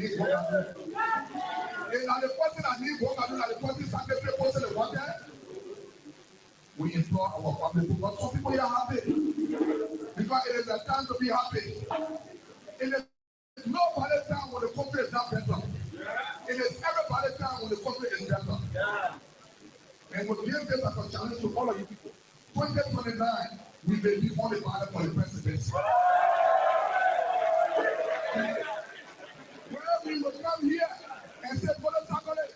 need work. And the person that needs work, and the person secretary posted the water. We implore our family because some people are happy. Because it is a time to be happy. It is no other time when the country is not better. It is every time when the country is better. And we give this as a challenge to all of you people. 2029, we may be on the ballot for the presidency. Well, we will come here and say, Brother Sakolet,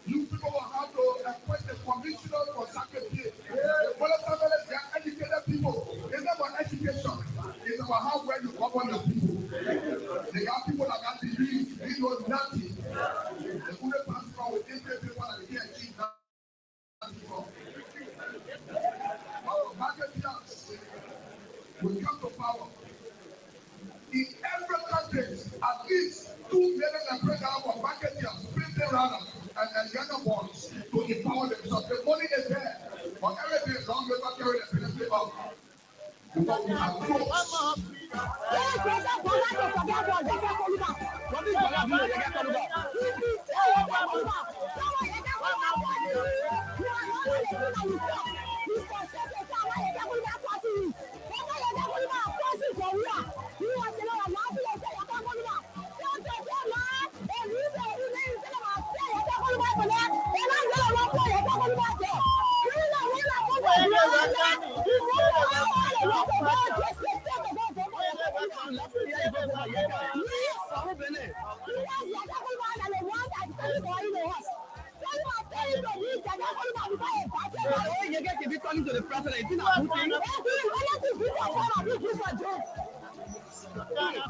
you people will have to appoint a commissioner for Sakolet. Brother Sakolet, they are educated people. It's not about education. It's about how well you govern your people. They are people that got degrees. They know nothing. The only person with interest people that they can't achieve nothing. Our marketers will come to power. In every country, at least 2 million and break out of marketers, printing rather, and younger ones to empower themselves. The money is there, but everything is wrong with carrying the benefit of. Because we have close. You get to be talking to the president.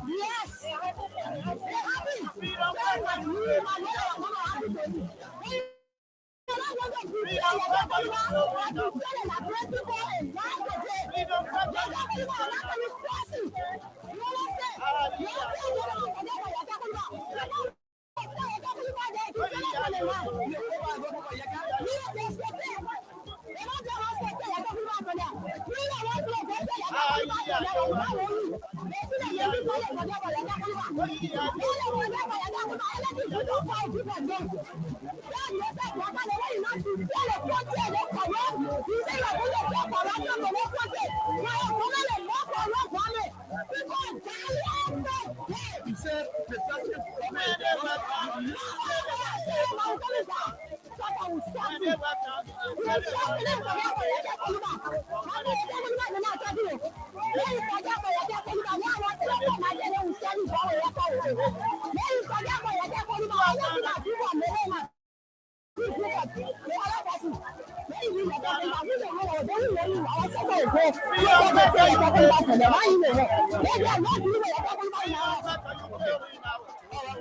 Yes.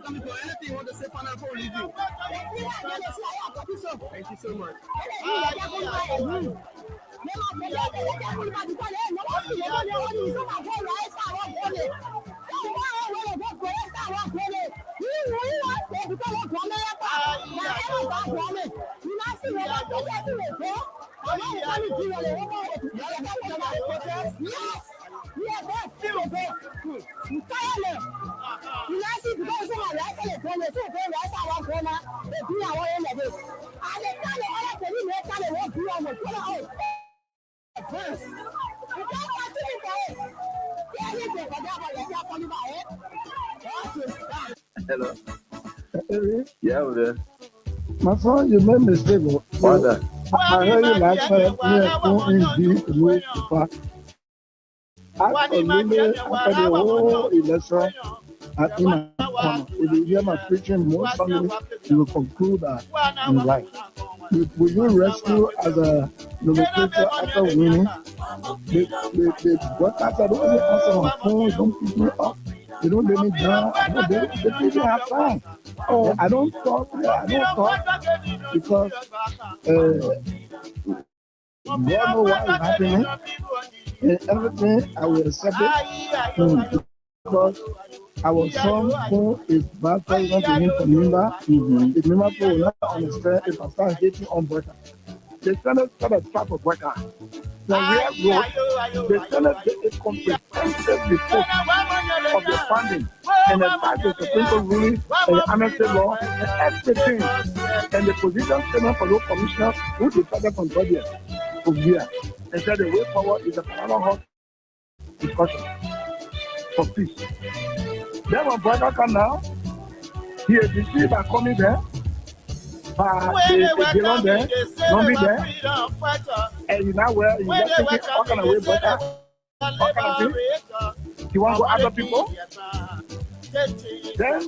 Anything you want to say for now before we leave you? Thank you so much. Hello. Yeah, I'm there. My son, you made a mistake. Why that? I heard you last time. After the whole election, in my corner, if you hear my preaching, most family, you will conclude that in life. Will you rescue as a nomenclature after winning? The broadcaster don't even answer my phone, don't pick me up. They don't let me down. They didn't have time. I don't talk because God know what is happening. And everything I will accept it because our son phone is bad president to him for member. The member will not understand if I start hating on breaker. They trying to start a trap of breaker. The real road, they trying to get it complete. exempted the post of the funding and the tax the Supreme Court ruling and the amnesty law and everything. And the position statement for those commissioners who decided on budget of year and said the way forward is a parallel hot discussion for peace. Then when brother come now, he is deceived by coming there. They belong there, don't be there, and you know where you just thinking, how can I wait better? How can I do? You want to go other people? Then,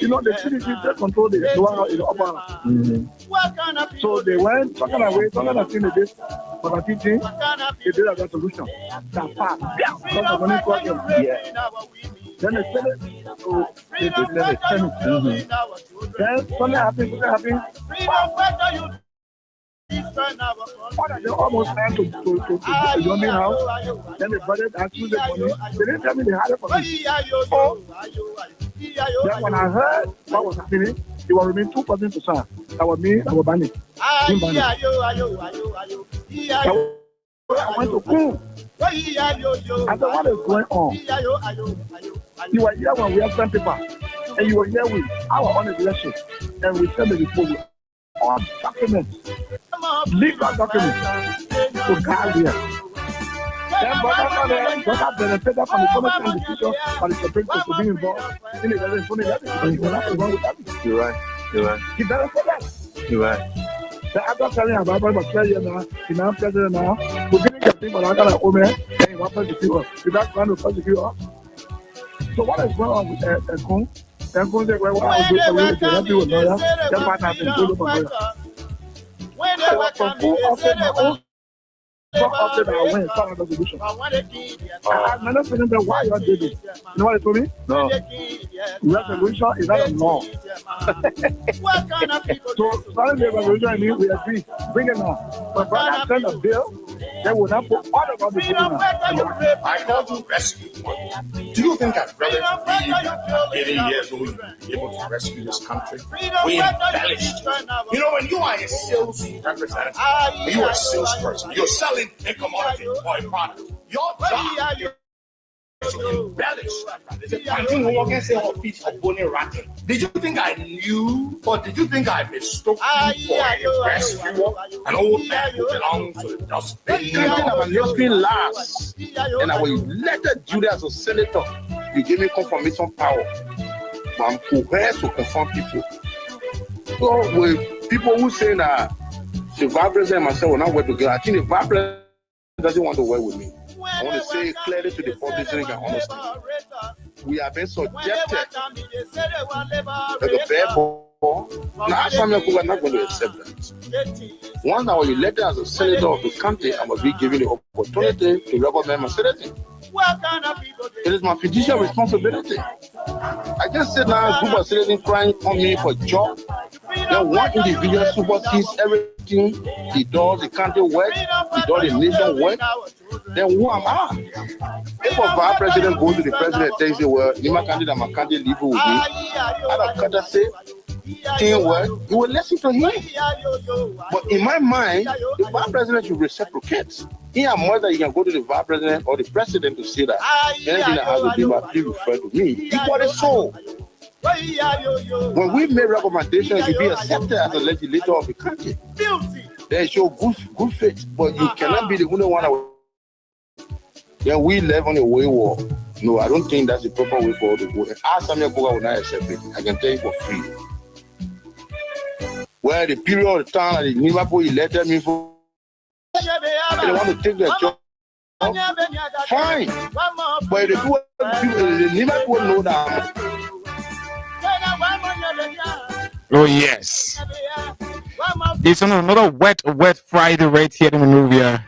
you know, the CDC take control the lower in the upper. So they went, talking away, talking about this, but I think they did a resolution. That part, because of any problem. Yeah. Then they said it, so they send it. Then something happened. They almost ran to the Yomi house. Then the brother asked me the money. They didn't tell me they had it for me. So, then when I heard what was happening, it was remain 2%. That was me, that was Bani. I went to cool. I said, what is going on? You were here when we had sent paper, and you were here with our own election, and we sent the report on documents, legal documents to Gambia. Then brother benefited from the government and decision by the Supreme Court to be involved in the 2011. And he will not be wrong with that. You're right. He benefited that. You're right. Then after telling about my 12 years now, he's now president now, we didn't get people like that, oh man, and he wants to persecute us. He's not trying to persecute us. So what is going on with Ekun? Ekun said, well, what I will do for you to help you with lawyers, that's why I've been doing for lawyers. So from full office, my own office, I went and found a resolution. I never told them why you did it. You know what they told me? No. Resolution is not a law. So, starting the resolution, I mean, we agree. Bring it now. But brother send a bill, they will not put all of the bill now. I called you rescue one. Do you think I'd rather be 80 years old and be able to rescue this country? We embellished. You know, when you are a sales representative, you are a salesperson, you're selling a commodity or a product. Your job is to embellish. Did you think I knew, or did you think I mistook you for a rescuer, an old man who belongs to the dustbin? The country that was helping last, and I will elected Judah as a senator. You gave me confirmation power. But I'm coerced to confirm people. So with people who say that the vice president and myself will not work together, I think the vice president doesn't want to work with me. I want to say clearly to the public so they can understand. We have been subjected like a bare ball. Now, some people are not going to accept that. Once I was elected as a senator of the country, I must be given the opportunity to recommend my senator. It is my fiduciary responsibility. I just said now, a group of citizens crying on me for job. Then one individual supersedes everything he does, the country work, he does the nation work. Then who am I? If a vice president goes to the president and tells you, well, my candidate, my candidate live with me, I don't cut say, thing work, you will listen to him. But in my mind, the vice president should reciprocate. In a more that you can go to the vice president or the president to say that anything that has to do with please refer to me. Equally so. When we make recommendations, you be accepted as a legislator of the country. There is your good faith, but you cannot be the only one. Then we live on a wayward. No, I don't think that's the proper way forward to go. Ask Samuel Boga will not accept it. I can tell you for free. Well, the period of time that the Liverpool elected me for, they want to take their job. Fine. But the Liverpool know that. Oh, yes. It's on another wet Friday right here in Monrovia.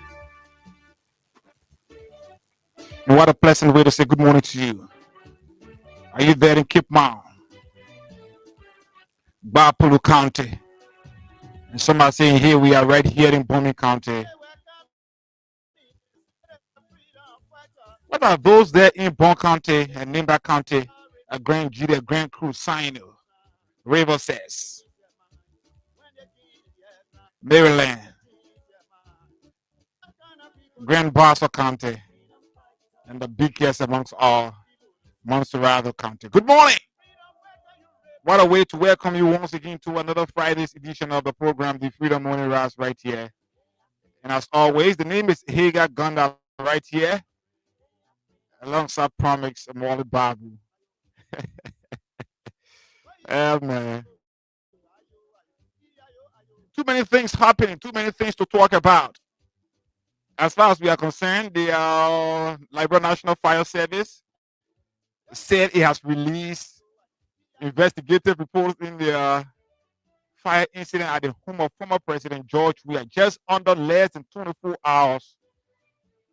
And what a pleasant way to say good morning to you. Are you there in Cape Mount, Bapulu County? And some are saying here we are right here in Bombing County. What are those there in Bon County and Nimba County? A Grand Judah, Grand Cruz, Sino, River says, Maryland, Grand Bassa County, and the biggest amongst all Montserrat County. Good morning. What a way to welcome you once again to another Friday's edition of the program, the Freedom Morning Rise, right here. And as always, the name is Hagar Ganda right here, alongside Promise Molly Babu. Man. Too many things happening, too many things to talk about. As far as we are concerned, the Liberia National Fire Service said it has released investigative reports in the fire incident at the home of former President George Weah, just under less than 24 hours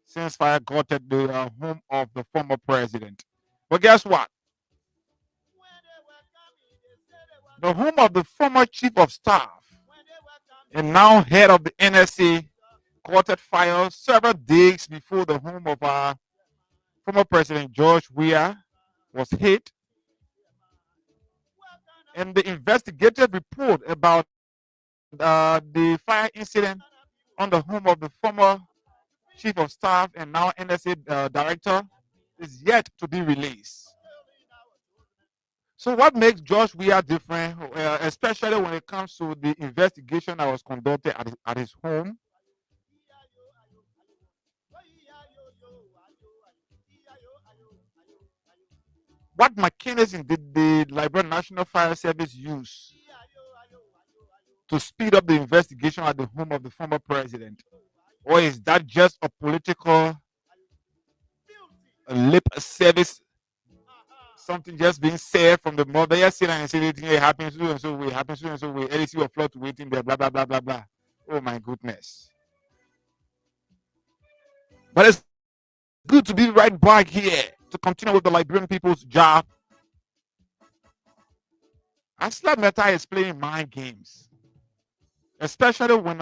since fire got at the home of the former president. But guess what? The home of the former chief of staff and now head of the NSA caught at fire several days before the home of former President George Weah was hit. And the investigative report about the fire incident on the home of the former chief of staff and now NSA director is yet to be released. So what makes George Weah different, especially when it comes to the investigation that was conducted at his home? What mechanism did the Liberia National Fire Service use to speed up the investigation at the home of the former president? Or is that just a political lip service, something just being said from the mother? Yes, and say it happens so and so way, happens so and so way, LC will flood to waiting there, blah, blah, blah, blah, blah. Oh my goodness. But it's good to be right back here to continue with the Liberian people's job. Asla Meta is playing mind games, especially when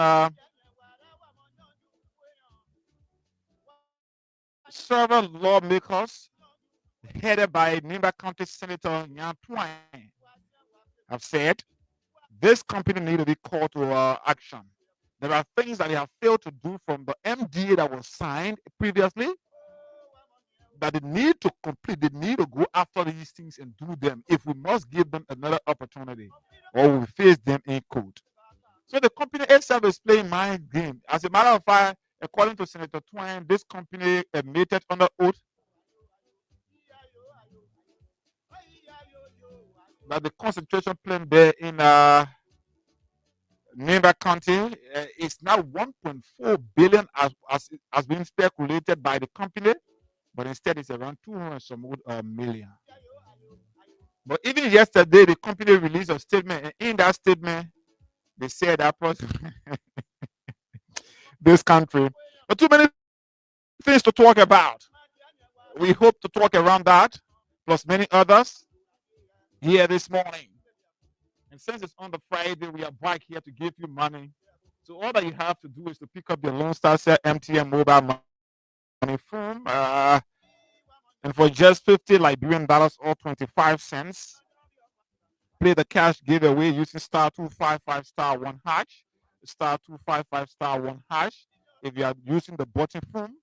several lawmakers headed by Nimba County Senator Nyan Twine have said this company needs to be called to action. There are things that they have failed to do from the MDA that was signed previously that they need to complete. They need to go after these things and do them if we must give them another opportunity or we face them in court. So the company itself is playing mind game. As a matter of fact, according to Senator Twine, this company admitted under oath that the concentration plant there in Nimba County is now 1.4 billion as being speculated by the company, but instead it's around 200 some million. But even yesterday, the company released a statement, and in that statement, they said that this country. But too many things to talk about. We hope to talk around that, plus many others, here this morning. And since it's on the Friday, we are back here to give you money. So all that you have to do is to pick up your Lone Star MTN mobile money phone. And for just 50 Liberian dollars or 25 cents, play the cash giveaway using star 255 star 1 hash, star 255 star 1 hash. If you are using the button phone,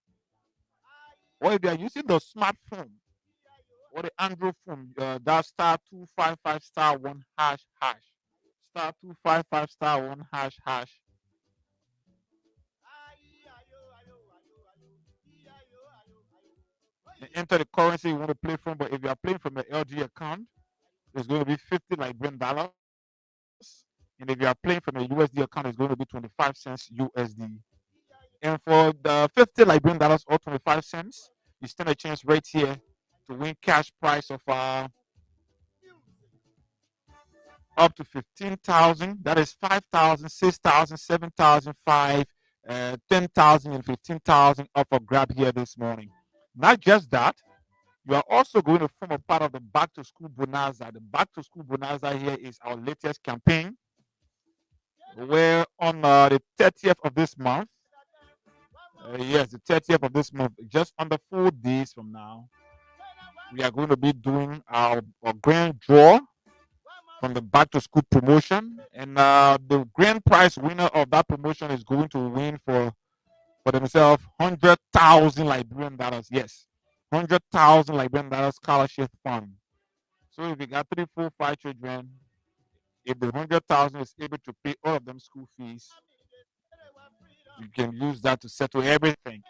or if you are using the smartphone or the Android phone, that's star 255 star 1 hash hash. Star 255 star 1 hash hash. And enter the currency you want to play from, but if you are playing from the LG account, it's going to be 50 Liberian dollars. And if you are playing from a USD account, it's going to be 25 cents USD. And for the 50 Liberian dollars or 25 cents, you stand a chance right here to win cash prize of up to 15,000. That is 5,000, 6,000, 7,000, 10,000, and 15,000 up for grab here this morning. Not just that, you are also going to form a part of the Back to School Bonanza. The Back to School Bonanza here is our latest campaign, where on the 30th of this month, the 30th of this month, just under 4 days from now, we are going to be doing our grand draw from the Back to School promotion. And the grand prize winner of that promotion is going to win for themselves 100,000 Liberian dollars. Yes, $100,000 Liberian scholarship fund. So if you got 3, 4, 5 children, if the 100,000 is able to pay all of them school fees, you can use that to settle everything.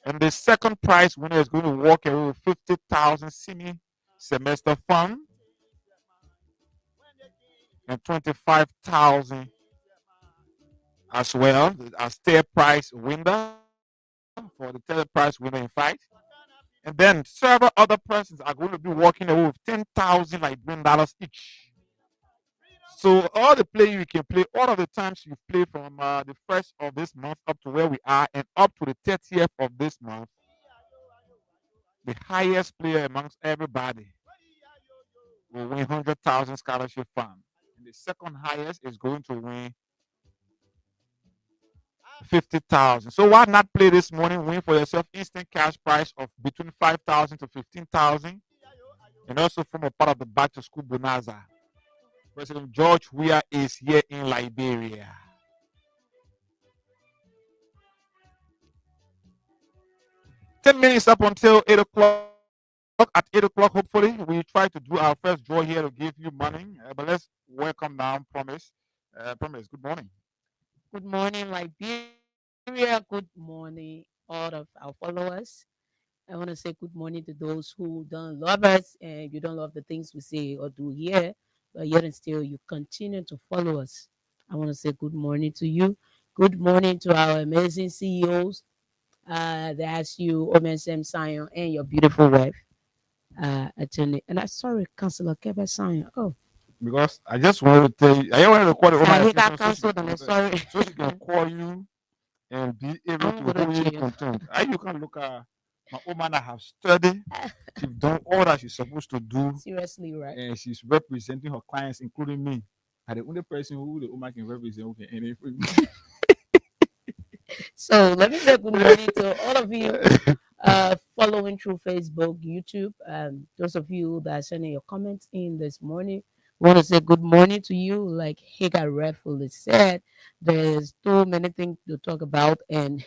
And the second prize winner is going to walk away with 50,000 semi semester fund and 25,000 as well as third prize winner for the third prize winner in fact. And then several other persons are going to be walking away with 10,000 Liberian dollars each. So all the play you can play, all of the times you play from the first of this month up to where we are and up to the 30th of this month, the highest player amongst everybody will win 100,000 scholarship fund. And the second highest is going to win 50,000. So why not play this morning? Win for yourself instant cash prize of between 5,000 to 15,000, and also form a part of the back to school bonanza. President George Weah is here in Liberia. Ten minutes up until 8 o'clock. At 8 o'clock, hopefully, we try to do our first draw here to give you money. But let's welcome now Promise. Promise, good morning. Good morning, Liberia. Good morning, all of our followers. I want to say good morning to those who don't love us and you don't love the things we say or do here, but yet and still you continue to follow us. I want to say good morning to you. Good morning to our amazing CEOs. That's you, Omen Sam Sion, and your beautiful wife, Attorney. And I'm sorry, Councilor Keba Sion. Oh, Because I just wanted to tell you, I wanted to call the I woman he got attention cancelled and I'm sorry. so she can call you and be able I'm to gonna hold you in jail. contempt. You can look at my woman that have studied, she's done all that she's supposed to do, Seriously, right? and she's representing her clients, including me. I'm the only person who the woman can represent who can anything. So let me say good morning to all of you following through Facebook, YouTube. Those of you that are sending your comments in this morning, we want to say good morning to you. Like Hagar rightfully said, there's too many things to talk about, and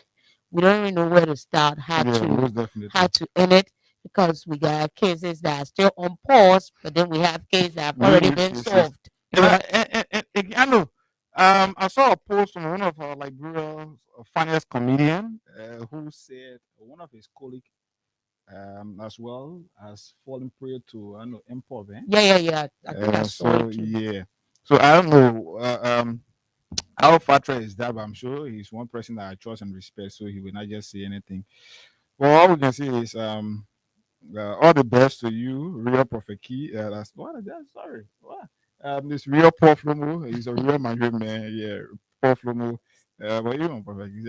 we don't even know where to start, Yeah, most definitely. how to end it, because we got cases that are still on pause, but then we have cases that have already been solved. Yeah, and I know. I saw a post from one of our Liberia's funniest comedian who said one of his colleagues as well as fallen prey to I know improv. Yeah. I think I saw So it too. yeah. So I don't know how Fatra is that, but I'm sure he's one person that I trust and respect. So he will not just say anything. Well, all we can say is all the best to you, real Prophet Key. That's what I just sorry. What? This real Paul Flomo, he's a real Mandarin man. Yeah, Paul Flomo. But you know, Prophet Key,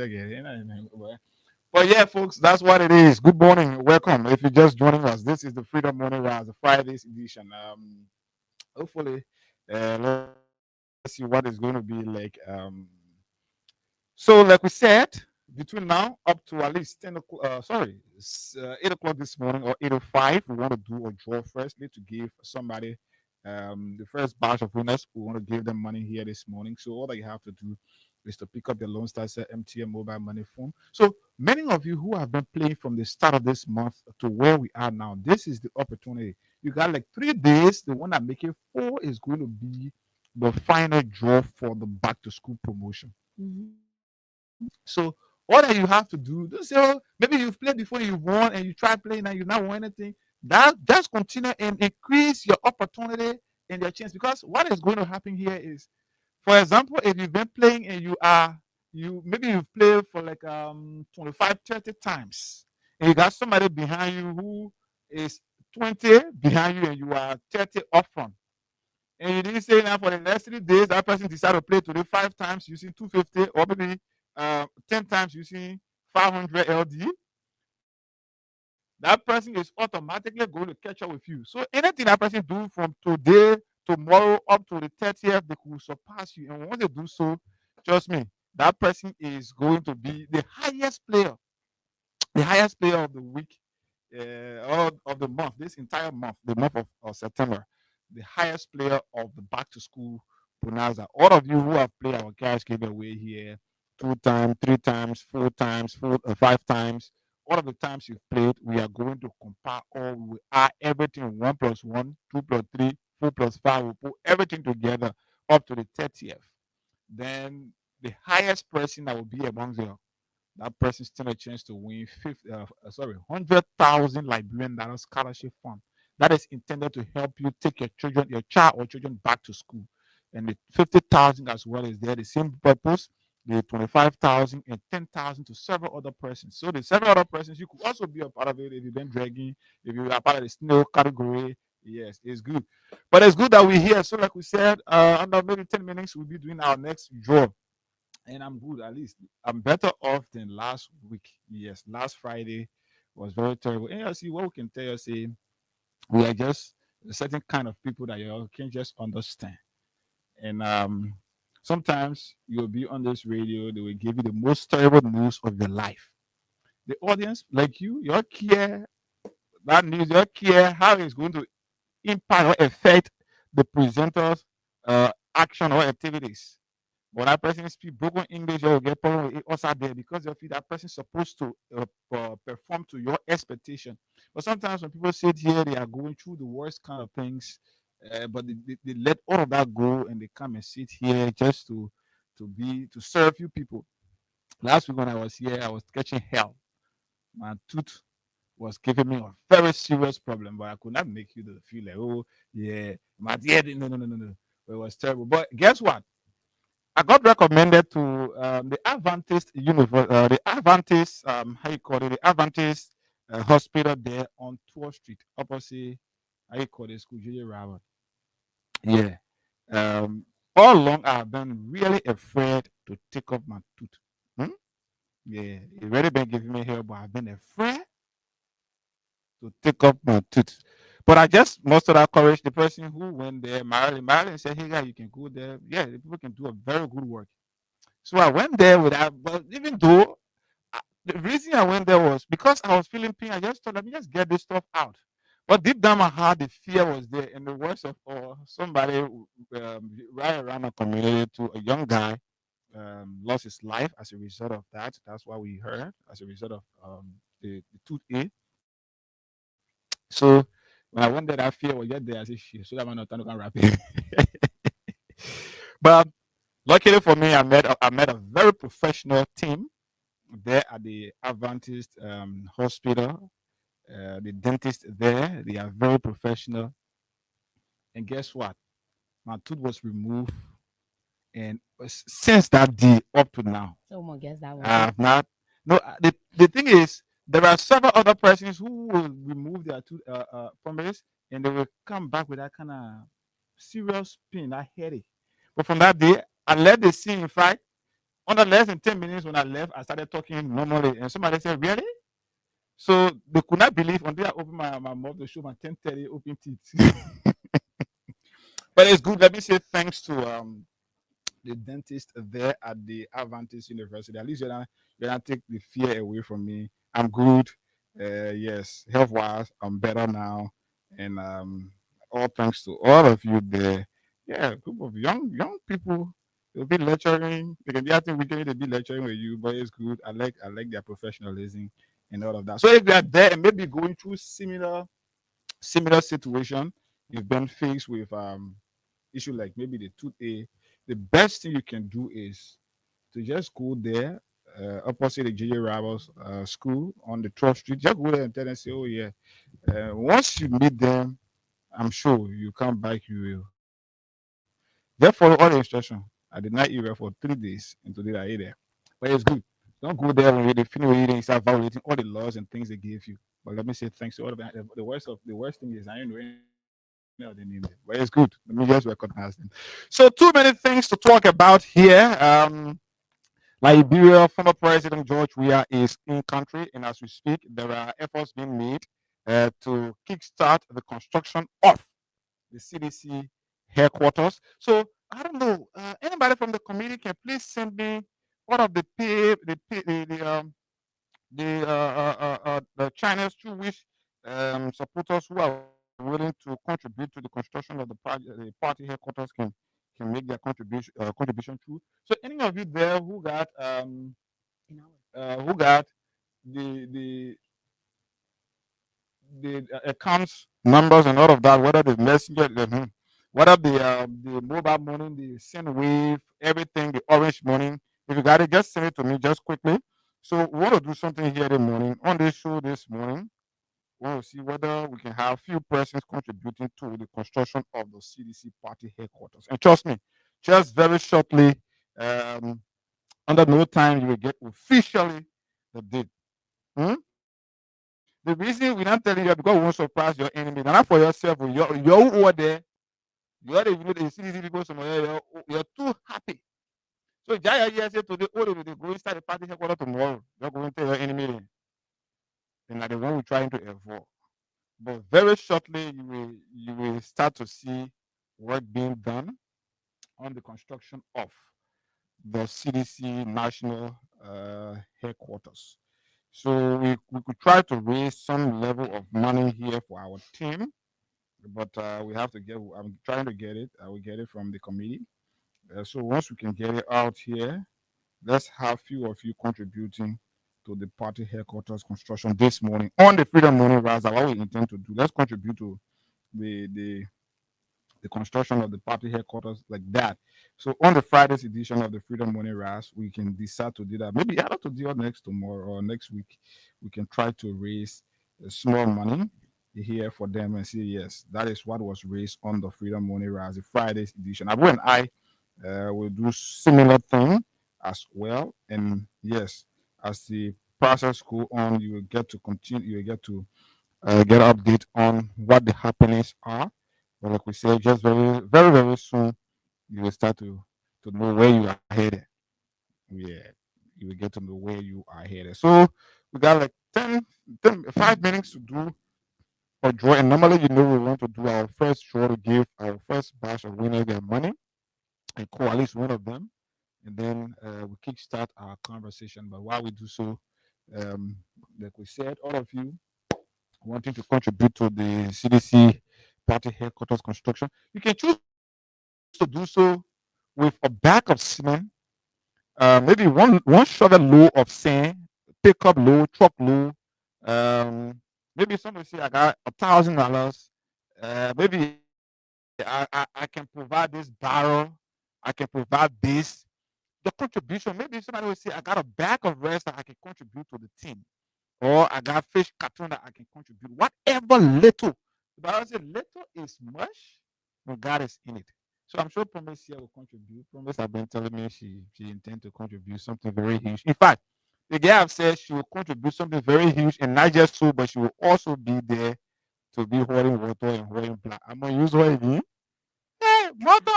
but yeah, folks, that's what it is. Good morning, welcome. If you're just joining us, this is the Freedom Morning Rise, the Friday's edition. Hopefully, let's see what it's going to be like. So, like we said, between now up to at least 10 o'clock, 8 o'clock this morning or 8:05, we want to do a draw firstly to give somebody the first batch of winners. We want to give them money here this morning. So, all that you have to do is to pick up your Lone Star MTN mobile money phone. So, many of you who have been playing from the start of this month to where we are now, this is the opportunity. You got like 3 days. The one that make it 4 is going to be the final draw for the back to school promotion. So all that you have to do, don't say, oh, maybe you've played before, you won, and you try playing and you not won anything. That just continue and increase your opportunity and your chance. Because what is going to happen here is, for example, if you've been playing and maybe you've played for like 25, 30 times, and you got somebody behind you who is 20 behind you and you are 30 up front. And you didn't say now for the next 3 days, that person decided to play today 5 times using 250 or maybe 10 times using 500 LD. That person is automatically going to catch up with you. So anything that person do from today, tomorrow, up to the 30th, they could surpass you. And once they do so, trust me, that person is going to be the highest player of the week or of the month, this entire month, the month of September, the highest player of the back to school bonanza. All of you who have played our cash giveaway here 2 times, 3 times, 4 times, 5 times, all of the times you've played, we are going to compile all, we add everything 1 plus 1, 2 plus 3, 4 plus 5. We'll put everything together up to the 30th. Then the highest person that will be among them, that person stand a chance to win 100,000 Liberian dollars scholarship fund that is intended to help you take your child or children back to school. And the 50,000 as well is there, the same purpose. The 25,000 and 10,000 to several other persons. So the several other persons, you could also be a part of it if you've been dragging, if you are part of the snow category. Yes, it's good. But it's good that we're here. So, like we said, under maybe 10 minutes, we'll be doing our next draw, and I'm good. At least I'm better off than last week. Yes, last Friday was very terrible. And you see what we can tell you, say we are just a certain kind of people that you can just understand. And sometimes you'll be on this radio, they will give you the most terrible news of your life. The audience, like your care, that news, your care, how it's going to impact or affect the presenter's action or activities. But that person speak broken English, you will get problem with it also there because of it. That person is supposed to perform to your expectation. But sometimes when people sit here, they are going through the worst kind of things, but they let all of that go and they come and sit here just to serve you people. Last week when I was here, I was catching hell. My tooth was giving me a very serious problem, but I could not make you to feel like, oh yeah, my dear, no. But it was terrible. But guess what? I got recommended to the Adventist the Adventist, how you call it, the Adventist hospital there on 12th Street, opposite, how you call it, school, J.J. Robert. Yeah. All along, I've been really afraid to take off my tooth. Hmm? Yeah, it really been giving me help, but I've been afraid to take off my tooth. But I just mustered that courage. The person who went there, Marilyn said, hey, guy, you can go there. Yeah, the people can do a very good work. So I went there without, but even though the reason I went there was because I was feeling pain. I just thought, let me just get this stuff out. But deep down my heart, the fear was there. And the words of somebody right around the community to a young guy lost his life as a result of that. That's why we heard as a result of the tooth ache. So when I went there, that fear was just there. I said, shit, so that I'm not going to wrap it. But luckily for me, I met a very professional team there at the Adventist hospital. The dentist there, they are very professional. And guess what? My tooth was removed, and since that day up to now, Someone guess that I was it. have not. No, the thing is, there are several other persons who will remove their tooth from this, and they will come back with that kind of serious pain, that headache. But from that day, I let the scene. In fact, under less than 10 minutes when I left, I started talking normally, and somebody said, "Really?" So they could not believe until I opened my mouth to show my 1030 open teeth. But it's good. Let me say thanks to the dentist there at the Adventist University. At least you don't take the fear away from me. I'm good. Yes, health wise, I'm better now. And all thanks to all of you there. Yeah, group of young people. They'll be lecturing. They can be acting weekend, they'll be lecturing with you, but it's good. I like their professionalism and all of that. So if you are there and maybe going through similar situation, you've been faced with issue like maybe the toothache, the best thing you can do is to just go there, opposite the J.J. Roberts school on the 12th Street. Just go there and tell them, say, oh yeah. Once you meet them, I'm sure you come back, you will. Just follow all the instructions. I did not eat well for 3 days, and today I ate there. But it's good. Don't go there when you finish eating, you start violating all the laws and things they gave you. But let me say thanks to all of that. The worst thing is I don't know any of the name there. But it's good. Let me just recognize them. So too many things to talk about here. Liberia, former President George Weah is in country, and as we speak, there are efforts being made to kickstart the construction of the CDC headquarters. So I don't know. Anybody from the community can please send me what of the channels through which supporters who are willing to contribute to the construction of the party headquarters can make their contribution through. So any of you there who got In our who got the accounts numbers and all of that, whether the messenger, whether the mobile money, the send wave, everything, the orange money. If you got it, just send it to me just quickly. So we want to do something here this morning on this show this morning. We want to see whether we can have few persons contributing to the construction of the CDC party headquarters. And trust me, just very shortly, um, under no time, you will get officially the date. Hmm? The reason we're not telling you because we won't surprise your enemy. Not for yourself, you're over there. You're the CDC people somewhere. You're too happy. So Jaya here said today, oh, they go inside the party headquarters tomorrow. You're going to tell your enemy. And like the one we're trying to avoid. But very shortly, you will start to see work being done on the construction of the CDC national headquarters. So we could try to raise some level of money here for our team, but we have to get. I'm trying to get it. I will get it from the committee. So once we can get it out here, let's have few of you contributing to the party headquarters construction this morning on the Freedom Morning Rise. What we intend to do. Let's contribute to the the the construction of the party headquarters like that. So on the Friday's edition of the Freedom Morning Rise, we can decide to do that. Maybe either to do it next tomorrow or next week. We can try to raise small money here for them and see, yes, that is what was raised on the Freedom Morning Rise, the Friday's edition. Abu and I will do similar thing as well. And yes, as the process go on, you will get to continue. You will get to get update on what the happenings are. But like we said, just very, very, very soon, you will start to know where you are headed. Yeah, you will get to know where you are headed. So we got like 5 minutes to do a draw. And normally, we want to do our first draw to give our first batch of winners their money and call at least one of them. And then we kickstart our conversation. But while we do so, um, like we said, all of you wanting to contribute to the CDC party headquarters construction, you can choose to do so with a bag of cement, maybe one shovel load of sand, pickup load, truck load. Maybe somebody say I got $1,000. Maybe I can provide this barrel. I can provide this. The contribution. Maybe somebody will say I got a bag of rice that I can contribute to the team, or I got fish carton that I can contribute. Whatever little. The Bible says little is much when God is in it. So I'm sure Promise here will contribute. Promise have been telling me she intends to contribute something very huge. In fact, the girl have said she will contribute something very huge, and not just so, but she will also be there to be holding water and holding plant. I'm gonna use her again. Hey, mother.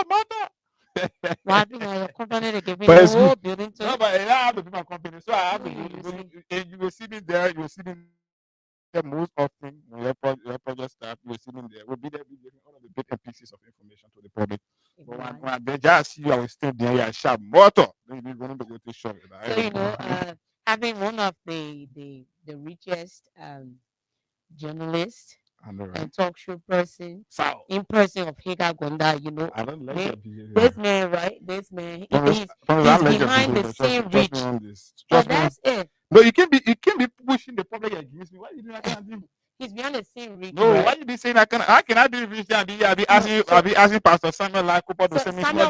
Why be your company they giving But the it's good. whole building No, to? but I have to be my company, so I have to No, go. you see. And you will see me there. You will see me there most often when your project start. You will see me there. We'll be there, be giving all of the bits and pieces of information to the public. But when I Right. just see you, I will still there. Yeah, sharp motor. Then you going to go to shop. So having one of the richest journalists I know, right? and talk show person So in person of Higa Gonda, I don't like they, your behavior. this man, right? This man, Promise, I he's like your behind the behavior. scene Trust me rich. on this. But Trust me on. that's it. No, you can't be pushing the public against me. Why you doing that kind of thing? He's behind the scene rich, No, why right? you be saying that kind of? How can I be rich and be No, asking so Pastor Samuel like Cooper to so send me small?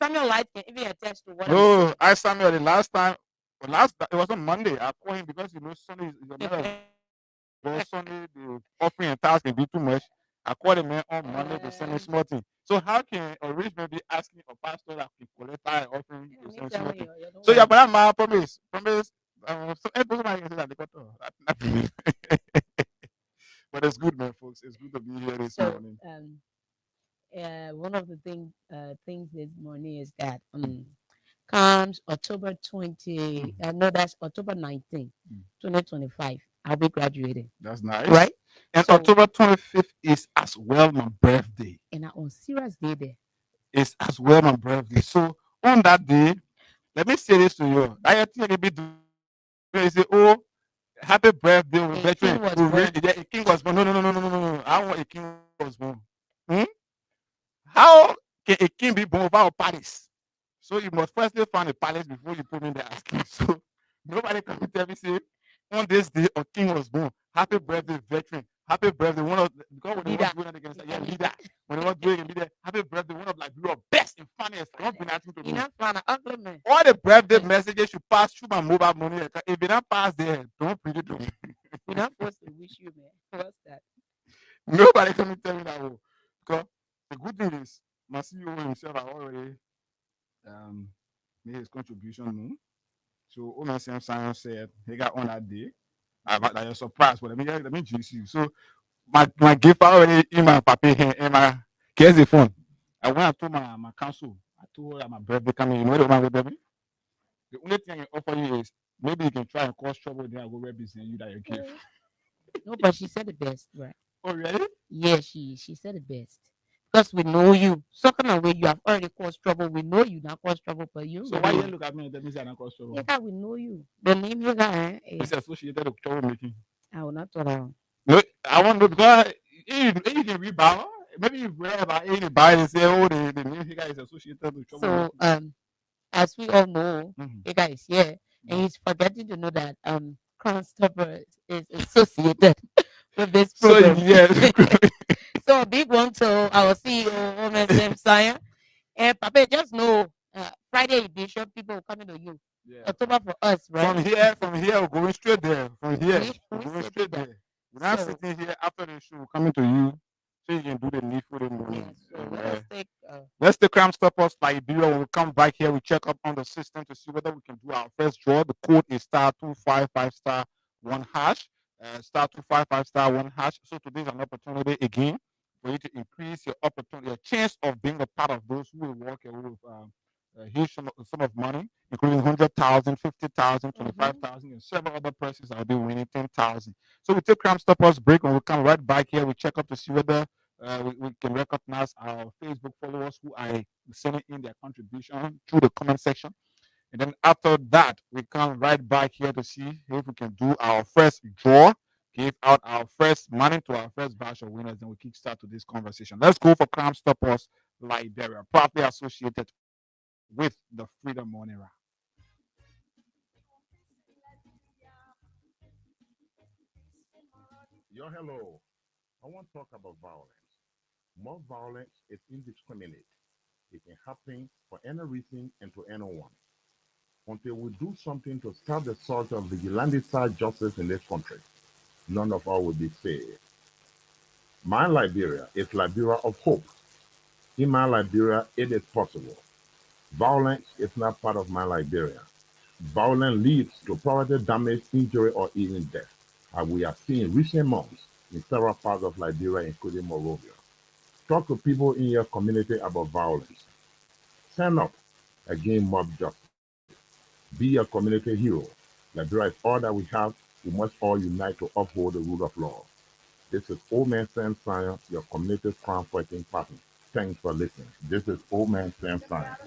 Samuel Light can even attest to what I'm No, saying. I Samuel the last time. It was on Monday. I called him because Sunday is a matter of God. Sunday the offering and task can be too much. I called him man on Monday to send me small thing. So how can a rich man be asking a pastor that can collect an offering to I'm send small telling thing? you, don't So yeah, worry. but I'm my promise. So every person I can say that they got but it's good, man, folks. It's good to be here this So morning. one of the things this morning is that comes October 20, no, that's October 19, 2025. I'll be graduating. That's nice. Right? And So, October 25th is as well my birthday. and on serious day there. It's as well my birthday. So on that day, let me say this to you. I think you be doing say, oh, happy birthday, we A veteran. king was We really, born. yeah, a king was born. No. I want a king was born. Hmm? How can a king be born without a palace? So you must firstly find a palace before you put me in there as king. So nobody can tell me say on this day a king was born. Happy birthday, veteran. Happy birthday. One of because when they Leader. want to do it against yeah, leader. When they want to do it again, leader. Happy birthday, one of like your best and funniest. Don't be nothing to do. Enough fun, ugly man. All the birthday messages should pass through my mobile money. If it don't pass there, don't bring it to me. We're not supposed to wish you, man. What's that? Nobody can tell me that. Oh. Because the good thing is, my CEO himself are already made his contribution known. So, Omen Science said he got on that day. Like a surprise, but let me juice you. So, my gift already in my paper here, in my here's the phone. And when I told my council, I told her that my birthday coming. You know what my birthday? The only thing I can offer you is maybe you can try and cause trouble. Then I will represent you that you give. No, but she said the best, right? Oh, really? Yeah, she said the best. Because we know you. So kind of way you have already caused trouble. We know you not caused trouble for you. So why you look at me and tell me that I not cause trouble? Yeah, we know you. The name you got, It's associated with troublemaking. I will not tell her. No, I want to know because you can rebound. Maybe you read about anybody and say, oh, the name guy is associated with trouble. So, as we all know, the guy is here, and he's forgetting to know that Crown Stopper is associated with this program. So yeah, so a big one to our CEO, Omen Science, and Papa, just know Friday edition people coming to you. Yeah. October for us, right? From here, we're going straight there. From here, we're going straight there. We're not sitting here after the show, coming to you, so you can do the needful in the morning. Yeah, so let's take Crime Stoppers Liberia. When we come back here, we check up on the system to see whether we can do our first draw. The code is *255*1#. *255*1#. So today's an opportunity again for you to increase your opportunity, your chance of being a part of those who will walk away with a huge sum of money, including 100,000, 50,000, 25,000, and several other persons that will be winning 10,000. So we take Crime Stoppers break, and we'll come right back here. We check up to see whether we can recognize our Facebook followers who are sending in their contribution through the comment section. And then after that, we come right back here to see if we can do our first draw, give out our first money to our first batch of winners, and we kickstart to this conversation. Let's go for Crime Stoppers Liberia, properly associated with the Freedom Morning Round. Yo, hello. I want to talk about violence. More violence is indiscriminate. It can happen for any reason and to anyone. Until we do something to stop the sort of vigilante-style justice in this country, none of us will be saved. My Liberia is Liberia of hope. In my Liberia, it is possible. Violence is not part of my Liberia. Violence leads to property damage, injury, or even death, as we have seen in recent months in several parts of Liberia, including Monrovia. Talk to people in your community about violence. Stand up against mob justice. Be a community hero. Liberia is all that we have. We must all unite to uphold the rule of law. This is Old Man Sam Science, your community crime fighting partner. Thanks for listening. This is Old Man Sam Science.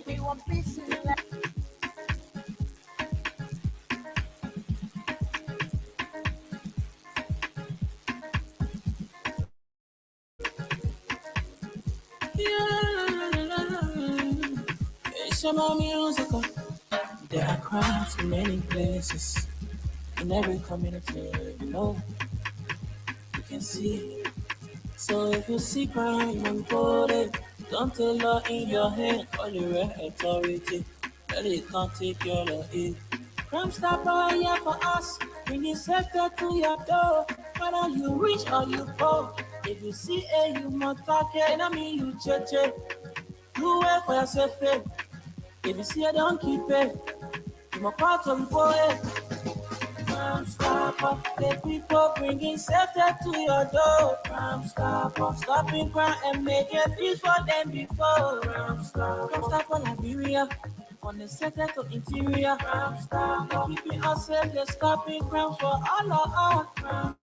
There are crimes in many places, in every community, you can see. So if you see crime unfolding, don't take law in your hand, call your authority. Let it can't take your law in. Crime Stopper here for us, bringing safety to your door. Whether you rich or you poor, if you see a human talking, I mean you check. Do it for your safety. If you see a don't keep it. I'm a part of it. Crime Stopper, the people bringing safety to your door. Crime Stopper, stopping crime and making peace for them before. Crime Stopper, Liberia, on the sector to interior. Crime Stopper, keeping us safe, they're stopping crime for all of us. Crime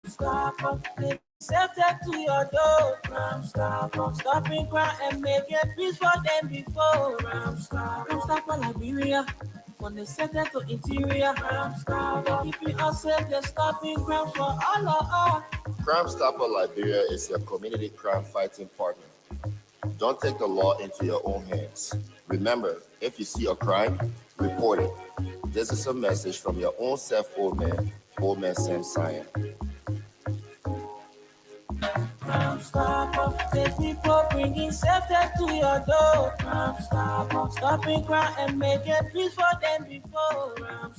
Stopper, the safety to your door. Crime Stopper, stopping crime and making peace for them before. Crime Stopper, Liberia. On the sector to interior, keeping us safe, they're stopping crime for all of us. Crime Stopper Liberia is your community crime fighting partner. Don't take the law into your own hands. Remember, if you see a crime, report it. This is a message from your own self, old man Sam Cyan. The people bringing safety to your door. Stopping crime and making peace for them before. Crime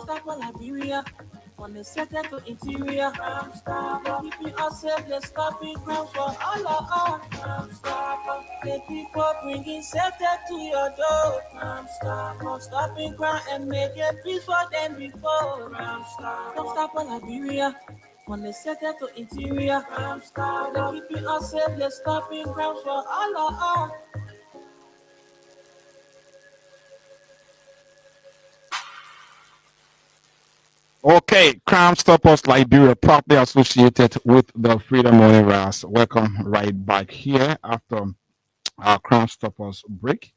stop for Liberia. From the center to interior. Keeping us safe, let's stopping crime for all of us. The people bringing safety to your door. Stopping crime and making peace for them before. Crime stop for Liberia. From the center to interior, keeping us safe, let's stopping crime for all of us. Okay, Crime Stoppers Liberia, properly associated with the Freedom Morning Ras. Welcome right back here after our Crime Stoppers break.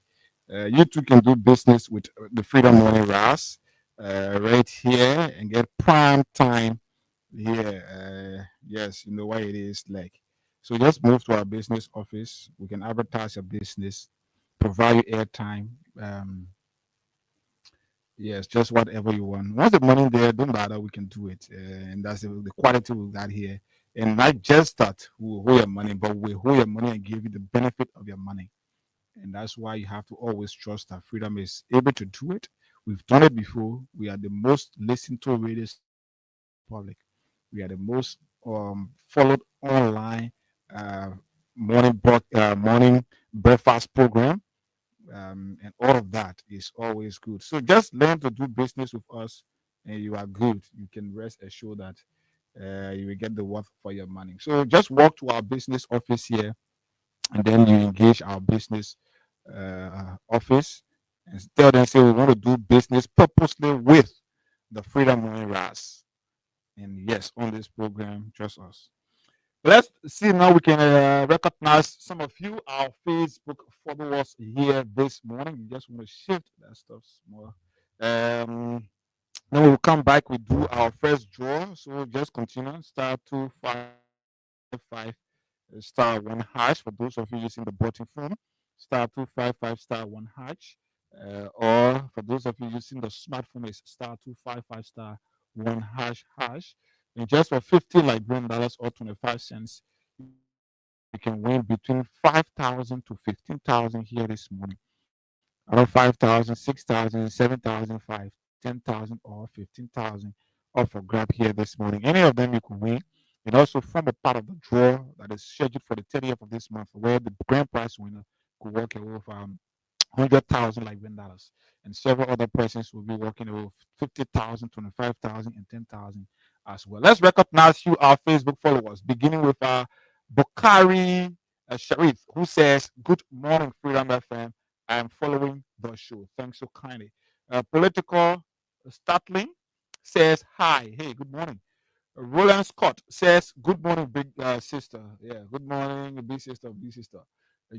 You too can do business with the Freedom Morning Ras right here and get prime time here. Yes, you know why it is like. So just move to our business office. We can advertise your business, provide you airtime. Yes, just whatever you want. Once the money there, don't bother, we can do it. And that's the quality we got here. And not just that we hold your money, but we hold your money and give you the benefit of your money. And that's why you have to always trust that Freedom is able to do it. We've done it before. We are the most listened to radio station in the public. We are the most followed online uh, morning breakfast program, and all of that is always good. So just learn to do business with us, and you are good. You can rest assured that you will get the worth for your money. So just walk to our business office here, and then you engage our business office and tell them, say, we want to do business purposely with the Freedom Money Ras. And yes, on this program, trust us. Let's see now we can recognize some of you, our Facebook followers here this morning. You just want to shift that stuff more. Then we'll come back, we do our first draw. So we'll just continue. Star 255 star 1#. For those of you using the button phone, star 255 star 1#. Or for those of you using the smartphone, it's star 255 star 1##. And just for 50 Liberian dollars or 25 cents, you can win between 5,000 to 15,000 here this morning. Around 5,000, 6,000, 7,000, 10,000, or 15,000 off for grab here this morning. Any of them you could win, and also form a part of the draw that is scheduled for the 30th of this month, where the grand prize winner could walk away with 100,000 Liberian dollars, and several other persons will be walking away with 50,000, 25,000, and 10,000 as well. Let's recognize you, our Facebook followers, beginning with Bukari Sharif, who says, "Good morning, Freedom FM. I am following the show. Thanks so kindly." Political Statling says, "Hi, hey, good morning." Roland Scott says, "Good morning, big sister." Yeah, good morning, big sister, big sister.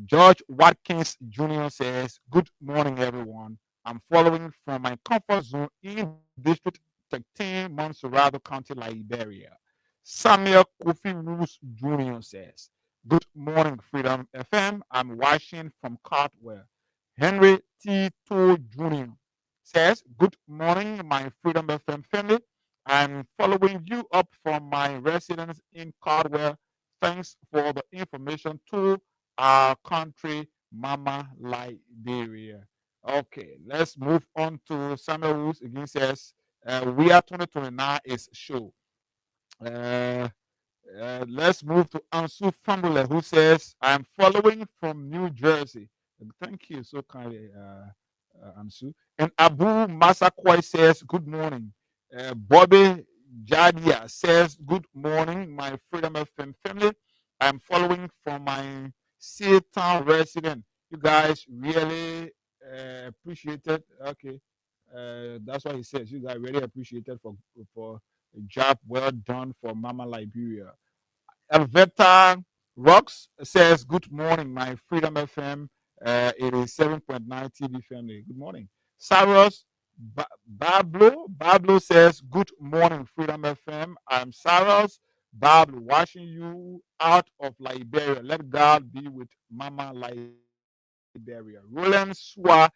George Watkins Jr. says, "Good morning, everyone. I'm following from my comfort zone in District 13, Montserrado County, Liberia." Samuel Kofi Roos Jr. says, "Good morning, Freedom FM. I'm watching from Cartwell." Henry T. Tool Jr. says, "Good morning, my Freedom FM family. I'm following you up from my residence in Caldwell. Thanks for the information to our country, Mama Liberia." Okay, let's move on to Samuel Woods again says, "We are 2029 is show." Uh, let's move to Ansu Fambule, who says, "I'm following from New Jersey." Thank you so kindly, Ansu. And Abu Masakwai says, "Good morning." Bobby Jadia says, "Good morning, my Freedom FM family. I'm following from my Town resident. You guys really appreciate it." Okay. That's what he says. You guys really appreciate it for a job well done for Mama Liberia. Alveta Rocks says, "Good morning, my Freedom FM. It is 7.9 TV family. Good morning." Saros Bablo says, "Good morning, Freedom FM. I'm Saros Bablo, watching you out of Liberia. Let God be with Mama Liberia." Roland Swa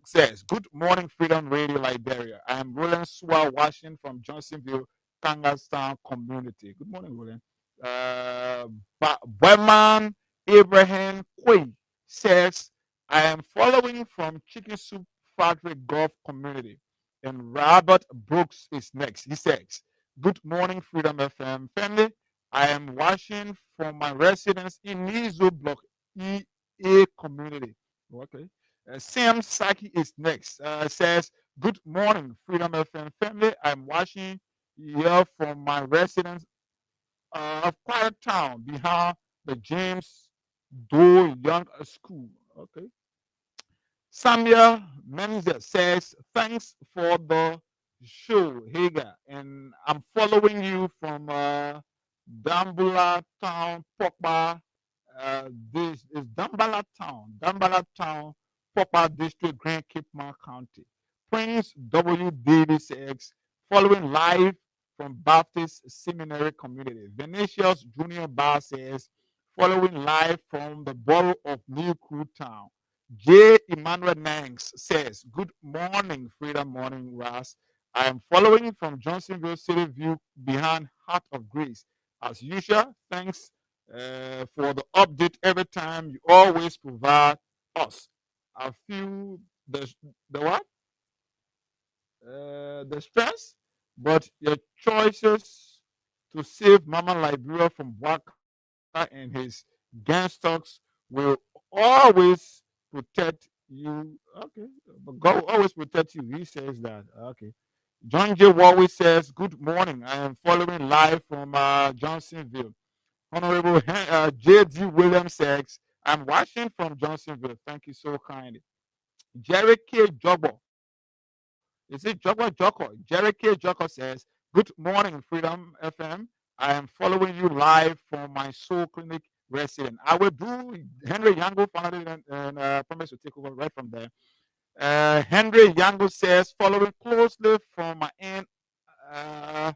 says, Good morning, Freedom Radio Liberia. I am Roland Swell watching from Johnsonville, Kangastown community. Good morning, Roland. Berman Abraham Quay says, I am following from Chicken Soup Factory Golf Community. And Robert Brooks is next. He says, Good morning, Freedom FM family. I am watching from my residence in Nizo Block EA community. Okay. Sam Saki is next. Says, Good morning, Freedom FM family. I'm watching here from my residence of Quiet Town behind the James Doe Young School. Okay. Samuel Menzer says, Thanks for the show, Hager. And I'm following you from Dambula Town, Pokba. This is Dambala Town, Pokba District, Grand Cape Mount County. Prince W. Davis X, following live from Baptist Seminary Community. Venetius Junior Bar says, following live from the borough of New Crew Town. J. Emmanuel Nangs says, Good morning, Freedom Morning, Ras. I am following from Johnsonville City View behind Heart of Grace. As usual, thanks for the update every time. You always provide us. I feel the what? The stress, but your choices to save Mama Liberia from Waka and his gangsters will always protect you. Okay, but God will always protect you. He says that. Okay. John J. Warwick says, Good morning. I am following live from Johnsonville. Honorable J.D. Williams says, I'm watching from Johnsonville. Thank you so kindly. Jerry K. Jobbo. Is it Jobbo Joko? Jerry K. Joko says, Good morning, Freedom FM. I am following you live from my Soul Clinic resident. I will do Henry Yango finally and promise to take over right from there. Henry Yango says, following closely from my end uh,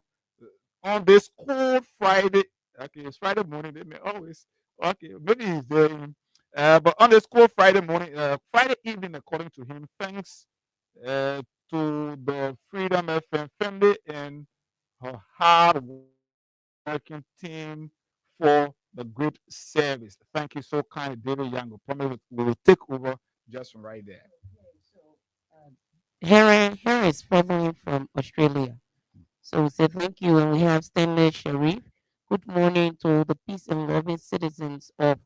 on this cold Friday. Okay, it's Friday morning. They may always. Okay, maybe he's there. But on this cold Friday morning, Friday evening, according to him, thanks uh, to the Freedom FM family and her hard working team for the good service. Thank you so kind, David Young. Promise we will take over just from right there. Harry is following from Australia. So we say thank you. And we have Stanley Sharif. Good morning to the peace and loving citizens of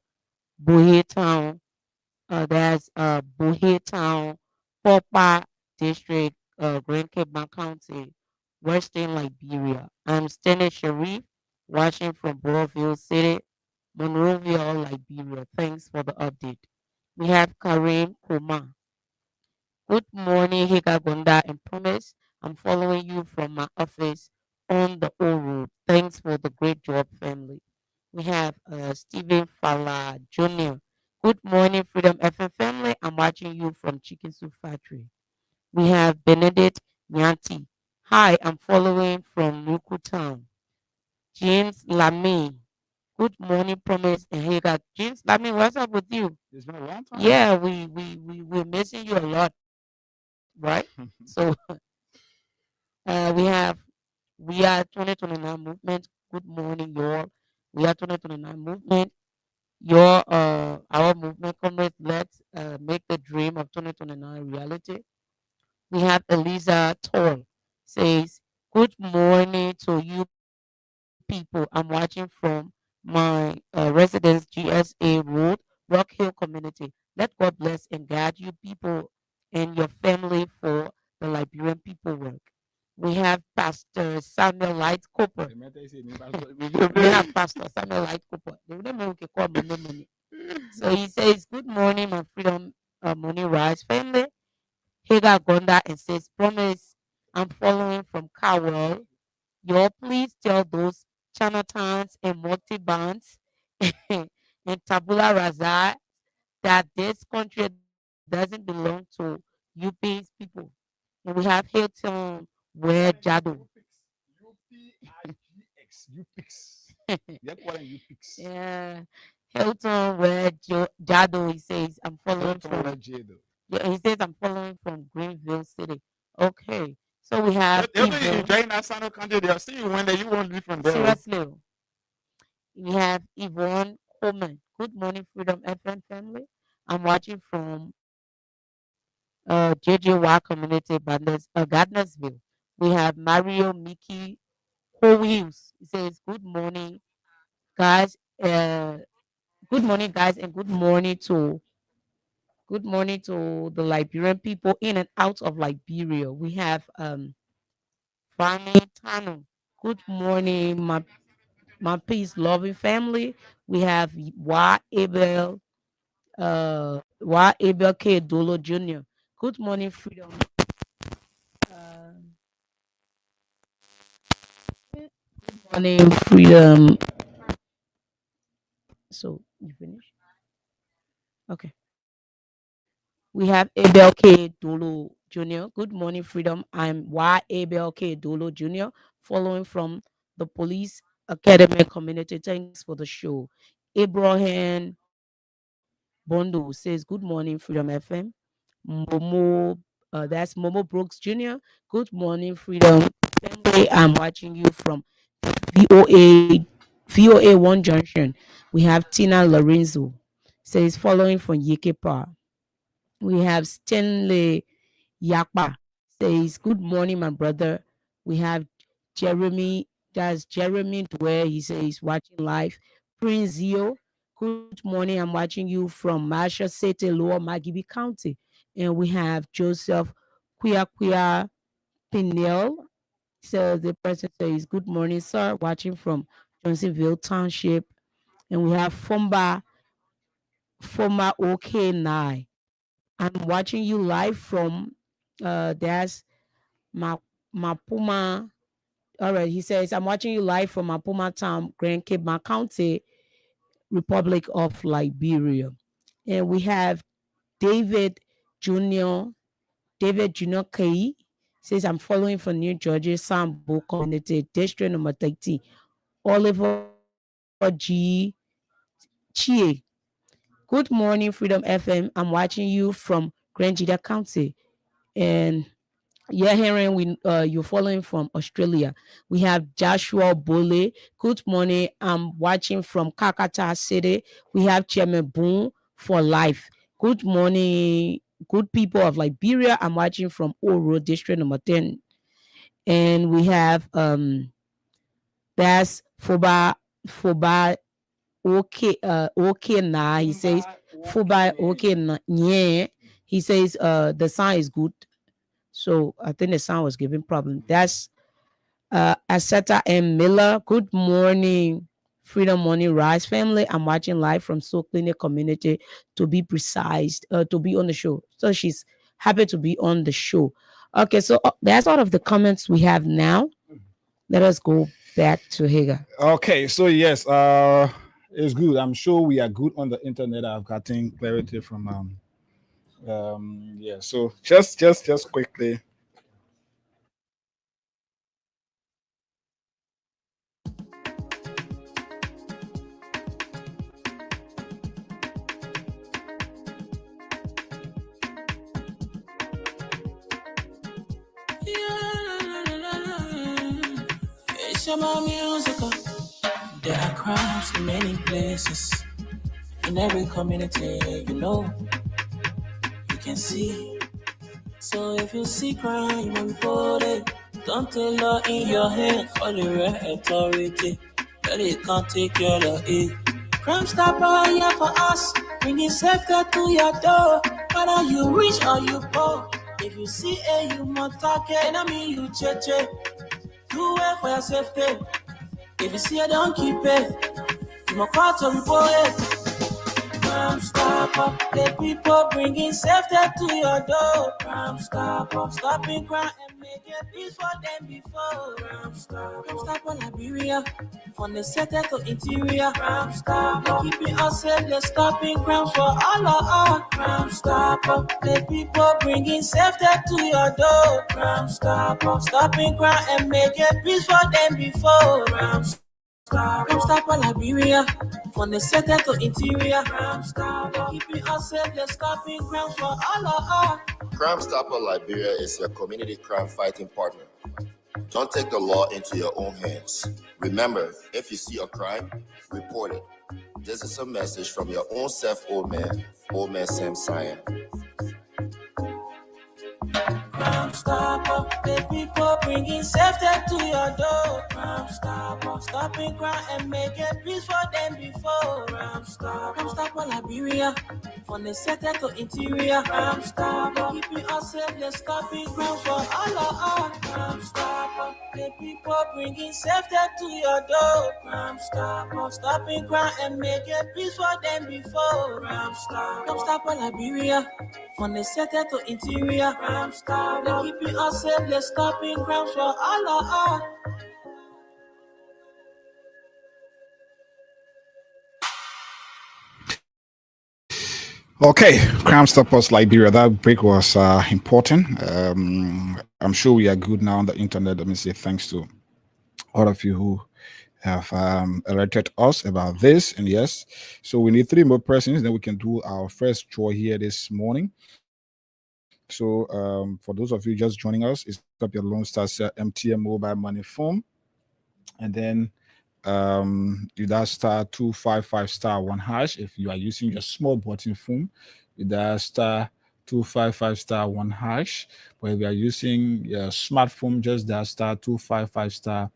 Bohe Town. That's Bohe Town, Popa District, Grand Cape Mount County, Western Liberia. I'm Stanley Sharif, watching from Broadville City, Monrovia, Liberia. Thanks for the update. We have Kareem Kuma. Good morning, Higagunda and Promise. I'm following you from my office on the O Road. Thanks for the great job, family. We have Stephen Fala Jr. Good morning, Freedom FM family. I'm watching you from Chicken Soup Factory. We have Benedict Nyanti. Hi, I'm following from Nuku Town. James Lamy. Good morning, Promise and Hagar. James Lamy, what's up with you? It's been a long time. Yeah, we're missing you a lot, right? So we are 2029 movement. Good morning, y'all. We are 2029 movement. Your our movement comrades. Let's make the dream of 2029 reality. We have Eliza Toll says, Good morning to you people. I'm watching from my residence GSA Road, Rock Hill community. Let God bless and guide you people and your family for the Liberian people work. We have Pastor Samuel Light Cooper. We have Pastor Samuel Light Cooper. They don't know we can call money. So he says, Good morning, my Freedom Money Rise family. Hagar Gonda and says, Promise, I'm following from Cowell. Y'all please tell those Chinatowns and multi-bands and Tabula Rasa that this country doesn't belong to UP's people. And we have Hilton where Jado. UPix. They're calling UPix. Yeah. Hilton where Jado, he says, I'm following Hilton from where Jado. Yeah, he says I'm following from Greenville City. Okay. So we have The other you Yvonne. join that Sano country, they'll see you when you won't leave from there. Seriously. We have Yvonne Coleman. Good morning, Freedom FM family. I'm watching from JJY Community Gardnersville. We have Mario Mickey Howills. He says, Good morning, guys. Good morning, guys, and good morning to the Liberian people in and out of Liberia. We have Fani Tano. Good morning, my peace loving family. We have Wa Abel K. Dolo Jr. Good morning, Freedom. Uh, good morning, Freedom. So you finish? Okay. We have Abel K. Dolo Jr. Good morning, Freedom. I'm Y. Abel K. Dolo Jr., following from the Police Academy community. Thanks for the show. Abraham Bondo says, Good morning, Freedom FM. That's Momo Brooks Jr. Good morning, Freedom family. I'm watching you from VOA 1 Junction. We have Tina Lorenzo says, following from Yekepa. We have Stanley Yakpa says, Good morning, my brother. We have Jeremy, that's Jeremy where he says, watching live. Prince Zio, good morning. I'm watching you from Marshall City, Lower Magibi County. And we have Joseph Kuya Pinel. So the person says, Good morning, sir. Watching from Johnsonville Township. And we have former OK9. I'm watching you live from there's Mapuma. All right, he says, I'm watching you live from Mapuma Town, Grand Cape County, Republic of Liberia. And we have David Jr. David Jr. K says, I'm following from New Georgia, Sambo Community, District number 13. Oliver G. Chie. Good morning, Freedom FM. I'm watching you from Grand Jida County. And yeah, hearing you're following from Australia. We have Joshua Bole. Good morning. I'm watching from Kakata City. We have Chairman Boone for life. Good morning, good people of Liberia. I'm watching from Oro District number 10. And we have that's Foba okay nah. He says Foba okay nah. Yeah. He says the sound is good. So I think the sound was giving problem. That's Aseta M. Miller. Good morning, Freedom Morning Rise family. I'm watching live from Soul Clinic Community to be precise, to be on the show. So she's happy to be on the show. Okay, so that's all of the comments we have now. Let us go back to Hager. Okay, so yes, it's good. I'm sure we are good on the internet. I've gotten clarity from yeah. So just quickly. It's about music. There are crowds in many places. In every community, you can see. So if you see crime and report it, don't tell law in your hand for the right authority. That it can't take care of it. Crime stopper here for us, bringing safety to your door. Whether you rich or you poor, if you see a human target, I mean you cheche. Do it for your safety. If you see it, don't keep it. You must call to report it. Crime stopper, the people bringing safety to your door. Crime stopper, stopping crime and making peace for them before. Crime stopper, Liberia, from the center to interior. Crime stopper, keeping us safe, they're stopping crimes for all of us. Crime stopper, the people bringing safety to your door. Crime stopper, stopping crime and making peace for them before. Crime Crime Stop Liberia, from the center to interior. Crime Stop, keeping us safe, let's stop in crime for all of us. Crime Stopper Liberia is your community crime fighting partner. Don't take the law into your own hands. Remember, if you see a crime, report it. This is a message from your own self, Old Man Sam Cyan. Crime Stopper, the people bringing safety to your door. Crime Stopper, stopping crime and making peace for them before. Crime Stopper Liberia, from the center to interior. Crime Stopper, keeping us safe, let's stop it crime for all of us. Crime Stopper, the people bringing safety to your door. Crime Stopper, stopping crime and making peace for them before. Crime Stopper Liberia, from the center to interior. Crime Stopper, keeping us safe, let's stop it crime for all of us. Okay, Crime Stoppers Liberia. That break was important. I'm sure we are good now on the internet. Let me say thanks to all of you who have alerted us about this. And yes, so we need 3 more persons, then we can do our first draw here this morning. So for those of you just joining us, it's up your Lone Star MTN mobile money phone, and then you dial star 255 star 1 hash. If you are using your small button phone, you dial star 255 star 1 hash. But if you are using your smartphone, just dial star 255 star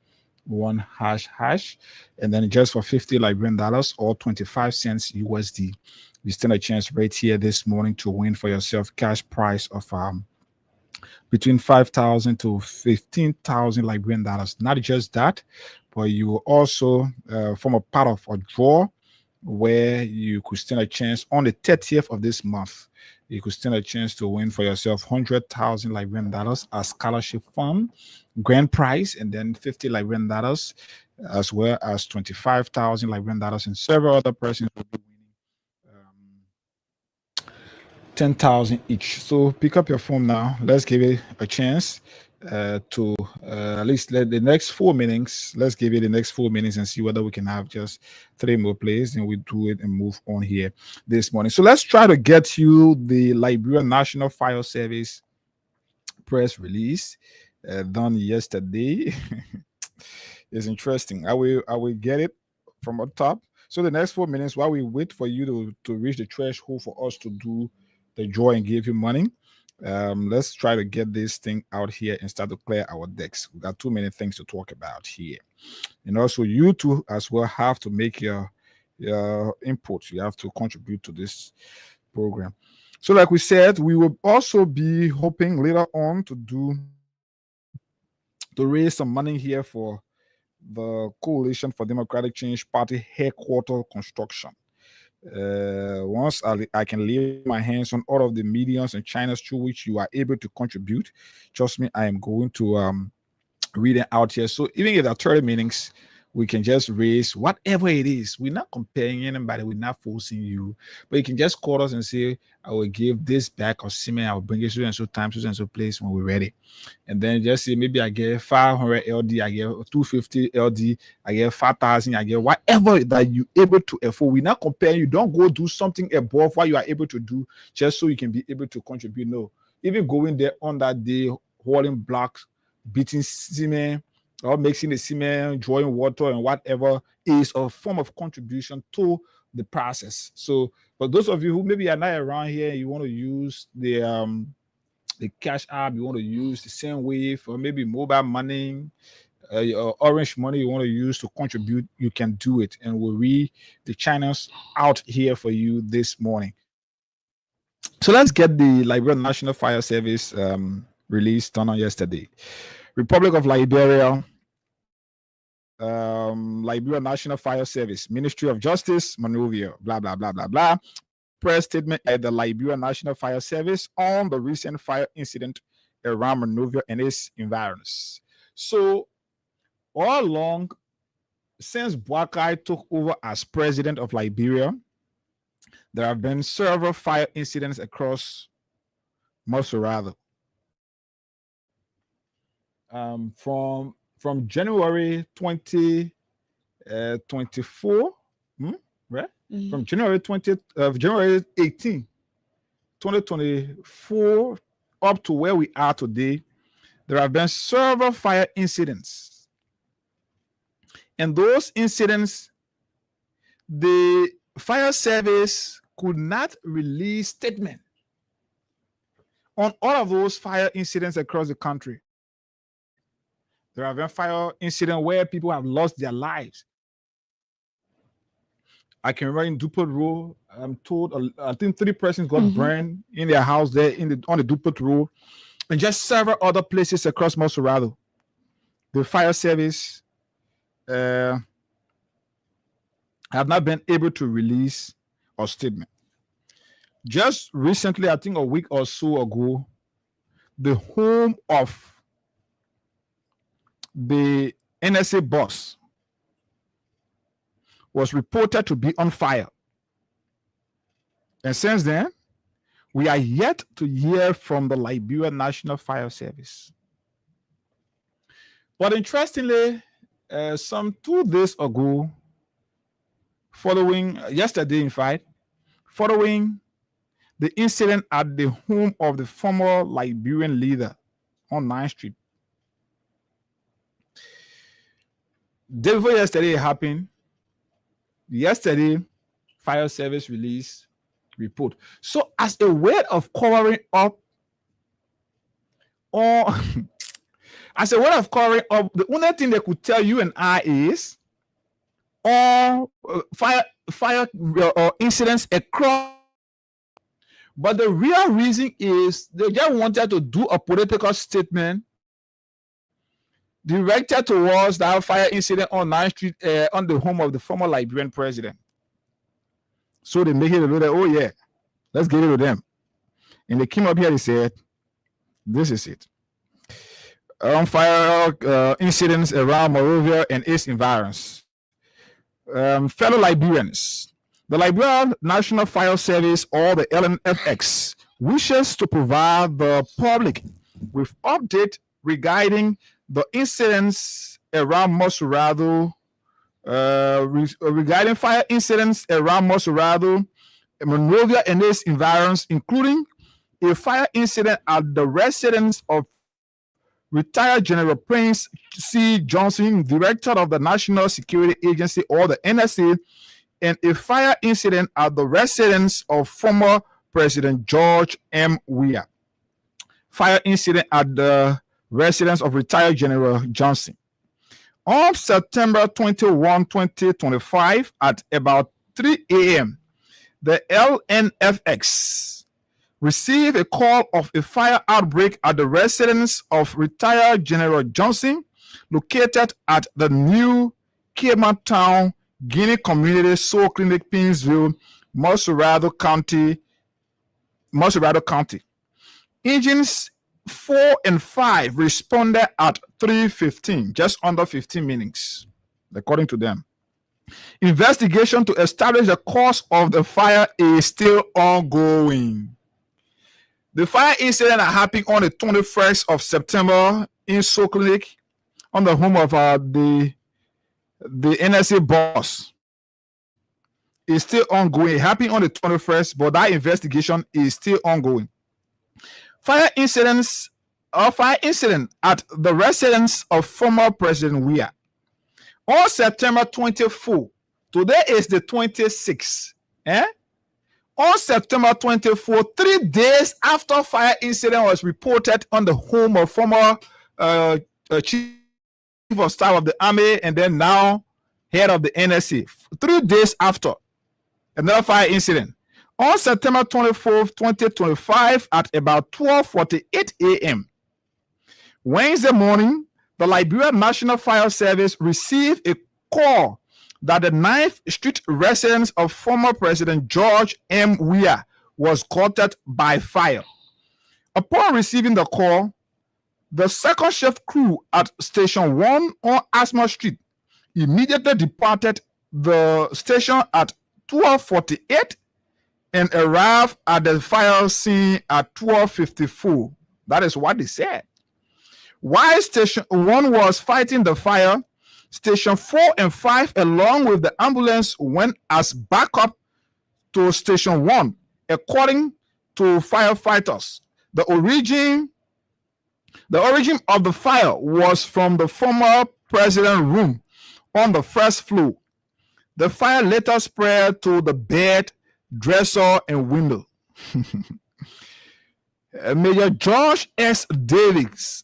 1 hash, and then just for $50 or 25 cents USD, you stand a chance right here this morning to win for yourself cash prize of between 5,000 to 15,000 Liberian dollars. Not just that, but you will also form a part of a draw where you could stand a chance on the 30th of this month. You could stand a chance to win for yourself 100,000 Liberian dollars as scholarship fund, grand prize, and then 50 Liberian dollars, as well as 25,000 Liberian dollars, and several other persons will be winning 10,000 each. So pick up your phone now. Let's give it a chance to at least let the next 4 minutes. Let's give it the next 4 minutes and see whether we can have just 3 more plays, and we do it and move on here this morning. So let's try to get you the Liberia National Fire Service press release done yesterday. It's interesting. I will get it from up top. So the next 4 minutes, while we wait for you to reach the threshold for us to do the draw and give you money, let's try to get this thing out here and start to clear our decks. We got too many things to talk about here. And also you too as well have to make your input. You have to contribute to this program. So like we said, we will also be hoping later on to raise some money here for the Coalition for Democratic Change Party headquarter construction. Once I can lay my hands on all of the mediums and channels through which you are able to contribute, trust me, I am going to read it out here. So even if there are 30 meetings, we can just raise whatever it is. We're not comparing anybody, we're not forcing you, but you can just call us and say, I will give this back or cement, I will bring it to and so time, so and so place when we're ready. And then just say, maybe I get 500 LD, I get 250 LD, I get 5,000, I get whatever that you're able to afford. We're not comparing you. Don't go do something above what you are able to do just so you can be able to contribute. No, even going there on that day, hauling blocks, beating cement, or mixing the cement, drawing water, and whatever is a form of contribution to the process. So, for those of you who maybe are not around here, you want to use the cash app, you want to use the same wave, or maybe mobile money, or orange money you want to use to contribute, you can do it, and we'll read the channels out here for you this morning. So let's get the Liberian National Fire Service release done on yesterday. Republic of Liberia, Liberia National Fire Service, Ministry of Justice, Monrovia, blah, blah, blah, blah, blah. Press statement at the Liberia National Fire Service on the recent fire incident around Monrovia and its environs. So, all along, since Boakai took over as president of Liberia, there have been several fire incidents across Mosurado. From January 20 24, right? Mhm. From January 20th of January 18, 2024 up to where we are today, there have been several fire incidents. And those incidents, the fire service could not release statement on all of those fire incidents across the country. There have been fire incidents where people have lost their lives. I can remember in Dupont Road, I'm told, I think 3 persons got burned in their house there on the Dupont Road, and just several other places across Mosurado. The fire service have not been able to release a statement. Just recently, I think a week or so ago, the home of the NSA boss was reported to be on fire. And since then, we are yet to hear from the Liberia National Fire Service. But interestingly, some 2 days ago, yesterday in fact, following the incident at the home of the former Liberian leader on 9th Street. Day before yesterday it happened. Yesterday, fire service released report. So as a way of covering up, or as a way of covering up, the only thing they could tell you and I is all fire incidents across. But the real reason is they just wanted to do a political statement directed towards that fire incident on 9th Street, on the home of the former Liberian president. So they make it a little, oh yeah, let's get rid of them. And they came up here, they said, this is it. Fire incidents around Monrovia and its environs. Fellow Liberians, the Liberia National Fire Service, or the LNFX, wishes to provide the public with update regarding the incidents around Mosurado, regarding fire incidents around Mosurado, Monrovia and its environs, including a fire incident at the residence of retired General Prince C. Johnson, director of the National Security Agency, or the NSA, and a fire incident at the residence of former President George M. Weah. Fire incident at the residence of retired General Johnson. On September 21, 2025, at about 3 a.m., the LNFX received a call of a fire outbreak at the residence of retired General Johnson, located at the new Kema Town Guinea Community Soul Clinic, Pinsville, Mosurado County. Engines 4 and 5 responded at 3:15, just under 15 minutes, according to them. Investigation to establish the cause of the fire is still ongoing. The fire incident that happened on the 21st of September in Soul Clinic, on the home of the NSA boss, is still ongoing. It happened on the 21st, but that investigation is still ongoing. Fire incident at the residence of former President Weah. On September 24, today is the 26th. On September 24, 3 days after fire incident was reported on the home of former Chief of Staff of the Army and then now head of the NSA. 3 days after another fire incident. On September 24th, 2025, at about 12:48 a.m., Wednesday morning, the Liberia National Fire Service received a call that the 9th Street residence of former President George M. Weah was gutted by fire. Upon receiving the call, the second shift crew at Station 1 on Asma Street immediately departed the station at 12:48 and arrived at the fire scene at 12:54. That is what they said. While Station 1 was fighting the fire, Station 4 and 5, along with the ambulance, went as backup to Station 1, according to firefighters. The origin of the fire was from the former president's room on the first floor. The fire later spread to the bed, dresser, and window. Major George S. Davis,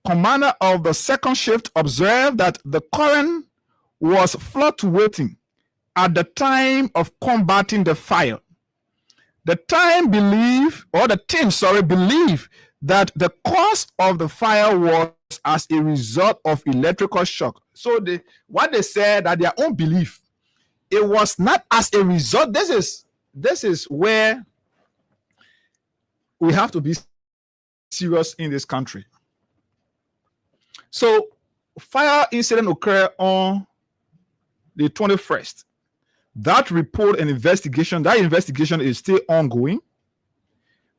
commander of the second shift, observed that the current was fluctuating at the time of combating the fire. The team believed that the cause of the fire was as a result of electrical shock. So what they said, that their own belief, it was not as a result. This is where we have to be serious in this country. So fire incident occurred on the 21st. That investigation is still ongoing.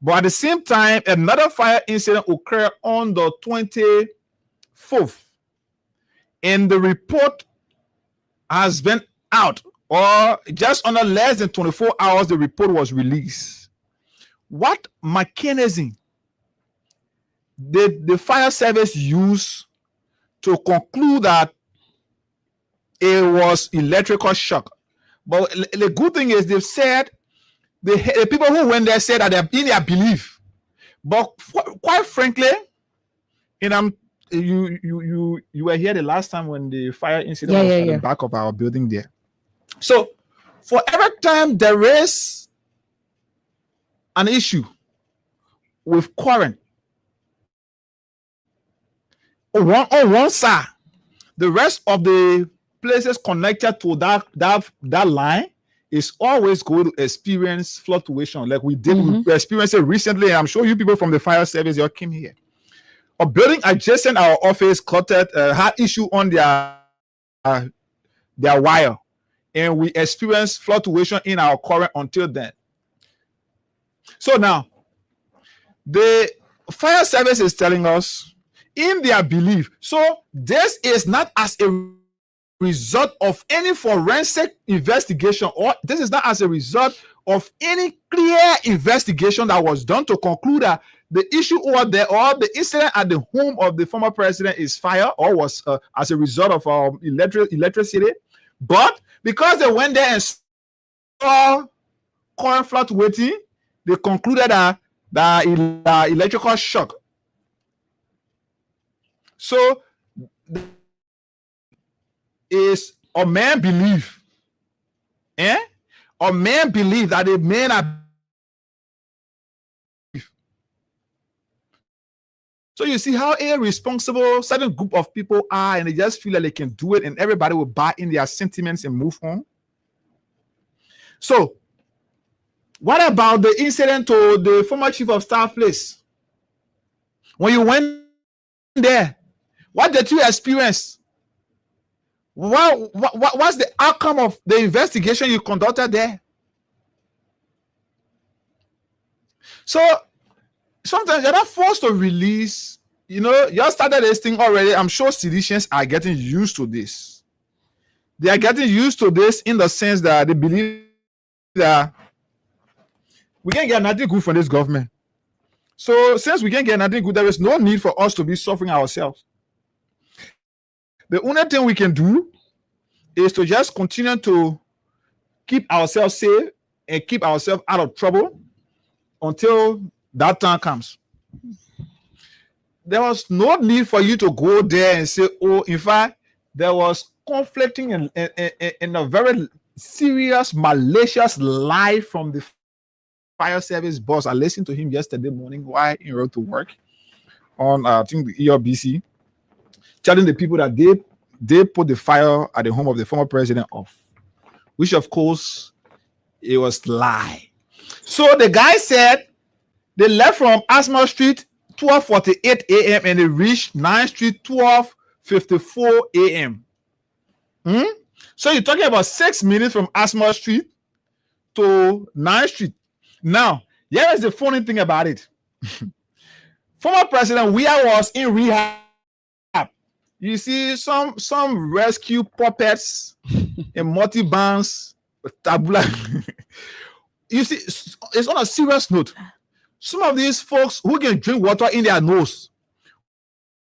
But at the same time, another fire incident occurred on the 24th. And the report has been out, or just under less than 24 hours, the report was released. What mechanism did the fire service use to conclude that it was electrical shock? But the good thing is they've said, the people who went there said that they're in their belief. But quite frankly, and you were here the last time when the fire incident was at the back of our building there. So for every time there is an issue with current on one side, the rest of the places connected to that line is always going to experience fluctuation, like we did. We experienced it recently. I'm sure you people from the fire service, you came here. A building adjacent our office had issue on their wire, and we experienced fluctuation in our current until then. So now the fire service is telling us in their belief. So this is not as a result of any forensic investigation, or this is not as a result of any clear investigation that was done to conclude that the issue over there or the incident at the home of the former president is fire or was as a result of electricity. But because they went there and saw current fluctuating, they concluded that electrical shock. So is a man believe, a man believe that a man are. So you see how irresponsible certain group of people are, and they just feel like they can do it, and everybody will buy in their sentiments and move on. So what about the incident to the former chief of staff place? When you went there, what did you experience? What's the outcome of the investigation you conducted there? So sometimes you're not forced to release. You started this thing already. I'm sure citizens are getting used to this. They are getting used to this in the sense that they believe that we can't get nothing good from this government. So since we can't get nothing good, there is no need for us to be suffering ourselves. The only thing we can do is to just continue to keep ourselves safe and keep ourselves out of trouble until that time comes. There was no need for you to go there and say, oh, in fact, there was conflicting and a very serious, malicious lie from the fire service boss. I listened to him yesterday morning while he wrote to work on, I think, the ERBC, telling the people that they put the fire at the home of the former president off, which of course it was lie. So the guy said they left from Asma Street 12:48 a.m. and they reached 9th Street 12:54 a.m. So you're talking about 6 minutes from Asma Street to 9th Street. Now, here is the funny thing about it. Former President Weah was in rehab. You see some rescue puppets and multi-bands tabula. You see, it's on a serious note. Some of these folks who can drink water in their nose,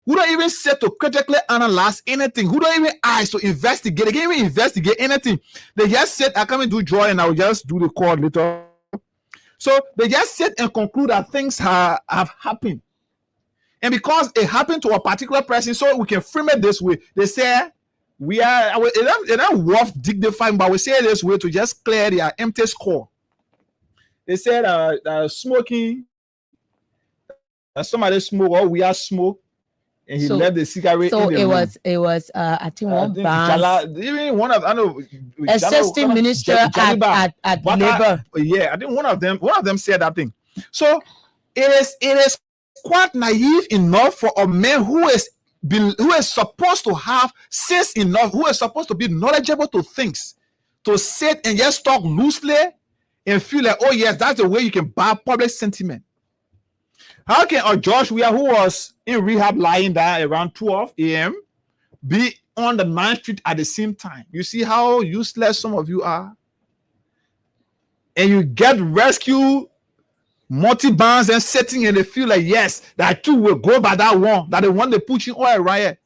who don't even sit to critically analyze anything, who don't even ask to investigate, they can't even investigate anything. They just sit, I come and do drawing, I'll just do the call later. So they just sit and conclude that things have happened. And because it happened to a particular person, so we can frame it this way. They say, it's not worth dignifying, but we say it this way to just clear their empty score. They said smoking, somebody smoke, or we are smoke, and he left the cigarette. So in the room. it was I think one band, even one of, I know, assistant minister at labor. Yeah, I think one of them said that thing. So it is quite naive enough for a man who is supposed to have sense enough, who is supposed to be knowledgeable to things, to sit and just talk loosely and feel like, oh yes, that's the way you can buy public sentiment. How can a George Weah, who was in rehab lying down around 12 a.m., be on the 9th Street at the same time? You see how useless some of you are? And you get rescue multi-bands and sitting and they feel like, yes, that too will go by that one, that the one they put in oil right.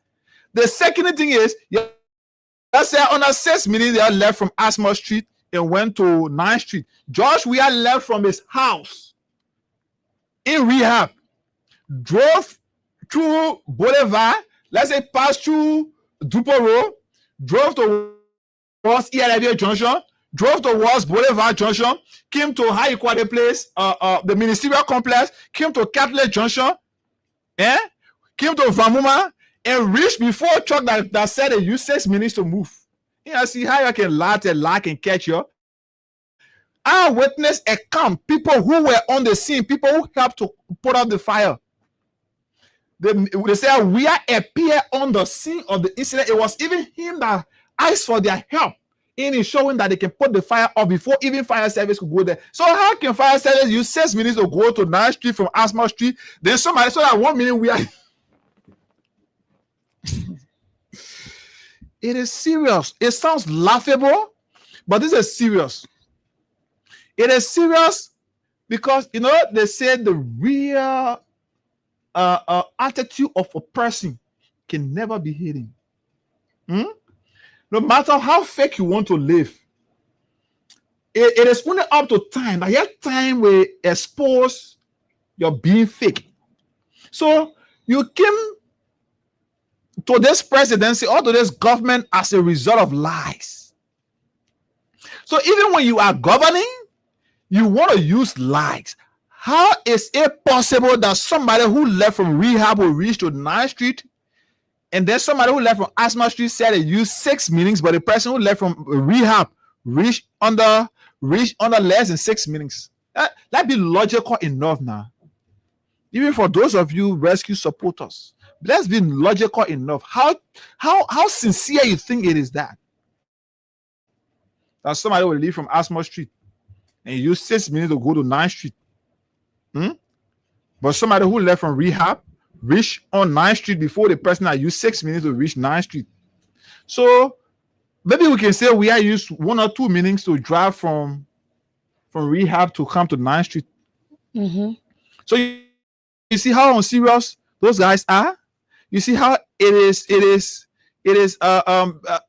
The second thing is, let's say on a 6 minutes, they are left from Asma Street and went to 9th Street. George Weah left from his house in rehab, drove through Boulevard, let's say passed through Duporo, drove towards ELW Junction, drove towards Boulevard Junction, came to how you call the place, the ministerial complex, came to Catholic Junction, came to Vamuma, and reached before a truck that said it used 6 minutes to move. See how you can laugh and catch you. I witnessed a camp, people who were on the scene, people who helped to put out the fire. They said we are appear on the scene of the incident. It was even him that asked for their help in showing that they can put the fire off before even fire service could go there. So how can fire service use 6 minutes to go to 9th Street from Asma Street? Then somebody, so that 1 minute we are. It is serious. It sounds laughable, but this is serious. It is serious because, they say the real attitude of a person can never be hidden. No matter how fake you want to live, it is only up to time. That your time will expose your being fake. So you came to this presidency or to this government as a result of lies. So even when you are governing, you want to use lies. How is it possible that somebody who left from rehab will reach to 9th Street, and then somebody who left from Asma Street said they used 6 minutes, but the person who left from rehab reached under less than 6 minutes? That be logical enough now. Even for those of you rescue supporters, let's be logical enough. How sincere you think it is that somebody will leave from Asma Street and use 6 minutes to go to 9th Street? But somebody who left from rehab reached on 9th Street before the person that used 6 minutes to reach 9th Street. So maybe we can say we are used 1 or 2 minutes to drive from rehab to come to 9th Street. So you see how unserious those guys are? You see how it is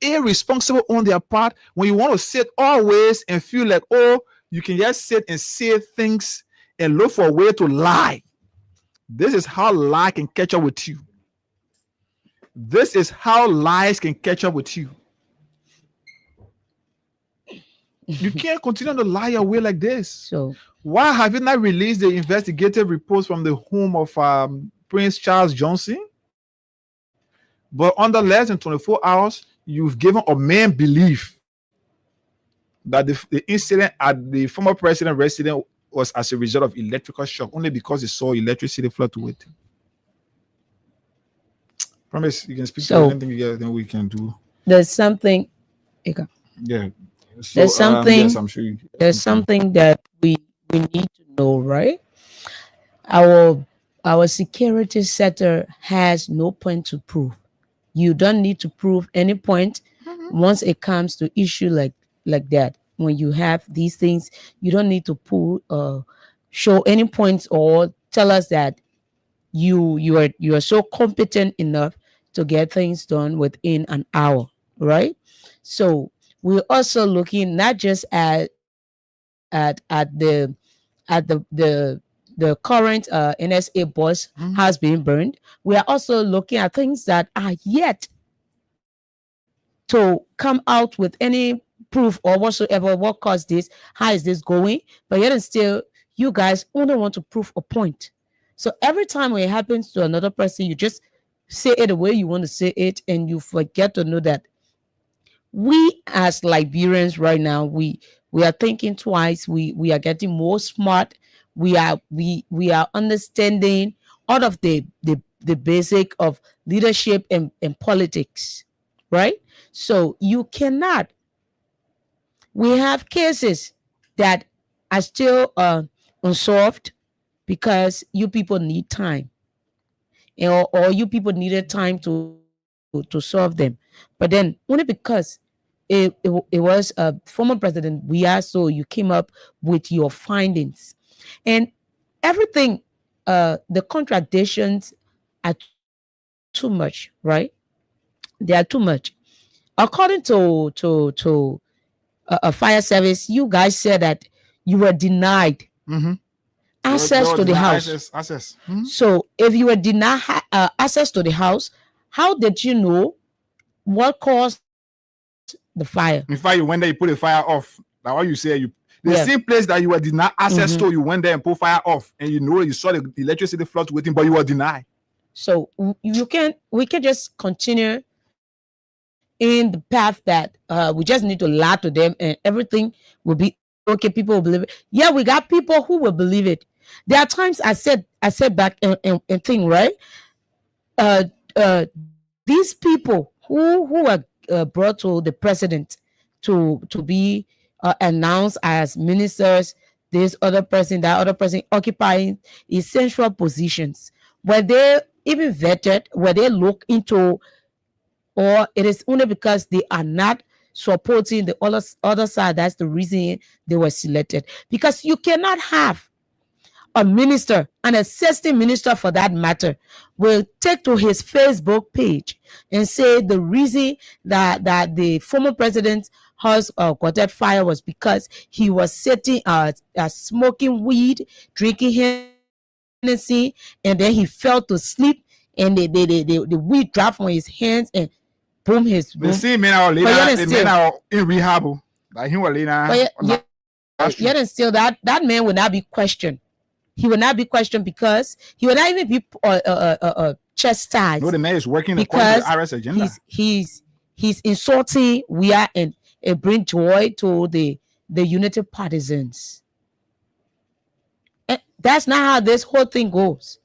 irresponsible on their part when you want to sit always and feel like, oh, you can just sit and say things and look for a way to lie. This is how lie can catch up with you. This is how lies can catch up with you. You can't continue to lie your way like this. So why have you not released the investigative reports from the home of Prince Charles Johnson? But under less than 24 hours, you've given a man belief that the incident at the former president residence was as a result of electrical shock, only because he saw electricity fluctuating. Promise you can speak to anything you get, then we can do. There's something. Yeah. So, there's something. Yes, I'm sure there's something that we need to know, right? Our security sector has no point to prove. You don't need to prove any point once it comes to issue like that. When you have these things, you don't need to show any points or tell us that you are so competent enough to get things done within an hour, right? So we're also looking not just at the current NSA bus has been burned. We are also looking at things that are yet to come out with any proof or whatsoever. What caused this? How is this going? But yet and still, you guys only want to prove a point. So every time when it happens to another person, you just say it the way you want to say it, and you forget to know that we as Liberians right now, we are thinking twice. We are getting more smart. We are understanding all of the basic of leadership and politics, right? So you cannot. We have cases that are still unsolved because you people need time, or you people needed time to solve them. But then only because it was a former president, so you came up with your findings, and everything. The contradictions are too much, right? They are too much. According to a fire service, you guys said that you were denied access to the house. Access. So if you were denied access to the house, how did you know what caused the fire? In fact, you went there, you put the fire off. Like what you say, the same place that you were denied access to, you went there and put fire off, and you saw the electricity fluctuating, but you were denied. So we can just continue in the path that we just need to lie to them, and everything will be okay. People will believe it. Yeah, we got people who will believe it. There are times I said back and think, right? These people who are brought to the president to be announced as ministers, this other person, that other person occupying essential positions, were they even vetted? Were they looked into? Or it is only because they are not supporting the other side, that's the reason they were selected? Because you cannot have a minister, an assistant minister for that matter, will take to his Facebook page and say the reason that the former president's house caught fire was because he was sitting smoking weed, drinking Hennessy, and then he fell to sleep, and the weed dropped from his hands and boom, his boom. The same men are later, the men are in rehab. Like him were later. Yet and still, that man will not be questioned. He will not be questioned because he will not even be chastised. No, the man is working according to the IRS agenda. He's insulting and bring joy to the unity partisans. And that's not how this whole thing goes.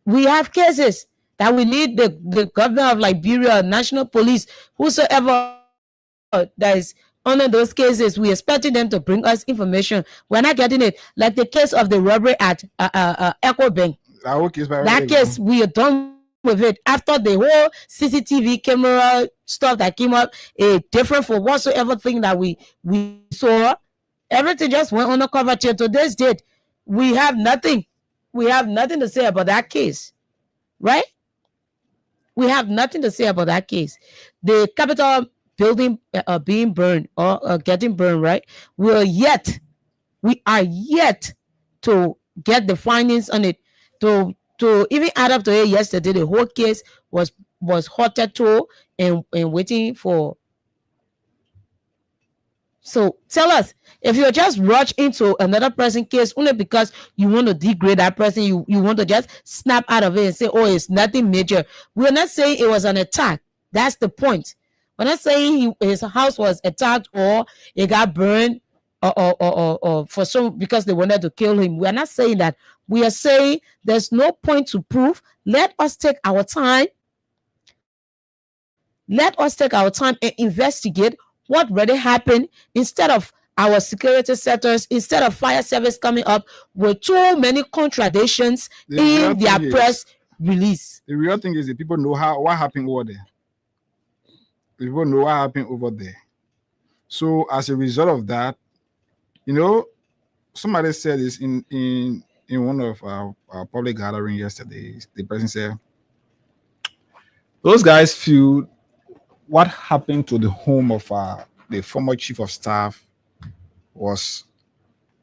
We have cases that we need the governor of Liberia, national police, whosoever that is under those cases. We expecting them to bring us information. We're not getting it. Like the case of the robbery at Echo Bank. That case, we are done with it. After the whole CCTV camera stuff that came up, different for whatsoever thing that we saw, everything just went undercover till today's date. We have nothing. We have nothing to say about that case, right? We have nothing to say about that case. The Capitol building being burned or getting burned, right? We are yet to get the findings on it. To even add up to it yesterday, the whole case was halted to and waiting for. So tell us, if you're just rush into another person's case only because you want to degrade that person, you want to just snap out of it and say, oh, it's nothing major. We're not saying it was an attack. That's the point. We're not saying his house was attacked or it got burned or for some because they wanted to kill him. We're not saying that. We are saying there's no point to prove. Let us take our time. Let us take our time and investigate what really happened, instead of our security sectors, instead of fire service coming up with too many contradictions in their press release. The real thing is that people know what happened over there. People know what happened over there. So as a result of that, somebody said this in one of our public gathering yesterday. The person said, those guys feel what happened to the home of the former chief of staff was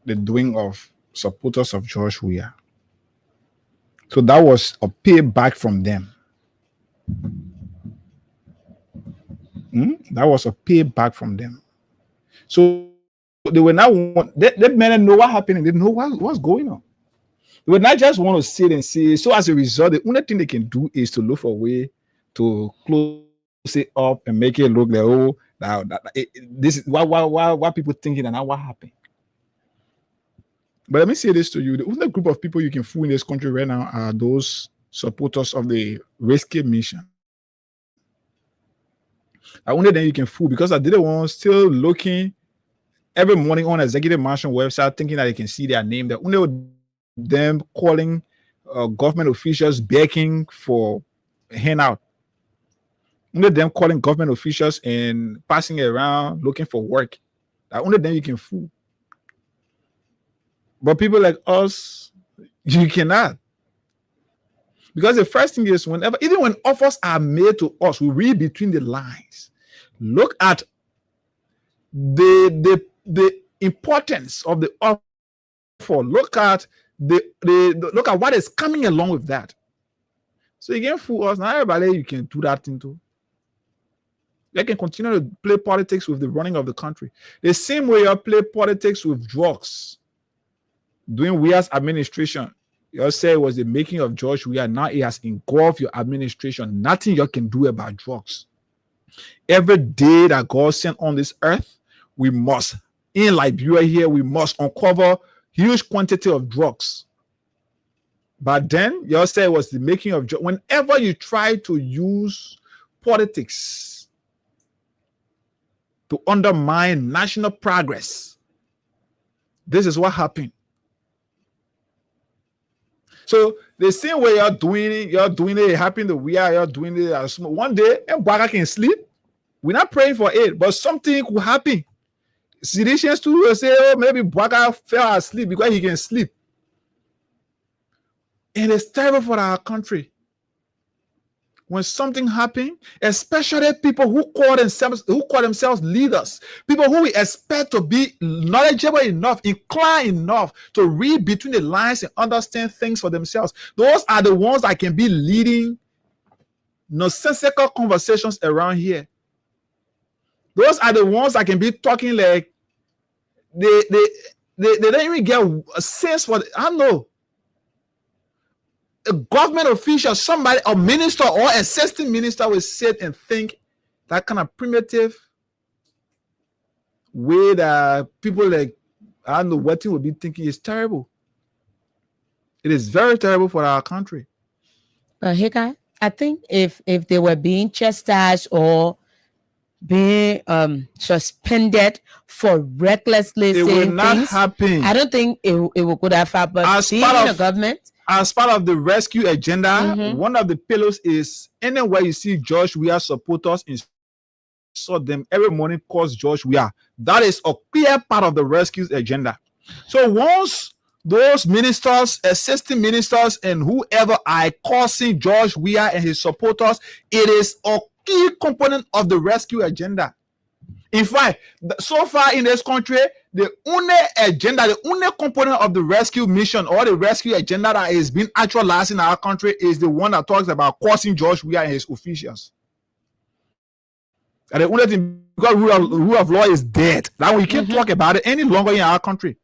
the doing of supporters of George Weah. So that was a payback from them. That was a payback from them. So they were not that men know what happened and they didn't know what's going on. They would not just want to sit and see. So as a result, the only thing they can do is to look for a way to close it up and make it look like this is why people thinking and not what happened. But let me say this to you: the only group of people you can fool in this country right now are those supporters of the rescue mission. Only then you can fool, because I didn't want still looking every morning on Executive Mansion website thinking that they can see their name. That only them calling government officials begging for a handout. Only them calling government officials and passing it around looking for work. That only then you can fool. But people like us, you cannot. Because the first thing is, even when offers are made to us, we read between the lines. Look at the importance of the offer. Look at look at what is coming along with that. So you can fool us. Not everybody you can do that thing too. They can continue to play politics with the running of the country. The same way you play politics with drugs. Doing Weah's administration, you say it was the making of George Weah. Now it has engulfed your administration. Nothing you can do about drugs. Every day that God sent on this earth, we must, in Liberia here, we must uncover huge quantity of drugs. But then you say it was the making of drugs. Whenever you try to use politics to undermine national progress, this is what happened. So the same way you're doing it, it happened to Weah, you're doing it. One day, and Bwaga can sleep. We're not praying for it, but something could happen. Seditious too will say, oh, maybe Bwaga fell asleep because he can sleep. And it's terrible for our country. When something happens, especially people who call themselves leaders, people who we expect to be knowledgeable enough, inclined enough to read between the lines and understand things for themselves. Those are the ones that can be leading nonsensical conversations around here. Those are the ones that can be talking like they don't even get a sense for I don't know. A government official, somebody, a minister or assistant minister will sit and think that kind of primitive way that people like, I don't know what they will be thinking is terrible. It is very terrible for our country. Hika, I think if they were being chastised or being suspended for recklessly saying things, it will not happen. I don't think it would have happened. But being in the government, as part of the rescue agenda, one of the pillars is anywhere you see George Weah supporters insult them every morning, cause George Weah. That is a clear part of the rescue agenda. So once those ministers, assistant ministers, and whoever are causing George Weah and his supporters, it is a key component of the rescue agenda. In fact, so far in this country, the only agenda, the only component of the rescue mission or the rescue agenda that is being actualized in our country is the one that talks about causing George Weah and his officials. And the only thing, because rule of law is dead. Now we can't talk about it any longer in our country.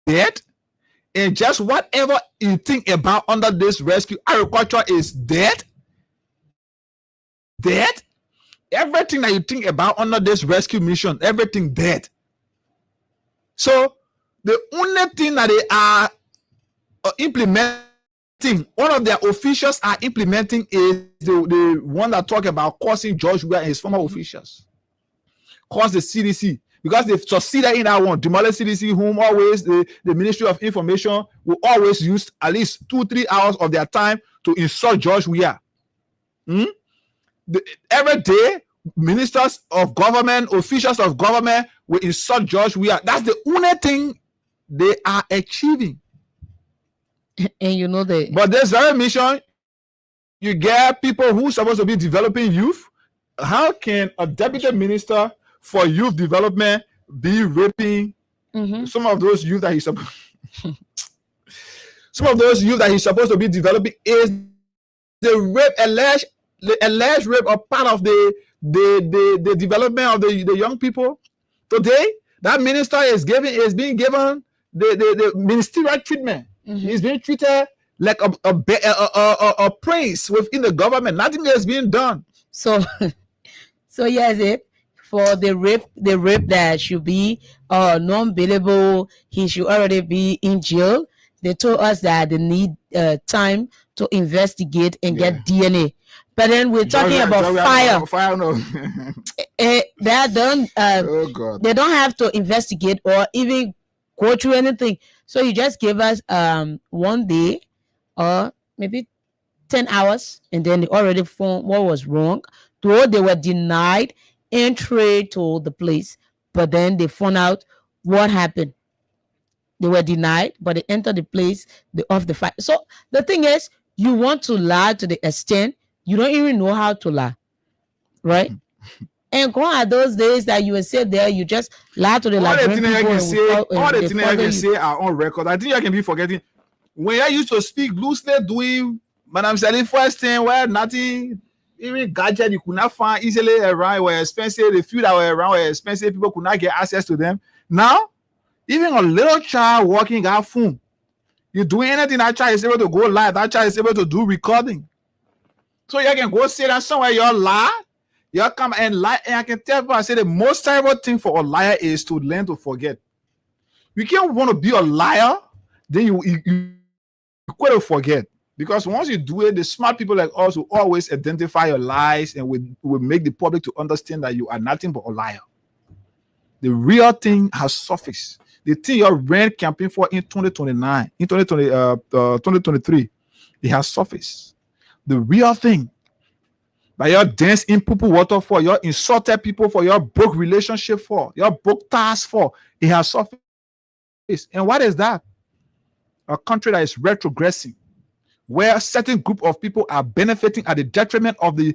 Dead. And just whatever you think about under this rescue, agriculture is dead. Dead. Everything that you think about under this rescue mission, everything dead. So the only thing that they are implementing, one of their officials are implementing is the one that talk about causing George Weah and his former officials. Cause the CDC. because they've succeeded in that one. Demolish CDC, whom always the Ministry of Information will always use at least 2-3 hours of their time to insult George Weah. Every day, ministers of government, officials of government will insult George Weah. That's the only thing they are achieving. And you know the But this very mission, you get people who are supposed to be developing youth. How can a deputy minister for youth development be raping some of those youth that he's supposed to be developing? Is the rape alleged rape a part of the development of the young people? Today, that minister is being given the ministerial treatment. He's being treated like a prince within the government. Nothing is being done. so yes, for the rape that should be non-bailable, he should already be in jail. They told us that they need time to investigate and get DNA. But then we're talking about fire. No. They don't. Oh God. They don't have to investigate or even go through anything. So you just give us 1 day or maybe 10 hours, and then they already found what was wrong. Though they were denied entry to the place, but then they found out what happened. They were denied, but they entered the place of the fire. So the thing is, you want to lie to the extent you don't even know how to lie, right? And go on those days that you will sit there, you just lie to the all the things I can say are on record. I think I can be forgetting when I used to speak loosely, doing Madam Sally first thing where nothing, even gadget you could not find easily around, were expensive. The few that were around were expensive. People could not get access to them. Now, even a little child walking got phone. You doing anything, that child is able to go live. That child is able to do recording. So you can go sit down somewhere, you lie. You come and lie, and I can tell people, I say the most terrible thing for a liar is to learn to forget. You can't want to be a liar, then you quit to forget. Because once you do it, the smart people like us will always identify your lies and will make the public to understand that you are nothing but a liar. The real thing has surfaced. The thing you ran campaign for in 2029, in 2023, it has surfaced. The real thing that you're dance in people water for, you're insulted people for, your broke relationship for, your broke ties for, it has surfaced. And what is that? A country that is retrogressing, where a certain group of people are benefiting at the detriment of the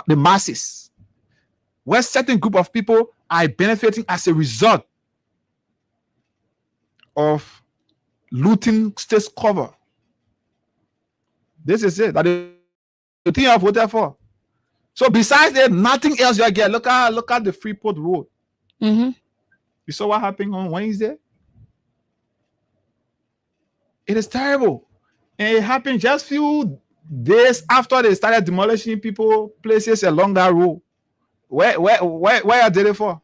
masses, where a certain group of people are benefiting as a result of looting state's cover. This is it. That the thing I've voted for. So besides that, nothing else you get. Look at the Freeport Road. You saw what happened on Wednesday? It is terrible. And it happened just few days after they started demolishing places along that road. Where did it for?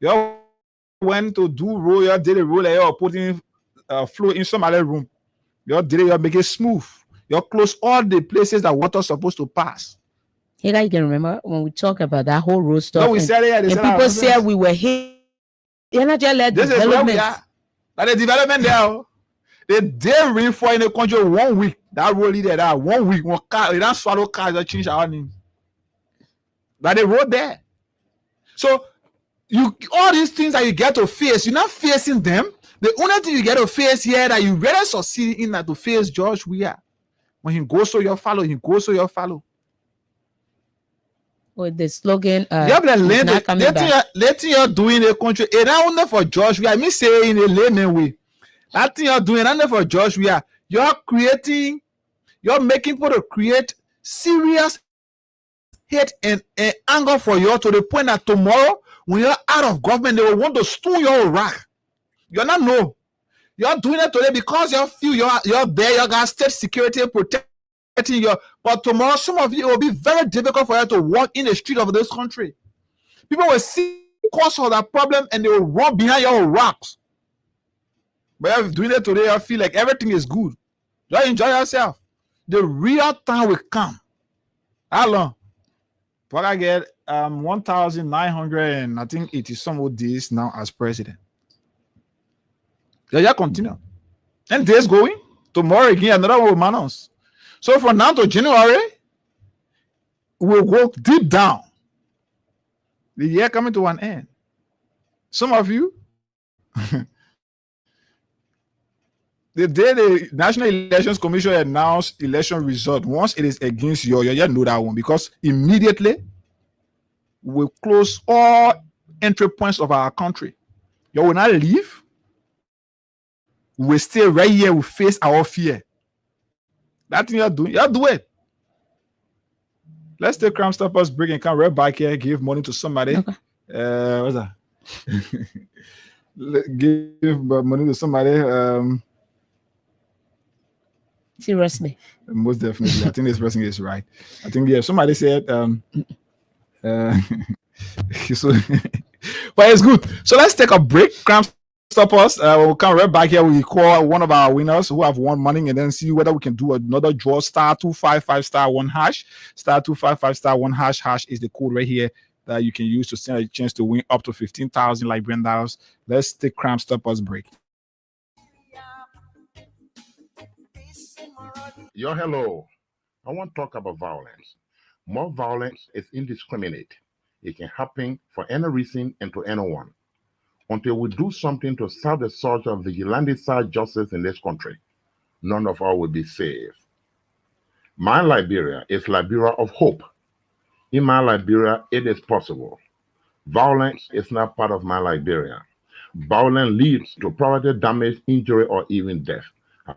You went to do road, you did a road, like you're putting flow in some other room. You did it, you make it smooth. You close all the places that water is supposed to pass. Hey, guys, you can remember when we talk about that whole road stuff. No, we said it. And people said we were here. They're not just let this development. Is where we are. Like the development there. They did reinforce in the country 1 week. That road leader that 1 week, one car, they don't swallow cars that change our name. But they road there. So all these things that you get to face, you're not facing them. The only thing you get to face here that you really succeed in that to face George Weah. When he goes so you follow, he goes so you follow. With the slogan, letting you're doing the country, it's not only for George Weah. I mean, say in a layman way. That thing you're doing, not only for George Weah. You're making people to create serious hate and anger for you to the point that tomorrow, when you're out of government, they will want to steal your rack. You're not no. You're doing it today because you feel you're there, you got state security protecting you. But tomorrow, some of you, it will be very difficult for you to walk in the street of this country. People will see the cause of that problem and they will run behind your rocks. But you're doing it today, you feel like everything is good. Just enjoy yourself. The real time will come. How long? Before I get 1,900 and I think 80 some odd days now as president. Yeah, continue. And days going. Tomorrow again, another one will announce. So from now to January, we'll go deep down. The year coming to an end. Some of you, the day the National Elections Commission announced election result, once it is against you know that one, because immediately we'll close all entry points of our country. You will not leave. We stay right here. We face our fear. That thing you're doing, you do it. Let's take Crime Stoppers break and come right back here. Give money to somebody. Okay. What's that? Give money to somebody. Seriously. Most definitely. I think this person is right. I think somebody said so, but it's good. So let's take a break. Crime Stoppers. We'll come right back here. We call one of our winners who have won money and then see whether we can do another draw. *255*1#. *255*1#. Hash is the code right here that you can use to stand a chance to win up to 15,000 Liberian dollars. Let's take Crime Stoppers break. Yo, hello. I want to talk about violence. More violence is indiscriminate. It can happen for any reason and to anyone. Until we do something to serve the search of vigilante-style justice in this country, none of us will be safe. My Liberia is Liberia of hope. In my Liberia, it is possible. Violence is not part of my Liberia. Violence leads to property damage, injury, or even death.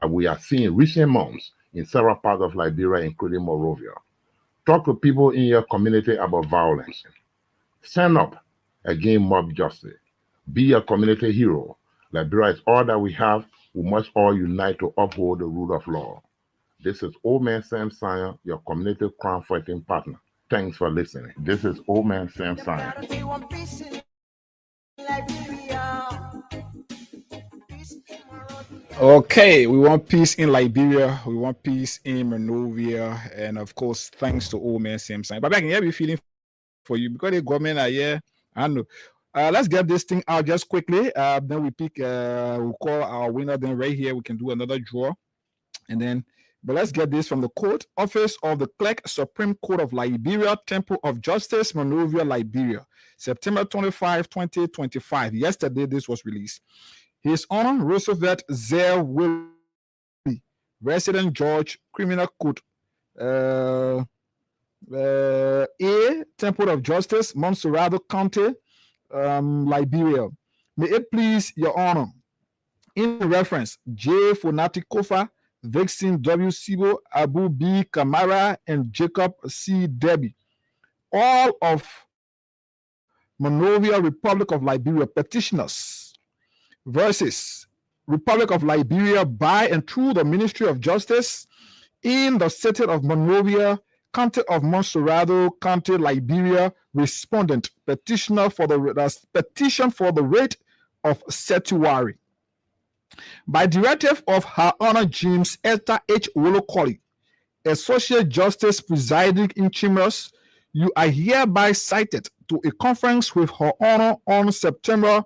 We are seeing recent months in several parts of Liberia, including Monrovia. Talk to people in your community about violence. Stand up against mob justice. Be a community hero. Liberia is all that we have. We must all unite to uphold the rule of law. This is Old Man Sam Sion, your community crime fighting partner. Thanks for listening. This is Old Man Sam Sion. Okay, we want peace in Liberia. We want peace in Monrovia. And of course, thanks to Old Man Sam Sion. But I can hear me feeling for you because the government are here. I know. Let's get this thing out just quickly. Then we pick, we'll call our winner. Then right here, we can do another draw. And then, but let's get this from the court. Office of the Clerk, Supreme Court of Liberia, Temple of Justice, Monrovia, Liberia. September 25, 2025. Yesterday, this was released. His Honor Roosevelt Zell Willie, Resident Judge, Criminal Court, A, Temple of Justice, Montserrado County, Liberia. May it please your honor, in reference, J. Fonati Kofa, Vixen W. Sibo, Abu B. Kamara, and Jacob C. Debbie, all of Monrovia, Republic of Liberia, petitioners, versus Republic of Liberia by and through the Ministry of Justice in the city of Monrovia, County of Montserrado, County, Liberia, respondent, petitioner for the petition for the writ of certiorari. By directive of Her Honor James Esther H. Wolokoli, Associate Justice presiding in Chambers, you are hereby cited to a conference with Her Honor on September,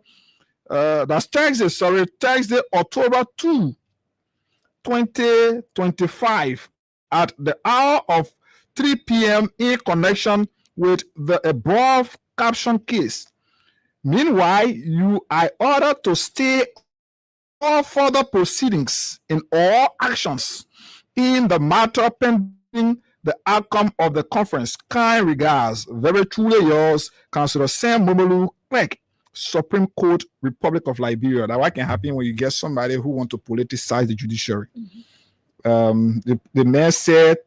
that's Thursday, October 2, 2025, at the hour of 3 p.m. in connection with the above caption case. Meanwhile, you are ordered to stay all further proceedings in all actions in the matter pending the outcome of the conference. Kind regards, very truly yours, Councillor Sam Momolu, Clerk, Supreme Court, Republic of Liberia. That what can happen when you get somebody who want to politicize the judiciary. The mayor said,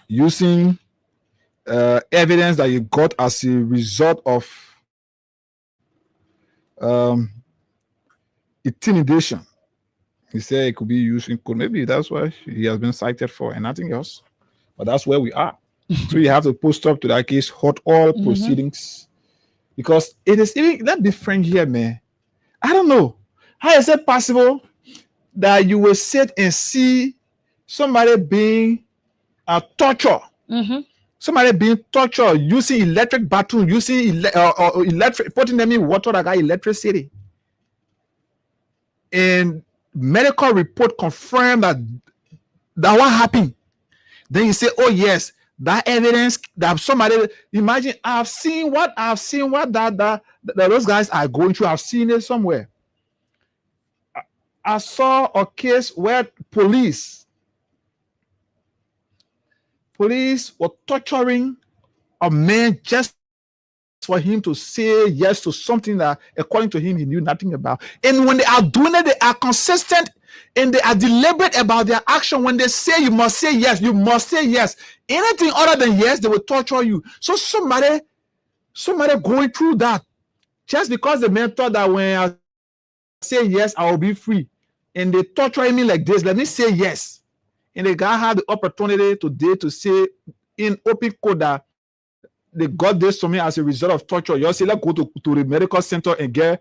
using evidence that you got as a result of intimidation. He said it could be used in court. Maybe that's what he has been cited for and nothing else. But that's where we are. So you have to post up to that case, hot all proceedings. Because it is even that different here, man. I don't know. How is it possible that you will sit and see somebody being tortured Somebody being tortured using electric baton, using electric, putting them in water that got electricity. And medical report confirmed that what happened. Then you say, oh yes, that evidence that somebody, imagine, I've seen what that those guys are going through. I've seen it somewhere. I saw a case where police were torturing a man just for him to say yes to something that, according to him, he knew nothing about. And when they are doing it, they are consistent and they are deliberate about their action. When they say you must say yes, you must say yes. Anything other than yes, they will torture you. So somebody going through that, just because the man thought that when I say yes, I will be free, and they torture me like this, let me say yes. And the guy had the opportunity today to say in open code that they got this to me as a result of torture. You say, let's go to the medical center and get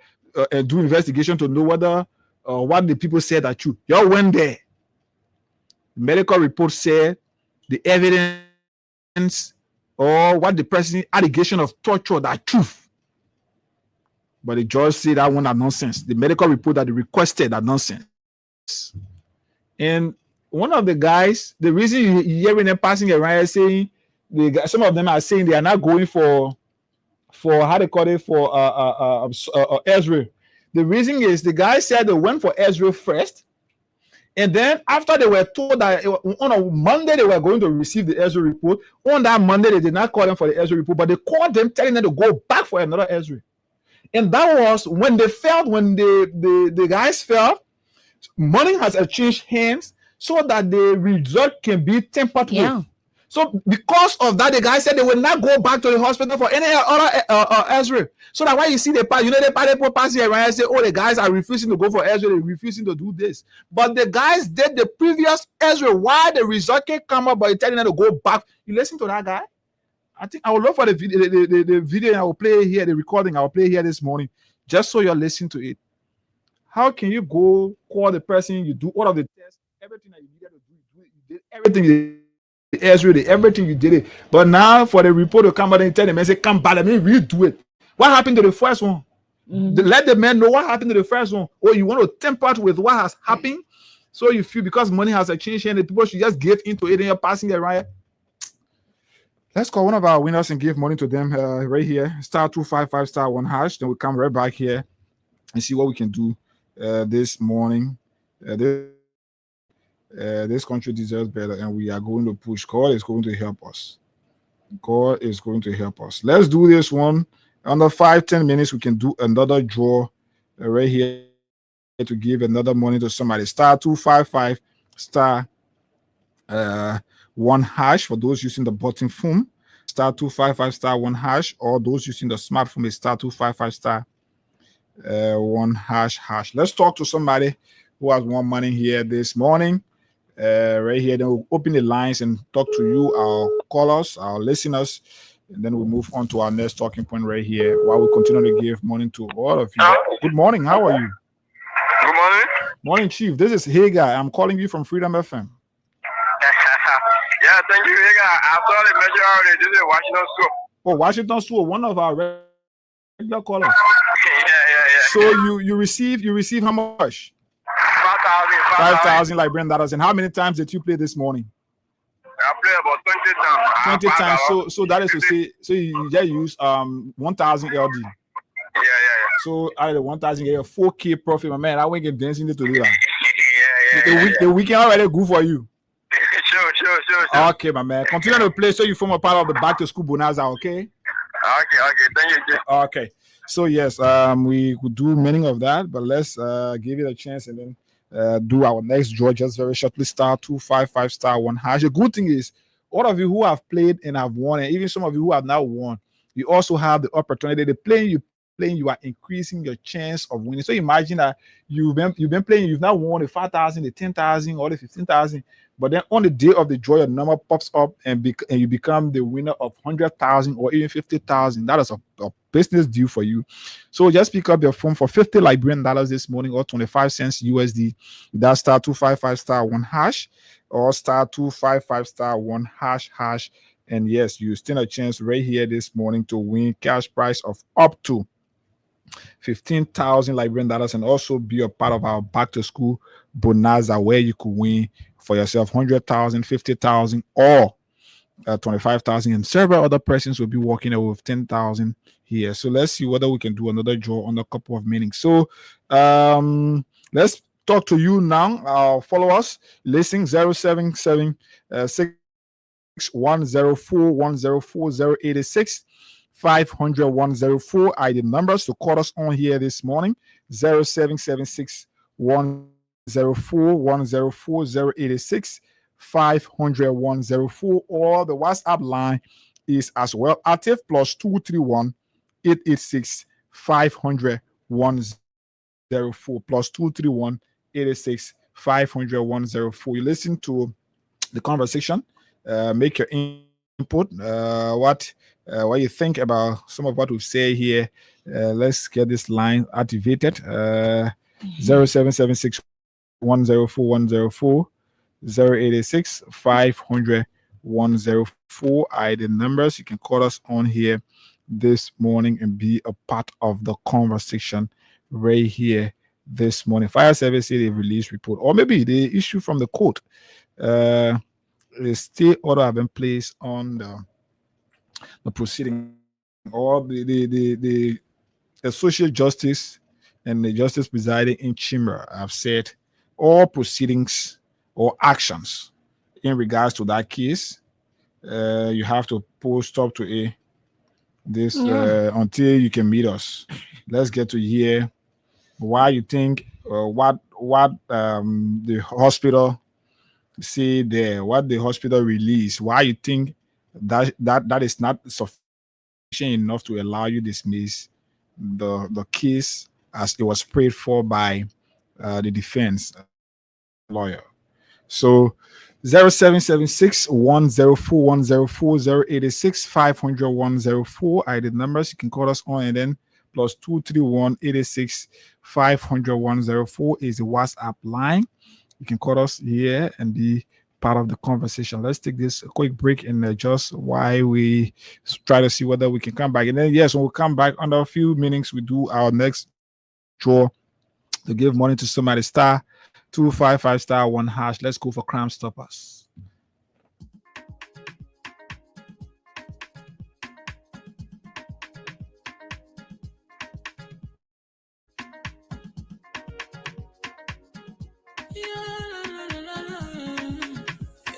and do investigation to know whether what the people said are true. You went there. The medical report said the evidence or what the person allegation of torture that truth. But the judge said that one are nonsense. The medical report that they requested are nonsense. And one of the guys, the reason you hearing them passing around saying, some of them are saying they are not going for how they call it, for Ezra. The reason is the guy said they went for Ezra first, and then after they were told that on a Monday they were going to receive the Ezra report, on that Monday they did not call them for the Ezra report, but they called them telling them to go back for another Ezra. And that was when they felt, when the guys felt money has changed hands so that the result can be tampered with. So because of that, the guy said they will not go back to the hospital for any other Ezra. So that why you see the people passing around and say, oh, the guys are refusing to go for Ezra, they're refusing to do this. But the guys did the previous Ezra. Why the result can't come up, but you're telling them to go back? You listen to that guy? I think I will look for the video and I will play here, the recording I will play here this morning, just so you're listening to it. How can you go call the person, you do all of the tests, everything that you needed to do, you did everything you did, Ezra did everything you did it. But now for the report to come out and tell them and say, come back, let me redo it. What happened to the first one? Let the man know what happened to the first one. Or you want to temper with what has happened. So you feel because money has changed and the people should just give into it and you're passing the riot. Let's call one of our winners and give money to them right here. *255*1#. Then we'll come right back here and see what we can do this morning. This country deserves better, and we are going to push. God is going to help us. God is going to help us. Let's do this one. Under 5-10 minutes, we can do another draw right here to give another money to somebody. *255*1# for those using the button phone. *255*1#, or those using the smartphone is *255*1#. Let's talk to somebody who has won money here this morning. Right here, then we'll open the lines and talk to you, our callers, our listeners, and then we'll move on to our next talking point right here while we continue to give money to all of you. Good morning. How are you? Good morning. Morning, Chief. This is Hagar. I'm calling you from Freedom FM. Yeah, thank you, Hagar. I saw the measure already. This is Washington School. Oh, Washington School, one of our regular callers. Yeah. So you receive how much? 5,000 Liberian dollars. And how many times did you play this morning? I played about 20 times. 20 times. So that is to say, so you just use 1,000 LD. Yeah. So out of the 1,000, you get a 4K profit, my man. I won't get dancing to do that. Yeah. The weekend already good for you. Sure. Okay, my man. Continue to play so you form a part of the back to school bonanza, okay? Okay. Thank you. Okay. So yes, we could do many of that, but let's give it a chance and then do our next draw just very shortly. *255*1#. The good thing is, all of you who have played and have won, and even some of you who have now won, you also have the opportunity to play. You are increasing your chance of winning. So imagine that you've been playing, you've now won the 5,000, the 10,000, or the 15,000. But then on the day of the draw, your number pops up and you become the winner of 100,000 or even 50,000. That is a business deal for you. So just pick up your phone for 50 Liberian dollars this morning or 25 cents USD. That's *255*1# or *255*1#. And yes, you stand a chance right here this morning to win cash prize of up to 15,000 Liberian dollars, and also be a part of our back to school bonanza where you could win for yourself 100,000, 50,000, or 25,000, and several other persons will be walking away with 10,000 here. So let's see whether we can do another draw on a couple of meetings. So let's talk to you now. Follow us. Listen 077 6104 104 086 500 104 are the numbers to call us on here this morning. 0776 104 104 086 500 104, or the WhatsApp line is as well active, plus 231 886 500 104, plus 231 886 500 104. You listen to the conversation, make your input, what you think about some of what we've said here. Let's get this line activated. 0776 104 104 086 500 104 are the numbers. You can call us on here this morning and be a part of the conversation right here this morning. Fire service say they release report, or maybe the issue from the court. The stay order have been placed on the proceeding, or the social justice and the justice presiding in chamber have said all proceedings or actions in regards to that case, you have to post up to this until you can meet us. Let's get to hear why you think what the hospital say there, what the hospital release, why you think that is not sufficient enough to allow you dismiss the case as it was prayed for by the defense lawyer. So 0776 104 104 086 500 104 are the numbers you can call us on, and then plus 231 886 500 104 is the WhatsApp line. You can call us here and be part of the conversation. Let's take this quick break and adjust why we try to see whether we can come back. And then, yes, when we come back under a few minutes, we do our next draw to give money to somebody. Star 255 star 1 hash. Let's go for Crime Stoppers.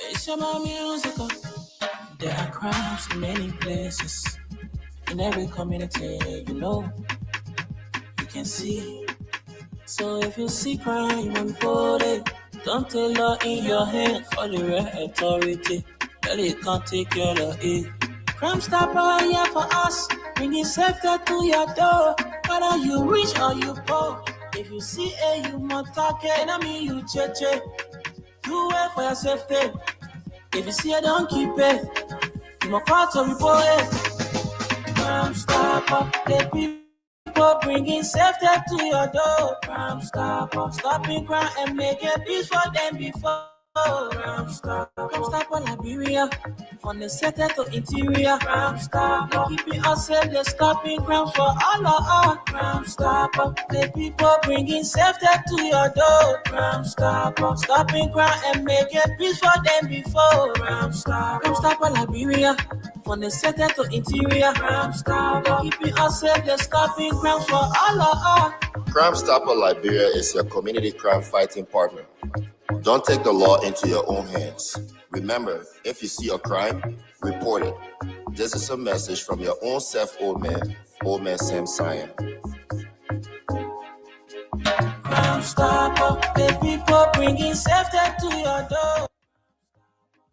It's about musical. There are crimes in many places. In every community, you can see. So if you see crime report it. Don't take law in your hand, call the real authority. Tell it can't take care of it. Crime Stopper here for us, bringing safety to your door. Whether you rich or you poor, if you see a human target, I mean you cheche. Do it for your safety. If you see a don't keep it. You must call to report it. Crime Stopper, the people bringing safety to your door. Crime Stopper, stopping crime and making peace for them before. Crime Stopper, Liberia, from the center to interior. Crime Stopper, keeping us safe, they're stopping crimes for all of us. Crime Stopper, the people bringing safety to your door. Crime Stopper, stopping crime and making peace for them before. Crime Stopper, Liberia, from the center to interior. Crime Stopper, keeping us safe, they're stopping crimes for all of us. Crime Stopper Liberia is your community crime fighting partner. Don't take the law into your own hands. Remember, if you see a crime, report it. This is a message from your own self, old man Sam Sion. Crime Stopper, the people bringing safety to your door.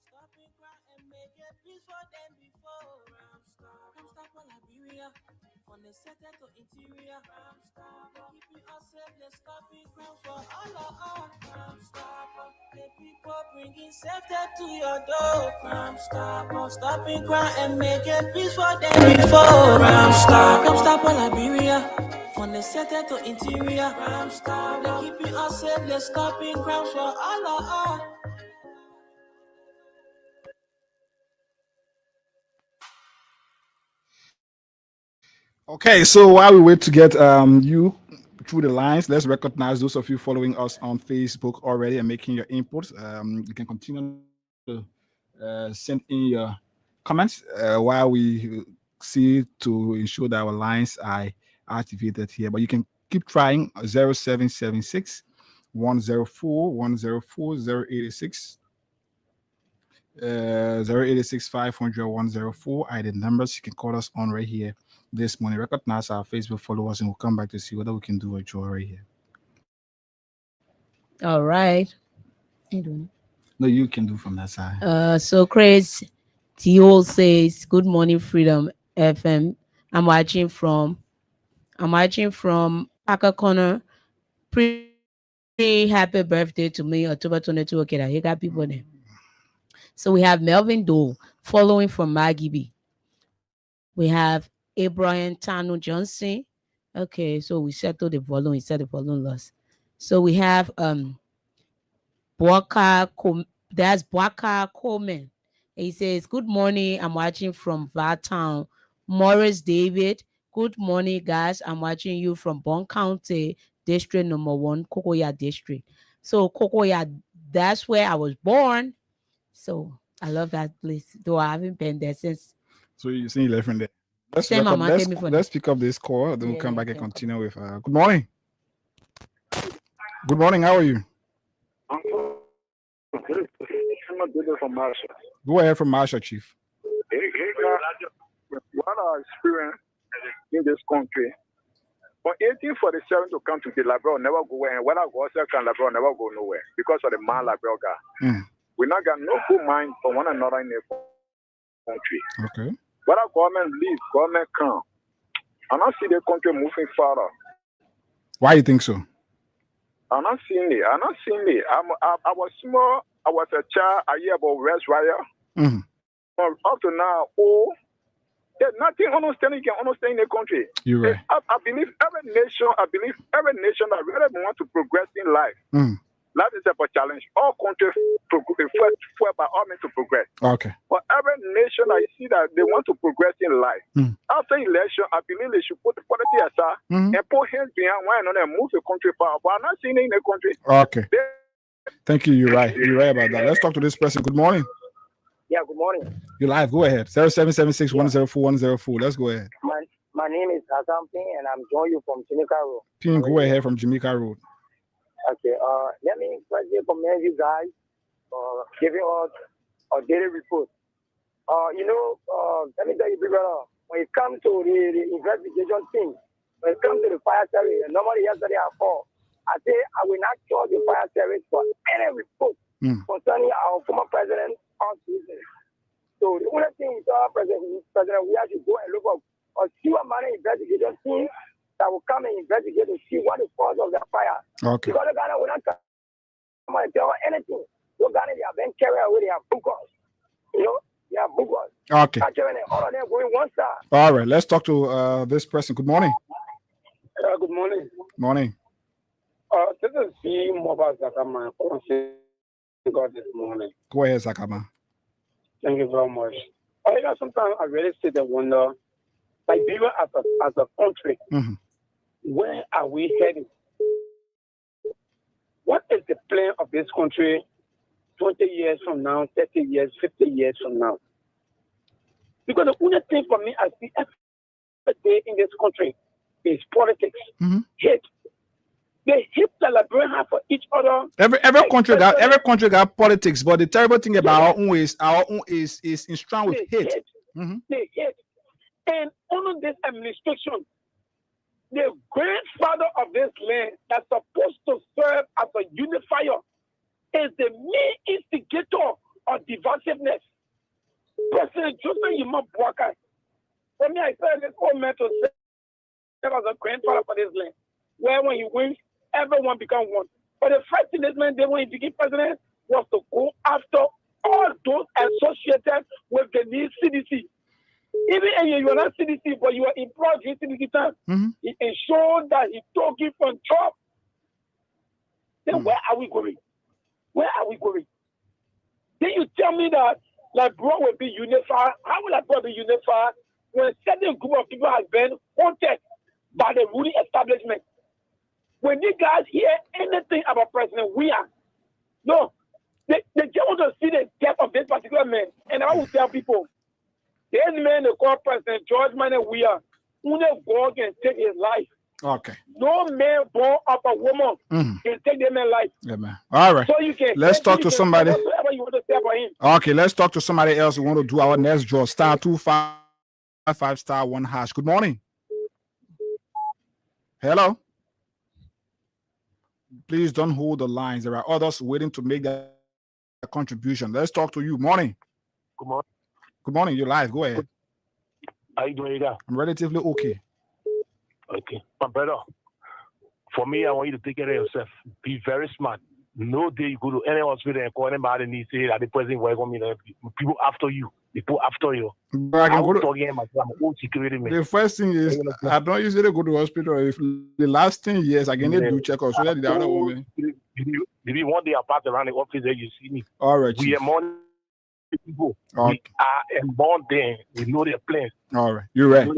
Stopping crime and making peace for them before. Crime Stopper, Liberia, from the center to interior. Crime Stopper, keeping us safe, they're stopping crime for all of us. Crime Stopper, the people bringing safety to your door. Crime Stopper, stopping crime and making peace for them before. Crime Stopper, Liberia, from the center to interior. Crime Stopper, keeping us safe, they're stopping crimes for all of us. Okay, so while we wait to get you through the lines, let's recognize those of you following us on Facebook already and making your inputs. You can continue to send in your comments while we see to ensure that our lines are activated here. But you can keep trying 0776 104 104 086 086 500 104 are the numbers you can call us on right here this morning. Recognize our Facebook followers and we'll come back to see whether we can do a draw right here. All right. You doing? No, you can do from that side. So Chris Tio says, "Good morning, Freedom FM. I'm watching from Packer Corner. Pretty happy birthday to me, October 22. Okay, he got people there. So we have Melvin Doe following from Maggie B. We have Abraham Tanu Johnson. Okay, so we settled the volume. He said the volume loss. So we have that's Boaka Coleman. He says, "Good morning. I'm watching from Vartown." Morris David, "Good morning, guys. I'm watching you from Bon County, District Number 1, Kokoya District." So Kokoya, that's where I was born. So I love that place, though I haven't been there since. So you see, left from there. Let's pick up this call, then we'll come back and continue with. Good morning. Good morning. How are you? Go ahead from Marshall, Chief. What I experienced in this country, from 1847 to come to the Liberal never go where, and when I go outside, Liberal never go nowhere because of the man Liberal guy. We not got no good mind for one another in the country. Okay. When our government leave, government come, and I see the country moving further. Why you think so? I'm not seeing it. I was small. I was a child. I hear about West Raya. Up to now, there's nothing understanding can understand in the country. You're right. I believe every nation that really want to progress in life. That is a challenge. All countries fight by all means to progress. Okay. But every nation that you see that they want to progress in life. After election, I believe they should put the politics aside and put hands behind one another and move the country forward. But I'm not seeing it in the country. Okay. Thank you. You're right. You're right about that. Let's talk to this person. Good morning. Yeah, good morning. You're live. Go ahead. 0776 104 104. Let's go ahead. My name is Hassan Ping, and I'm joining you from Jamaica Road. Ping, go ahead from Jamaica Road. Okay. Let me first commend you guys for giving us a daily report. Let me tell you, people, when it comes to the investigation thing, when it comes to the fire service, normally yesterday I called. I say I will not charge the fire service for any report concerning our former president on Tuesday. So the only thing with our president, we have to go and look up a fewer money investigation team that will come and investigate to see what is the cause of the fire. Okay. Because the Ghana will not come and tell anything. The Ghana, they have been carried away, they have bookers. They have bookers. Okay. All of them going one star. All right. Let's talk to this person. Good morning. Good morning. Morning. This is C. Mobile Zakama. God this morning. Go ahead, Zakama. Thank you very much. Sometimes I really sit and wonder, Liberia as a country, where are we heading? What is the plan of this country 20 years from now, 30 years, 50 years from now? Because the only thing for me I see every day in this country is politics, hate. They hate the Liberian have for each other. Every country got politics, but the terrible thing about our own is strong with hate. They hate. And under this administration, the grandfather of this land that's supposed to serve as a unifier is the main instigator of divisiveness. President Joseph Yuma Boakai. For me, I said this old man to serve as a grandfather for this land, where when he wins, everyone becomes one. But the first thing this man did when he became president was to go after all those associated with the new CDC. Even if you are not CDC, but you are employed in CDC time, he ensured that he took you from job. Then where are we going? Where are we going? Then you tell me that Liberia will be unified. How will Liberia be unified when a certain group of people has been haunted by the ruling establishment. When you guys hear anything about President Weah, no, they just want to see the death of this particular man. And I will tell people, this man they call President George Manuel Weah, who God can take his life. Okay. No man born of a woman can take that man's life. Yeah, man. All right. So you can Let's talk to somebody. Whatever you want to say about him. Okay, let's talk to somebody else who want to do our next draw. Star 255 star 1 hash. Good morning. Hello. Please don't hold the lines. There are others waiting to make their contribution. Let's talk to you. Morning. Good morning. Good morning. You're live. Go ahead. How you doing, guy? I'm relatively okay. Okay. My brother, for me, I want you to take care of yourself. Be very smart. No day you go to any hospital and call anybody and say that the president was going to people after you. They put after you. But I can go to, I'm old security man. the first thing is, I don't usually go to the hospital. If the last 10 years, I can do check-ups. So that the other woman. Maybe one day I pass around the office and you see me. All right. We are morning people. Okay. We are born there. We know their plans. All right. You're right.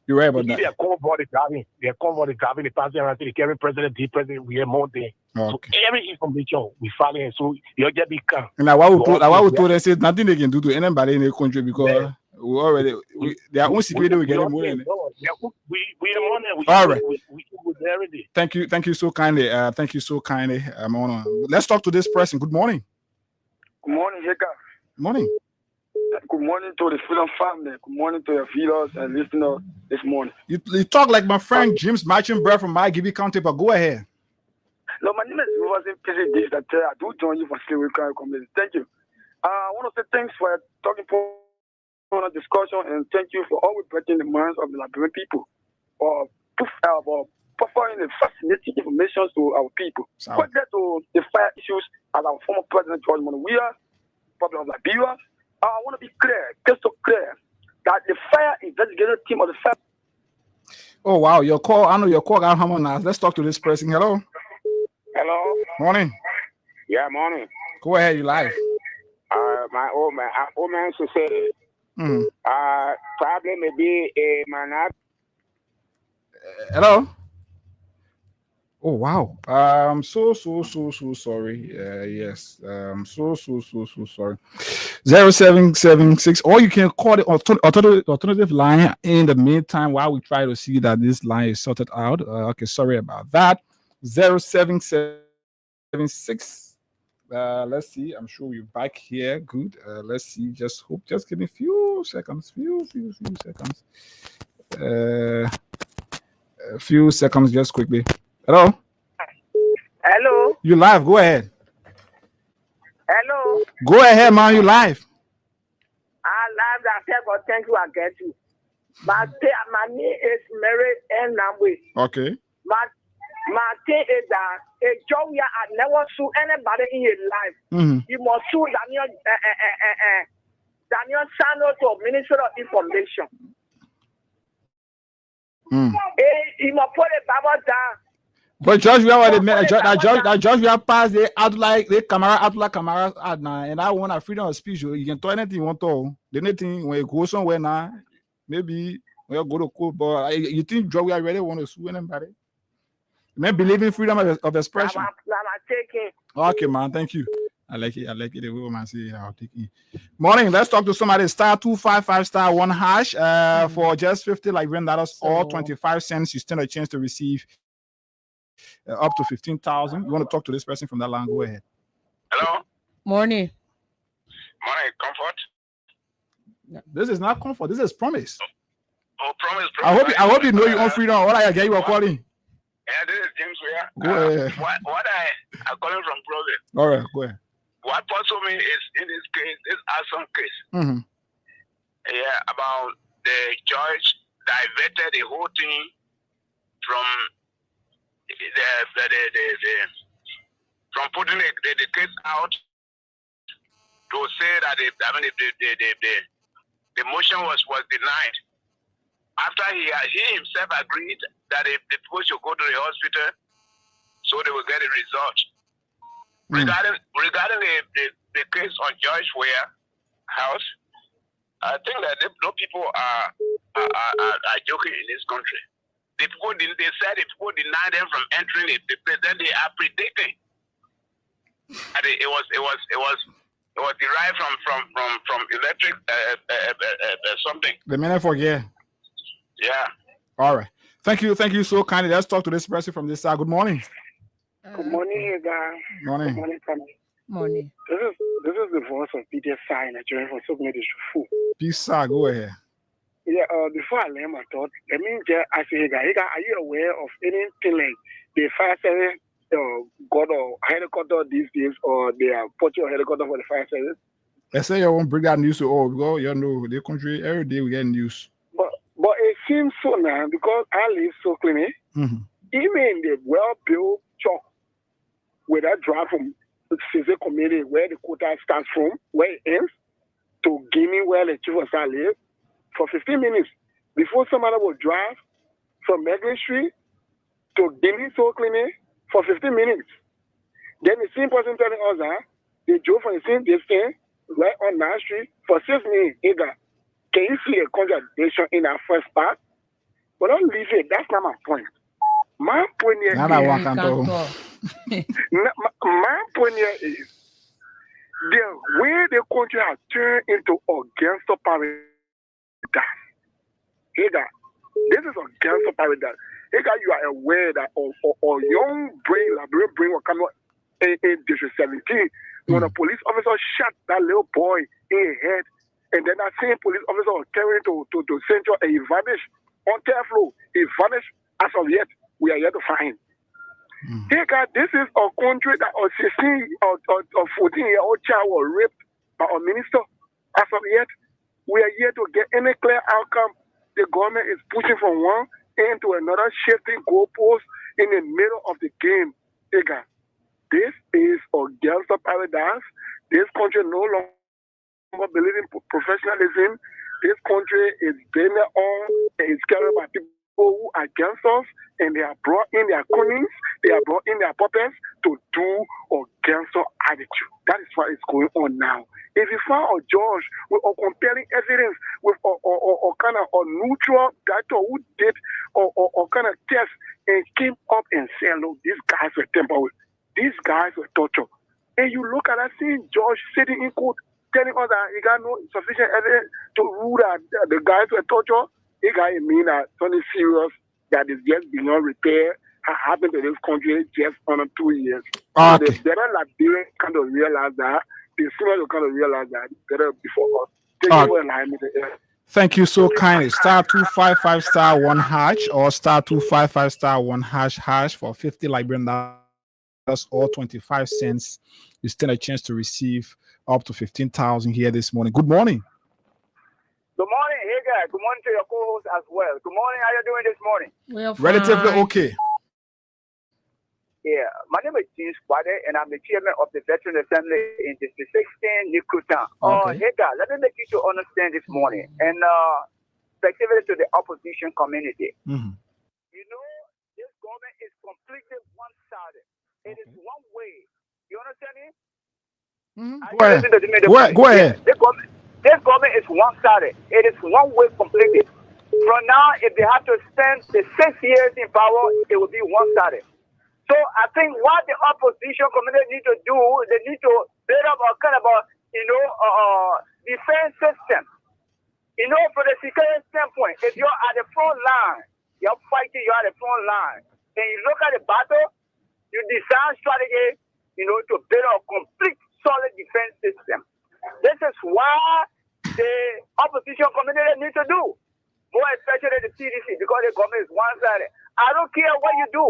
You're right about that. They are convoy driving. They are convoy driving. They pass around to the carrying president, the president. We are more there. Okay. So every information we follow it. So you just be calm. And now what we told them is nothing they can do to anybody in the country because we already their own security we get more than it. We are on there. All right. We every day. Thank you so kindly. Thank you so kindly. Let's talk to this person. Good morning. Good morning, Jacob. Morning. Good morning to the Freedom family. Good morning to your viewers and listeners this morning. You talk like my friend James Marching Bird from my Gibby County, but go ahead. No, my name is Rosen PCD. That I do join you for Slavery Crime Committee. Thank you. I want to say thanks for talking for a discussion and thank you for always breaking the minds of the Liberian people or providing the fascinating information to our people. But get to the fire issues as our former President George Manuel Weah, problem of Liberia. I want to be clear, crystal clear, that the fire investigative team of the fire. Oh wow, your call. I know your call got harmonized. Let's talk to this person. Hello. Hello. Morning. Yeah, morning. Go ahead, you live. My old man should say. Probably maybe a man. Hello. Oh wow. So sorry. Yes. So sorry. 0776. Or you can call the alternative line in the meantime while we try to see that this line is sorted out. Okay, sorry about that. 0776. Let's see. I'm sure we're back here. Good. Let's see. Just give me a few seconds. Few seconds. A few seconds, just quickly. Hello. Hello. You live? Go ahead. Hello. Go ahead, man. You live? I live. I said, God, thank you. I get you. My name is Mary N. Namwe. Okay. My thing is that a job we are never sue anybody in your life. You must sue Daniel Sano to Minister of Information. He must put a Bible down. But Judge, we have passed the out like the camera out like cameras out now, and I want a freedom of speech. You can do anything you want to. The anything when you go somewhere now, maybe when you go to court, but you think Judge, we really want to sue anybody? You may believe in freedom of expression. Okay, man, thank you. I like it. The way man say I'll take it. Morning, let's talk to somebody. Star 255 star 1 hash. For just $50 Liberian dollars or 25 cents, you stand a chance to receive up to 15,000. You want to talk to this person from that line? Go ahead. Hello. Morning. Morning, Comfort. This is not comfort. This is promise. Oh, promise. I hope you know your own freedom. What I get you are calling. Yeah, this is James Weah. Go ahead. What I'm calling from Providence. All right, go ahead. What puzzled me is in this case, this Arson case. Yeah, about the judge diverted the whole thing from from putting the case out to say that the motion was denied. After he himself agreed that the people should go to the hospital so they will get a result. Regarding the case on George Weah house, I think that no people are joking in this country. The people they said if people deny them from entering it, then they are predicting. And it was derived from electric something. The minute for yeah. Yeah. All right. Thank you so kindly. Let's talk to this person from this side. Good morning. Good morning, guys. Morning. Good morning, family. Morning. This is the voice of Peter Sai, Nigerian from Sokoto District. Peace, go ahead. Yeah, before I learn my thought, let me just ask you, guys, are you aware of anything like the fire service got a helicopter these days, or they are putting a helicopter for the fire service? They say you won't bring that news to all because you know the country every day we get news. But it seems so now because I live so clean. Mm-hmm. Even the well-built truck where that drive from the community where the quota starts from, where it ends, to Guinea where the chief of staff live, for 15 minutes before somebody will drive from Megan Street to Guinea so clean for 15 minutes. Then the same person telling us that they drove from the same distance right on that street for 6 minutes. Can you see a contradiction in our first part? But don't leave it. That's not my point. My point here is the way the country has turned into a gangster paradise. This is a gangster paradise. You are aware that a young brain, Liberian brain, will come out in District 17 when a police officer shot that little boy in the head, and then that same police officer was carried to Central, and he vanished on third floor. He vanished. As of yet, we are yet to find him. This is a country that a 16 or 14-year-old child was raped by a minister. As of yet, we are yet to get any clear outcome. The government is pushing from one end to another, shifting goalposts in the middle of the game. This is a gangster paradise. This country no longer believes in professionalism. This country is bailing on and is carried by people who are gangsters, and they are brought in their cunning, they are brought in their puppets to do a gangster attitude. That is what is going on now. If you find a judge with a compelling evidence, with a kind of a neutral doctor who did or kind of test and came up and said, look, these guys were tempered, these guys were tortured. And you look at that same judge sitting in court telling us that he got no sufficient evidence to rule that the guys were tortured. He got mean that something serious that is just beyond repair has happened to this country just under 2 years. Okay. So the better Liberians kind of realize that, the sooner you kind of realize that, better before us. Thank you so kindly. *255 *1# or *255 *1# for 50 Liberian dollars or 25 cents. You stand a chance to receive up to 15,000 here this morning. Good morning. Good morning, hey guys. Good morning to your co-host as well. Good morning. How you doing this morning? Well, relatively okay. Yeah, my name is James Quade, and I'm the chairman of the Veteran Assembly in District 16, Nikutan. Okay. Hey guys, let me make you to understand this morning, and specifically to the opposition community. Mm-hmm. You know, this government is completely one-sided. It is one way. You understand me? Mm-hmm. Go ahead. This government is one-sided. It is one way completely. From now, if they have to spend the 6 years in power, it will be one-sided. So I think what the opposition community need to do, they need to build up a kind of a, defense system. From the security standpoint, if you're at the front line, you're fighting, you're at the front line, and you look at the battle, you design strategy, to build a complete solid defense system. This is why the opposition community needs to do, more especially the CDC, because the government is one-sided. I don't care what you do.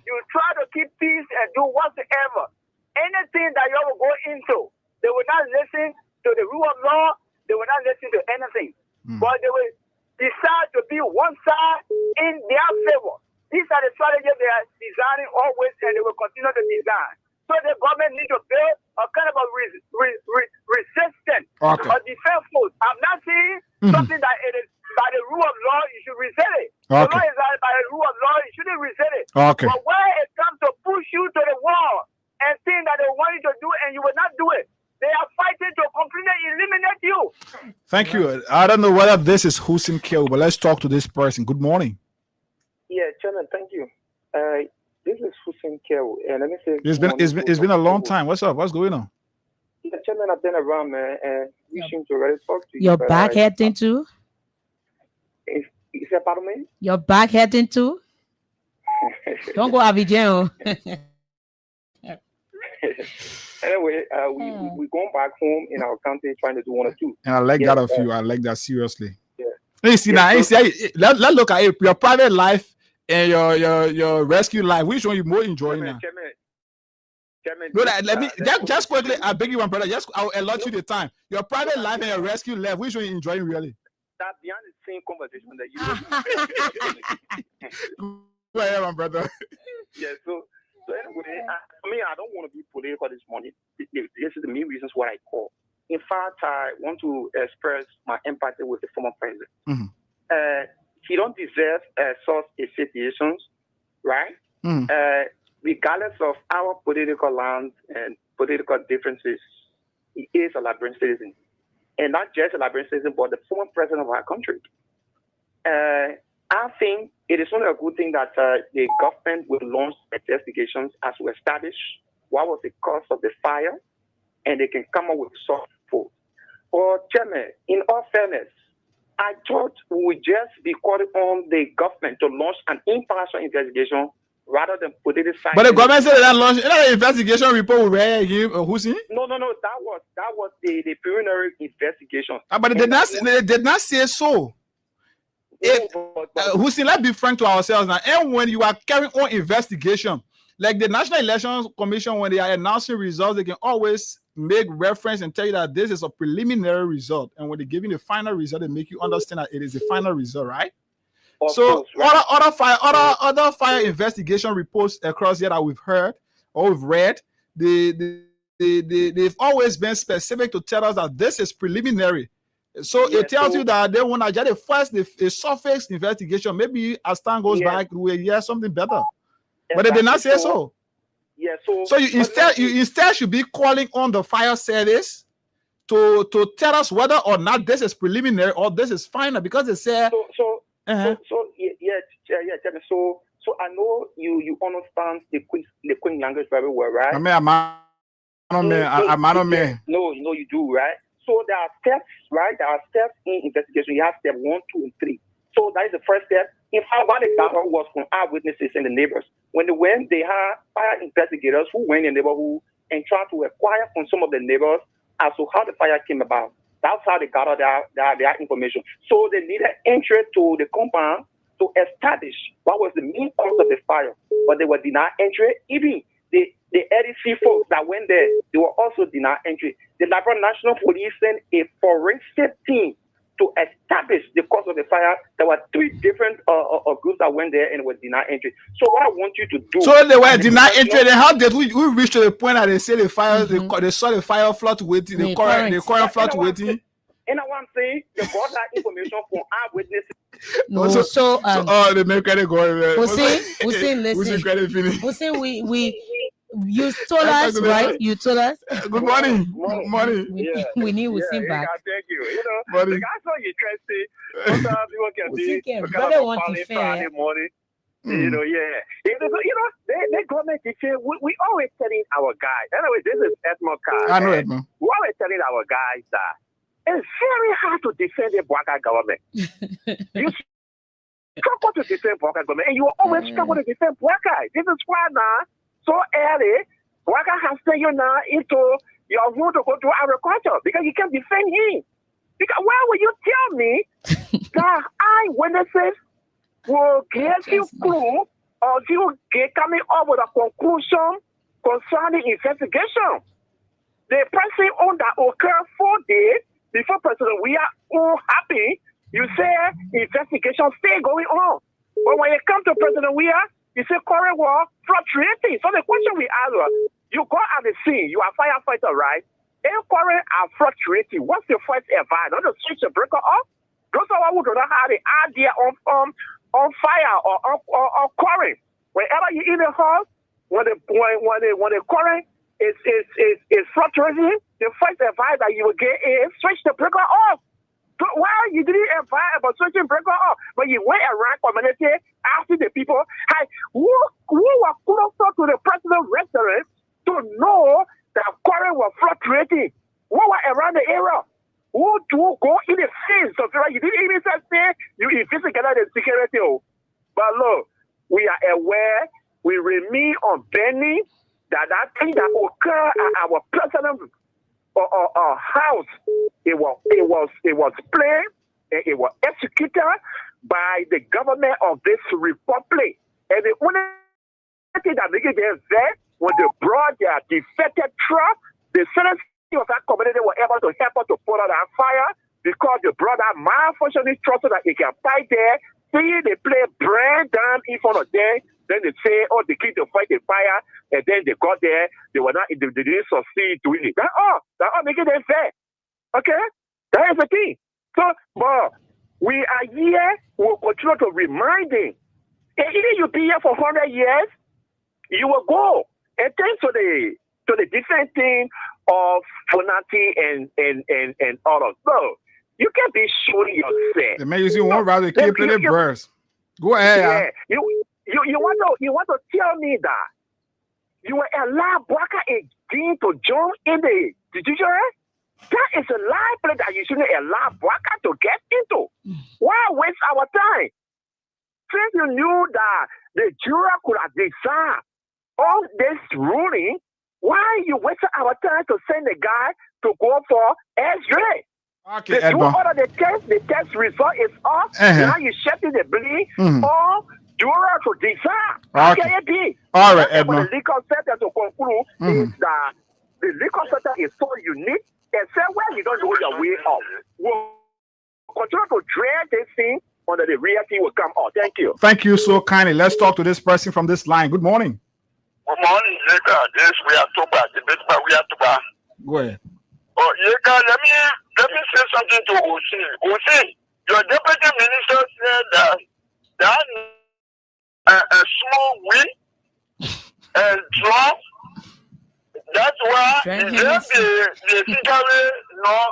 You try to keep peace and do whatsoever. Anything that you will go into, they will not listen to the rule of law. They will not listen to anything. But they will decide to be one side in their favor. These are the strategies they are designing always, and they will continue to design. So the government needs to build a kind of a resistance, a defense force. I'm not saying something that it is by the rule of law, you should resist it. Okay. The law is by the rule of law, you shouldn't resist it. Okay. But when it comes to push you to the wall and things that they want you to do and you will not do it, They are fighting to completely eliminate you. Thank you. I don't know whether this is Hussein Kill, but let's talk to this person. Good morning. Yeah, Chairman, thank you. This is Hussein Kill, and let me say It's been a long time. What's up? What's going on? Yeah, Chairman, I've been around, man, and we seem to already talk to you. Your back heading too? Is that part of me? Your back heading too? Don't go Abidjan. Anyway, we going back home in our country trying to do one or two. And I like that of you. I like that seriously. Yeah. You see now, let's look at it. Your private life and your rescue life. Which one you more enjoying now? Chairman, no, let me just quickly. I beg you, one brother. I'll allot you the time. Your private life and your rescue life. Which one you enjoying really? That beyond the same conversation that you. Go ahead, my brother. Yeah. So anyway, I don't want to be political this morning. This is the main reasons why I call. In fact, I want to express my empathy with the former president. Mm-hmm. He don't deserve such associations, right? Mm-hmm. Regardless of our political lands and political differences, he is a Liberian citizen. And not just a Liberian citizen, but the former president of our country. I think it is only a good thing that the government will launch investigations as we establish what was the cause of the fire, and they can come up with soft food. But, Chairman, in all fairness, I thought we would just be calling on the government to launch an impartial investigation rather than politicizing. But the government said that launch an investigation report where you Hussein? No. That was the preliminary investigation. But they did not say so. Hussein, let's be frank to ourselves now. And when you are carrying on investigation, like the National Elections Commission, when they are announcing results, they can always make reference and tell you that this is a preliminary result. And when they give you the final result, they make you understand that it is the final result, right? So other fire investigation reports across here that we've heard or we've read, they've always been specific to tell us that this is preliminary. So it tells you that they want to get a surface investigation. Maybe as time goes by, we'll hear something better. But they did not say so. Yeah. So you instead should be calling on the fire service to tell us whether or not this is preliminary or this is final, because they say. So I know you understand the Queen language very well, right? No, you do, right? So there are steps, right? There are steps in investigation. You have step 1, 2, and 3. So that is the first step. In fact, what the battle was from our witnesses and the neighbors. When they went, they had fire investigators who went in the neighborhood and tried to acquire from some of the neighbors as to how the fire came about. That's how they gathered their information. So they needed entry to the compound to establish what was the main cause of the fire. But they were denied entry. Even the LDC folks that went there, they were also denied entry. The Liberia National Police sent a forensic team to establish the cause of the fire. There were 3 different groups that went there and were denied entry. So what I want you to do... So they were denied entry. Then how did we reach to the point that they say the fire, they saw the fire fluctuating, the current fluctuating? And what I'm saying, they got that information from our witnesses. No, they make credit go. Hussein, listen. Hussein, you told us, right? You told us. Good morning. Good morning. We need Hussein back. Thank you. The guys are interested. Sometimes people can be brother want to Friday morning. The government is saying we always telling our guys. Anyway, this is Edmond Carr. I know Edmond. We always telling our guys that it's very hard to defend the Bwaka government. You struggle to defend Bwaka government, and you always struggle to defend Bwaka. This is why now, so early, Bwaka has taken you now into your room to go to agriculture because you can't defend him. Because why will you tell me that eyewitnesses will give you clue or you coming up with a conclusion concerning investigation? The person on that occurred 4 days before President, we are all happy. You say investigation still going on. But when it comes to President Weah, you say current war fluctuating. So the question we ask was, you go at the scene, you are firefighter, right? If current are fluctuating, what's the first advice? Don't you switch the breaker off? Those are who do not have the idea on fire or current. Whenever you in the house, when the current it's frustrating. The first advice that you will get is switch the breaker off. But why you didn't advise about switching breaker off? But you went around community asking the people, hey, who was closer to the president's residence to know that quarrel was fluctuating? Who were around the area? Who to go in the field? So you didn't even say you investigate the security. But look, we are aware, we remain unbending that thing that occurred at our president's house, it was planned and it was executed by the government of this republic. And the only thing that make it there when they brought their defected truck, the citizens of that community were able to help us to put out that fire because they brought that malfunctioning truck so that it can fight there. See, they play brand down in front of them. Then they say, oh, they keep to fight the fire, and then they got there. They were not. They didn't succeed doing it. That all make it fair. Okay, that is the thing. So, but we are here. We'll continue to remind them. And even you be here for 100 years, you will go. And thanks to the different thing of Funati and all of those. You can be showing yourself. The man you see one rather keep in the birds. Go ahead. Yeah. You want to tell me that you will allow Bwaka again to join in the judiciary? That is a lie place that you shouldn't allow Bwaka to get into. Why waste our time? Since you knew that the jury could have decided all this ruling, why you wasted our time to send the guy to go for X-ray? Okay, the test result is off. Now you shifting the blame on juror to decide. Okay. All right, Edmond. The legal center to conclude is that the legal center is so unique. And say, well, you don't know your way out. We'll continue to drag this thing until the reality will come out. Thank you. Thank you so kindly. Let's talk to this person from this line. Good morning. Good morning, Yega. Yes, we are to back. We are to back. Go ahead. Oh, Yega, let me say something to Usi. Usi, your deputy minister said that a small win and drop. That's why the secretary not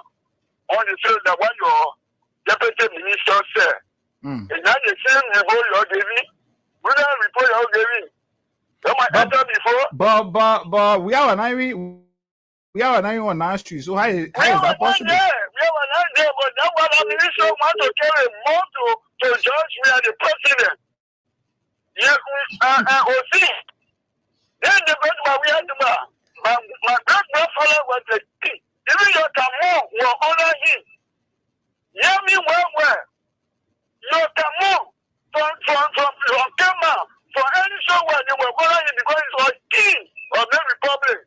on the field that what your deputy minister said. And now the same report you're giving, report you're giving. But we have an eye on our street. So how is that possible? We have an idea, but that's what the minister want to carry more to judge me as the president. OC. Then the best we have to my great-grandfather was the king. Even your Tamu will honor him. Hear me well. Your Tamu from Kema, for any show where they will honor him because he was king of the republic.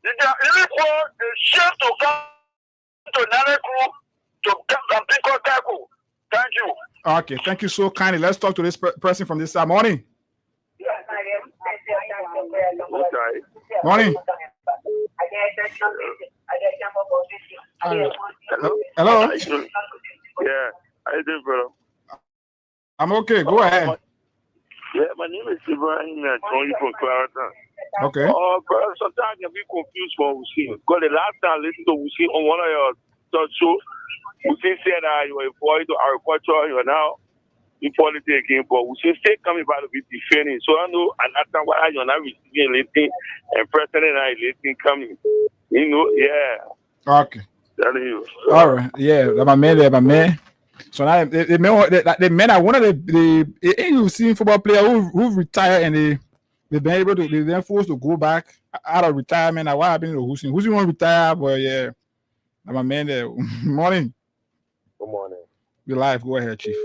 They are even a chef to come to Nareku to pick up Taku. Thank you. Okay, thank you so kindly. Let's talk to this person from this side. Morning. Morning. Hello. Yeah, how you doing, bro? I'm okay. Go ahead. Yeah, my name is Ibrahim. I'm calling from Clarendon. Okay. Bro, sometimes I can be confused for Wusi. Because the last time I listened to Wusi on one of your talk shows, Wusi said that you were employed to agriculture, you are now in politics again, but we should still coming back to be defending. So I know and after why you're not receiving anything and president and electing coming. You know, yeah. Okay. Telling you. All right. Yeah, my man. So now the men are one of the you've seen football player who retired and they've been able to they're forced to go back out of retirement. What happened to Hussein? Hussein won't retire, but yeah. My man there. Morning. Good morning. Your life. Go ahead, Chief.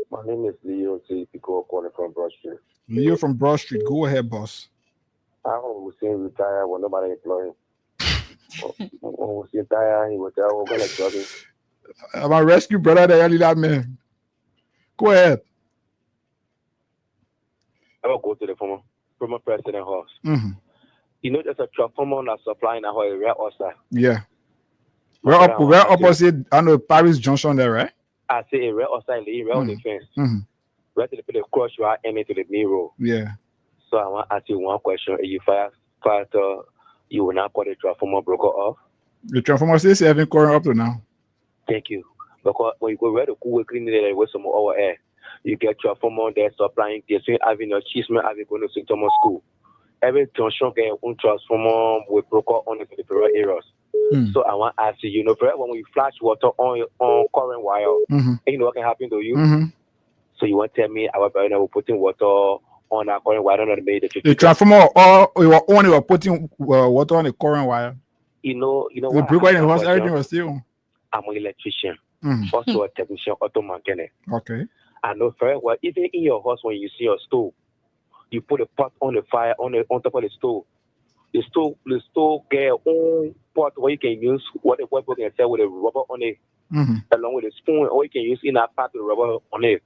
My name is Leo Pico, calling from Broad Street. Leo from Broad Street. Go ahead, boss. I was saying retire when nobody employed him. When was retire, he was there. We're gonna job him. I'm a rescue brother there, that man. Go ahead. I will go to the former president house. Mm-hmm. You know, there's a transformer that's supplying a whole red outside. Yeah. We're opposite on the Paris Junction there, right? I say a red outside, right on the fence. Mm-hmm. Right to the place cross right into the main road. Yeah. So I want to ask you one question. Are you fire to You will not call the transformer broker off. The transformer still having current up to now. Thank you. Because when you go where the cool cleaning it with some over air, you get transformer there supplying the same having a chisme having going to St. Thomas School. Every junction get one transformer with broker on the peripheral areas. So I want to ask you, when you flash water on current wire, and you know what can happen to you? So you want to tell me our brother will putting water on our current wire, not the transformer, or you were only putting water on the current wire? You know the what? Breaker in the house, everything was still. I'm an electrician, also a technician, auto mechanic. Okay. I know very well. Even in your house, when you see your stove, you put a pot on the fire on top of the stove. The stove get your own pot where you can use what the people can sell with a rubber on it, along with a spoon, or you can use in a pot with rubber on it.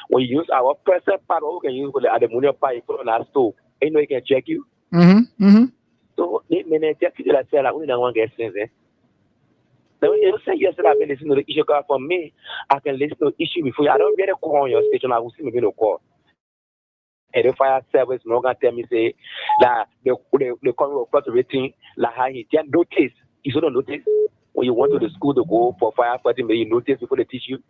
When you use our present pot, or you can use with the aluminum pipe you put on our stove, and you know it can check you. So, they just feel like I only don't want to get sense. You say yesterday I've been listening to the issue call for me. I can listen to the issue before you. I don't get a call on your station. I will see me get a call. And the fire service no gonna tell me say that the current report rating like how he can notice. You don't notice when you went to the school to go for firefighting, but you notice before they teach you.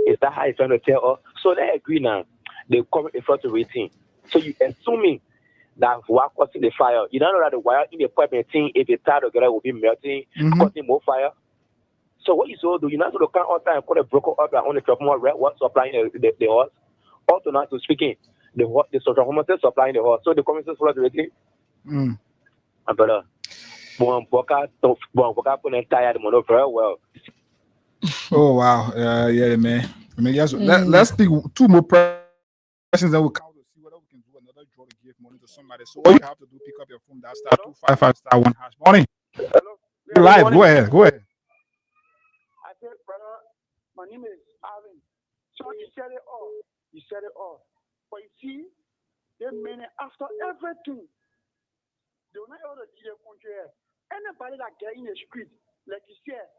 Is that how he's trying to tell us? So they agree now. The current report rating. So you assuming that what causing the fire? You don't know that the wire in the pipe thing, if it's tied together, will be melting, causing more fire. So what you so do? You not to come out and call a broker up on the transformer what supplying the horse. Also not to speaking the transformer supplying the horse. So the commission for the rating. But one broker put entire money very well. Oh wow, yeah, man. I mean, yes. Let's speak two more questions, then we'll count to see whether we can do another draw to give money to somebody. So all you have to do, pick up your phone, that *255*1#. Morning. Hello. You're live. Go ahead. I said, brother, my name is Alvin. So you said it all. But you see, they mean after everything, they will not able to do their country. Anybody that get in the street, like you said,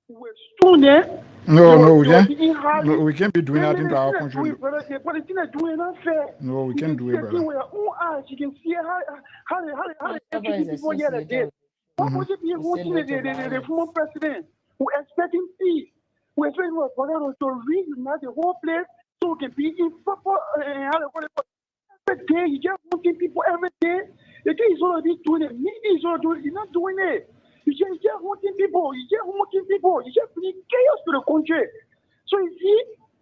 we're stone there. No, we can't be doing nothing to our country. But the thing they're doing not fair. No, we can't do it, brother. With your own eyes, you can see how they people here that did. What was it being watching the former president who expecting peace? We're expecting our brother to reunite the whole place so we can be in proper every day. You just wanting people every day. The thing is already doing it. Media is already doing it. You're not doing it. You just wanting people. You just bring chaos to the country. So you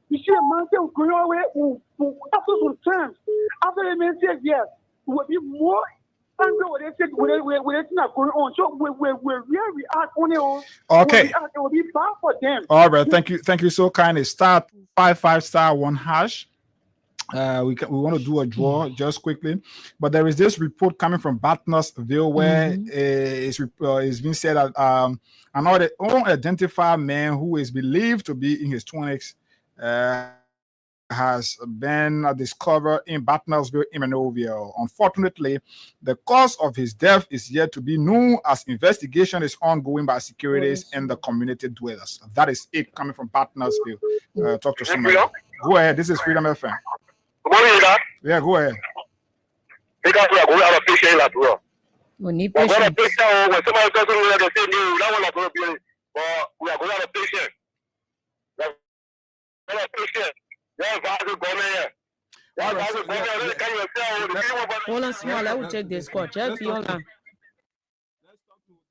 see a man that will go away after some time. After the man says yes, we will be more angry with it. It's not going on. So we react on it. Okay. It will be bad for them. All right. Thank you so kindly. *255*1#. We want to do a draw just quickly, but there is this report coming from Bartnersville where it's been said that an unidentified man who is believed to be in his 20s has been discovered in Bartnersville, Emmanuelville. Unfortunately, the cause of his death is yet to be known as investigation is ongoing by securities and the community dwellers. That is it coming from Bartnersville. Talk to somebody. Go ahead. This is Freedom FM. Good morning, Ida. Yeah, go ahead. We got to have a patient like bro. We need patience. patience. When somebody says something like they say, no, that one is going to be, but we are going to have a patient. We are going to have a patient. Hold on, small. I will check this call. Check the online.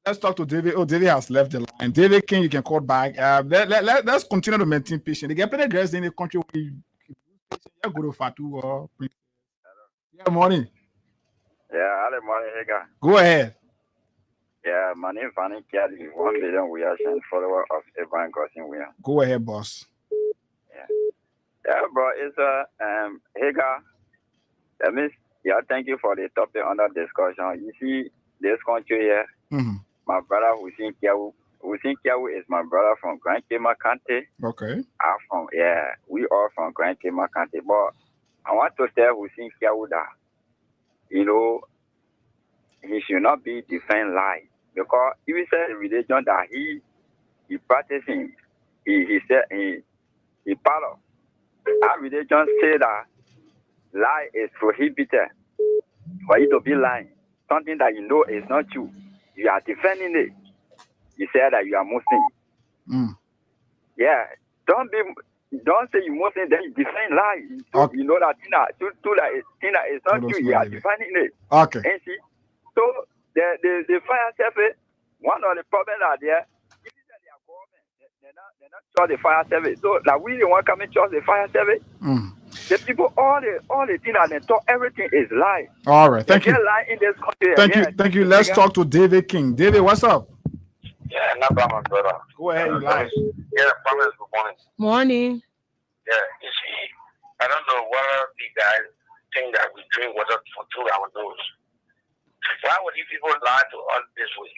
Let's talk to David. Oh, David has left the line. David King, you can call back. Let's continue to maintain patience. They get plenty of girls in the country. Yeah, go to Fatu or yeah, morning. Yeah, early morning, Ega. Go ahead. Yeah, my name is Fanny Kelly, 1 million reaction follower of Abraham Gossin William. Go ahead, boss. Yeah, bro, it's Ega. That means, yeah, thank you for the topic under discussion. You see, this country here, my brother Hussein Kiawu is my brother from Grand Kema County. Okay. We are from Grand Kema County. But I want to tell Hussein Kiawu that, you know, he should not be defend lies. Because if he said the religion that he practicing, he said he part of. Our religion say that lie is prohibited. For you to be lying, something that you know is not true. you are defending it. You say that you are Muslim. Yeah, don't say you Muslim, then you defend lies. Okay. You know that Tina is not true. You are defending it. Okay. And see, so the fire service, one of the problems are there. If you say they are government, they're not trust the fire service. So now we the one coming trust the fire service. The people, all the things that they talk, everything is lie. All right, thank you. Lie in this country. Thank you. Let's talk to David King. David, what's up? Yeah, not bad, my brother. Go ahead, you live. Yeah, promise. Good morning. Morning. Yeah, you see, I don't know whether the guys think that we drink water through our nose. Why would you people lie to us this way?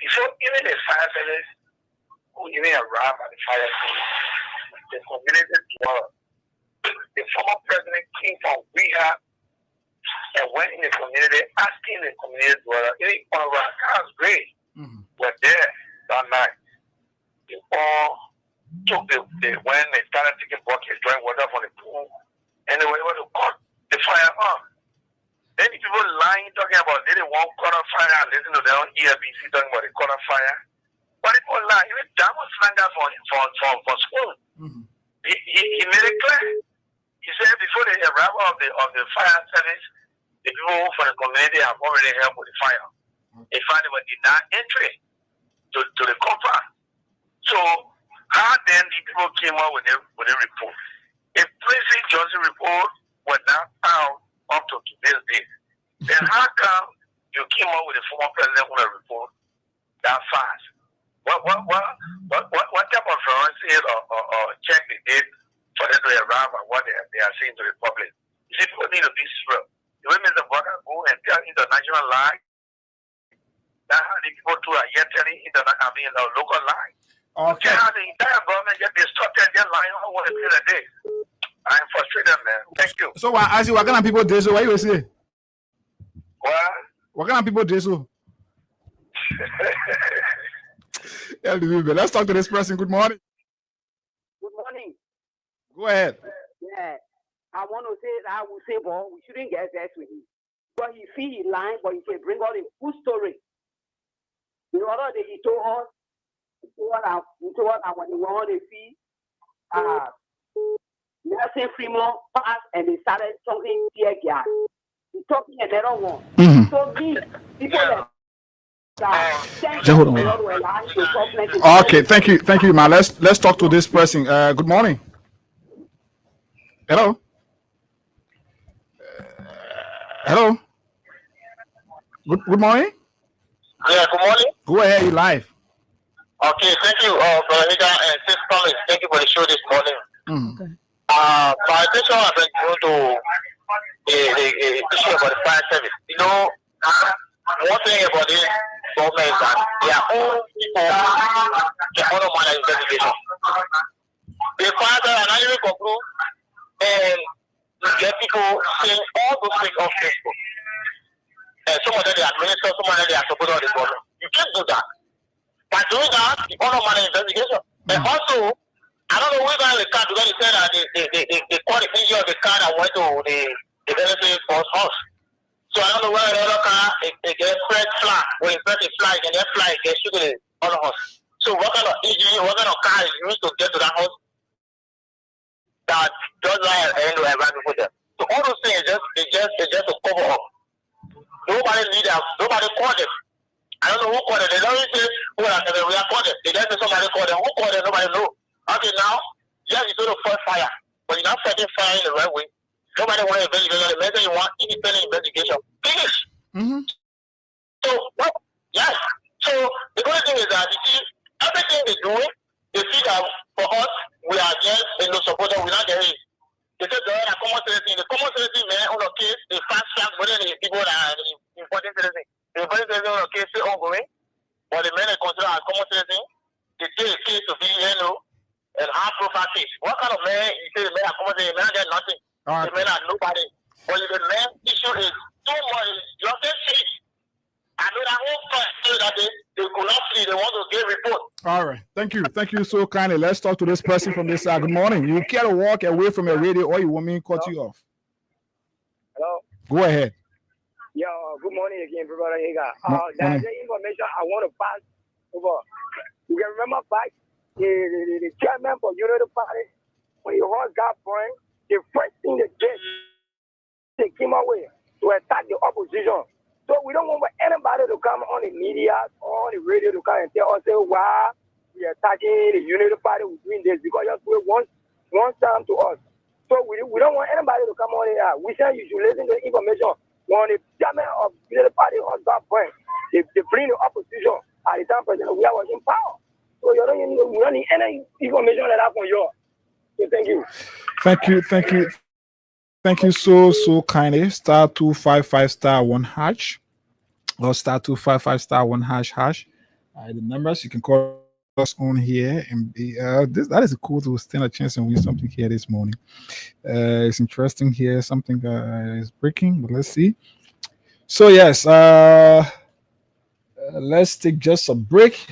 Before even the fire service, who even arrived at the fire service, the community dweller, the former president came from rehab and went in the community asking the community dweller, any one of our cars great. Were there that night. They all took when they started taking buckets, drawing water from the pool, and they were able to cut the fire on. Then the people lying, talking about they didn't want quarter fire and listen to their own ELBC talking about the quarter fire. But people lie. Even Damo sang that for school. He made it clear. He said before the arrival of the fire service, the people from the community have already helped with the fire. They found they were denied entry to the compound. So how then the people came out with a report? A Quincy Johnson report was not found up to today's date. Then how come you came out with a former president with a report that fast? What type of forensic or check they did for them to arrive at what they are saying to the public? You see, people need to be sure. The way Mr. Butler go and tell international lie, that's how the people too are yet telling the local lie. Okay. How the entire government just distorted their line on what they say a day. I'm frustrated, man. Thank you. So as you what kind of people do so? What you say? What kind of people do so? Let's talk to this person. Good morning. Good morning. Go ahead. Yeah, I want to say that I will say, boy, we shouldn't get vexed with him. But he feel he lying, but he can bring out a good story. The other day he told us, when he wanted to see Nelson Fremont passed and they started talking tear gas. He's talking another one. So me, people Okay, thank you, man. Let's talk to this person. Good morning. Hello. Hello. Good morning. Yeah, good morning. Go ahead, you live. Okay, thank you, Brother Higa and Sis Collins. Thank you for the show this morning. My attention has been drawn to the issue about the fire service. You know, one thing about this government is that their own people can follow my investigation. The fire service are not even conclude, and you get people saying all those things on Facebook. And some of them they administer, some of them they are supporting the government. You can't do that. By doing that, you follow my investigation. And also, I don't know where the car because they said that they caught the engine of the car that went to the benefit for us. So I don't know where the other car they get press flag. When you press the flag and that flag they shoot the other horse. So what kind of engine, what kind of car is used to get to that house? That does not end to have people there. So all those things it's just to cover up. Nobody need them. Nobody called them. I don't know who called them. They don't say who are we are called them. They just say somebody called them. Who called them? Nobody know. Okay, now yes, you do the first fire, but you're not fighting fire in the right way. Nobody want to investigate. The message you want independent investigation. Finish. So yes. So the only thing is that you see everything they're doing, they see that for us we are just supporter. We're not getting. They said the common citizen man on the case, they fast track whether the people that are important citizen. The important citizen on the case still ongoing, but the men they consider as common citizen, they say the case to be and high profile case. What kind of man you say the men are common citizen? The men get nothing. The men are nobody. But the man issue is too much. You have to see. I know that whole part that they could not see. They want to get report. All right. Thank you so kindly. Let's talk to this person from this side. Good morning. You care to walk away from your radio or you want me to cut you off? Hello. Go ahead. Yeah, good morning again, brother Higa. There's the information I want to pass over. You can remember back the chairman for Unity Party, when he was got point, the first thing they did, they came away to attack the opposition. So we don't want anybody to come on the media or on the radio to come and tell us why we are attacking the Unity Party, we're doing this, because just wait one time to us. So we don't want anybody to come on here. We say you should listen to the information. When the chairman of the party was that point, they bring the opposition at the time president we are in power. So we don't need any information like that from you. So thank you. Thank you so kindly. Star 255 star 1 hash or star 255 star 1 hash. The numbers you can call us on here and be that is cool to stand a chance and win something here this morning. It's interesting here. Something is breaking, but let's see. So yes, let's take just a break.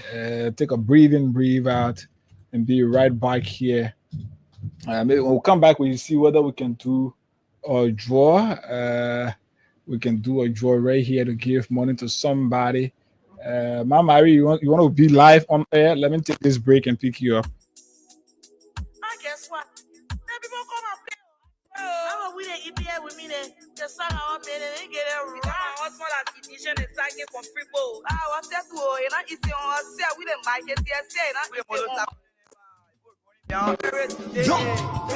Take a breathe in, breathe out, and be right back here. Maybe we'll come back when you see whether we can do a draw. We can do a draw right here to give money to somebody. Mama Mary, you want to be live on air? Let me take this break and pick you up. Guess what? Then people come and play. Oh, we the EPA with me there. The song I want me they get a what's more than edition is like from people. What's that? You know, it's on say we the market here say Yo,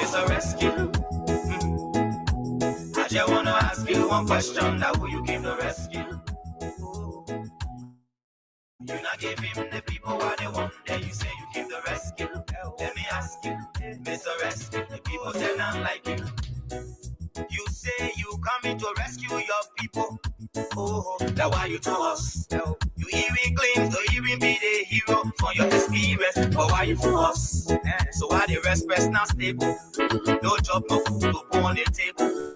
it's a rescue. I just wanna ask you one question. That who you came to rescue? You not give him the people what they want. Then you say you came to rescue. Let me ask you, Mr. Rescue. The people say not like you. You say you coming to rescue your people. Oh, that's why you to us. You even claim to even be the hero for your experience. But why you to us? So why the rest press not stable? No job, no food to put on the table.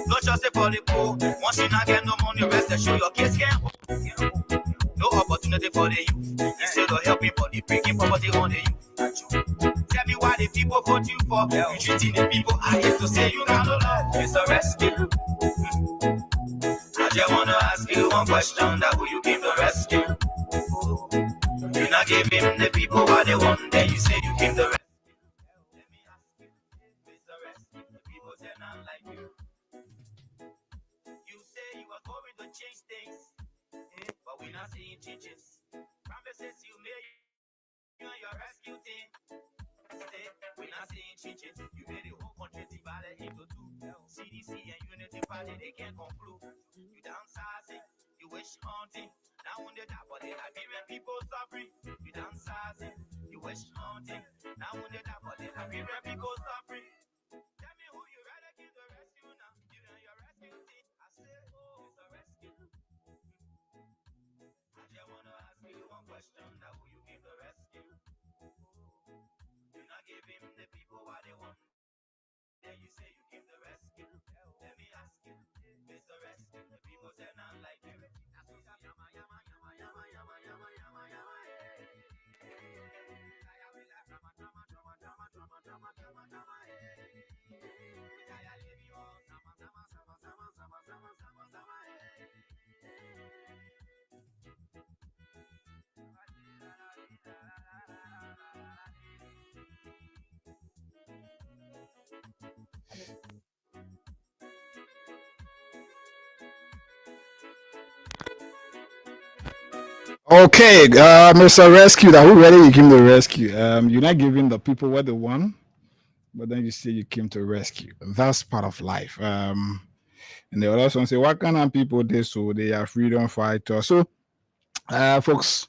No trust for the poor. Once you not get no money, rest and show your kids can. No opportunity for the youth. Instead of helping for the breaking property on the youth. Tell me why the people vote you for. You treating the people I hate to say you got no love. It's a rescue. I just wanna ask you one question. That who you came to rescue? You not give him the people what they want. Then you say you came to rescue. Let me ask you, Mr. Rescue. The people say not like you. You say you are going to change things, but we're not seeing changes. Promises you made, you and your rescue team. We're not seeing changes. You made the whole country divided into two. CDC and Unity Party, they can't conclude. You downsizing, you wish hunting. Now when they die for the Liberian people suffering. You downsizing, you wish hunting. Now when they die for the Liberian people suffering. Tell me who you rather give the rescue now. You and your rescue team. I say, oh, it's a rescue. I just wanna ask you one question. Now who you give the rescue? You not give him the people what they want. Then you say you give the rescue. Let me ask you, Mr. Rescue. The people say not like you. Yama, yama, yama, yama, yama, yama, yama, yama, Okay, Mr. Rescue, are we ready? You came to rescue. You're not giving the people what they want, but then you say you came to rescue. That's part of life. And the other one say, what kind of people they so they are freedom fighters. So, folks,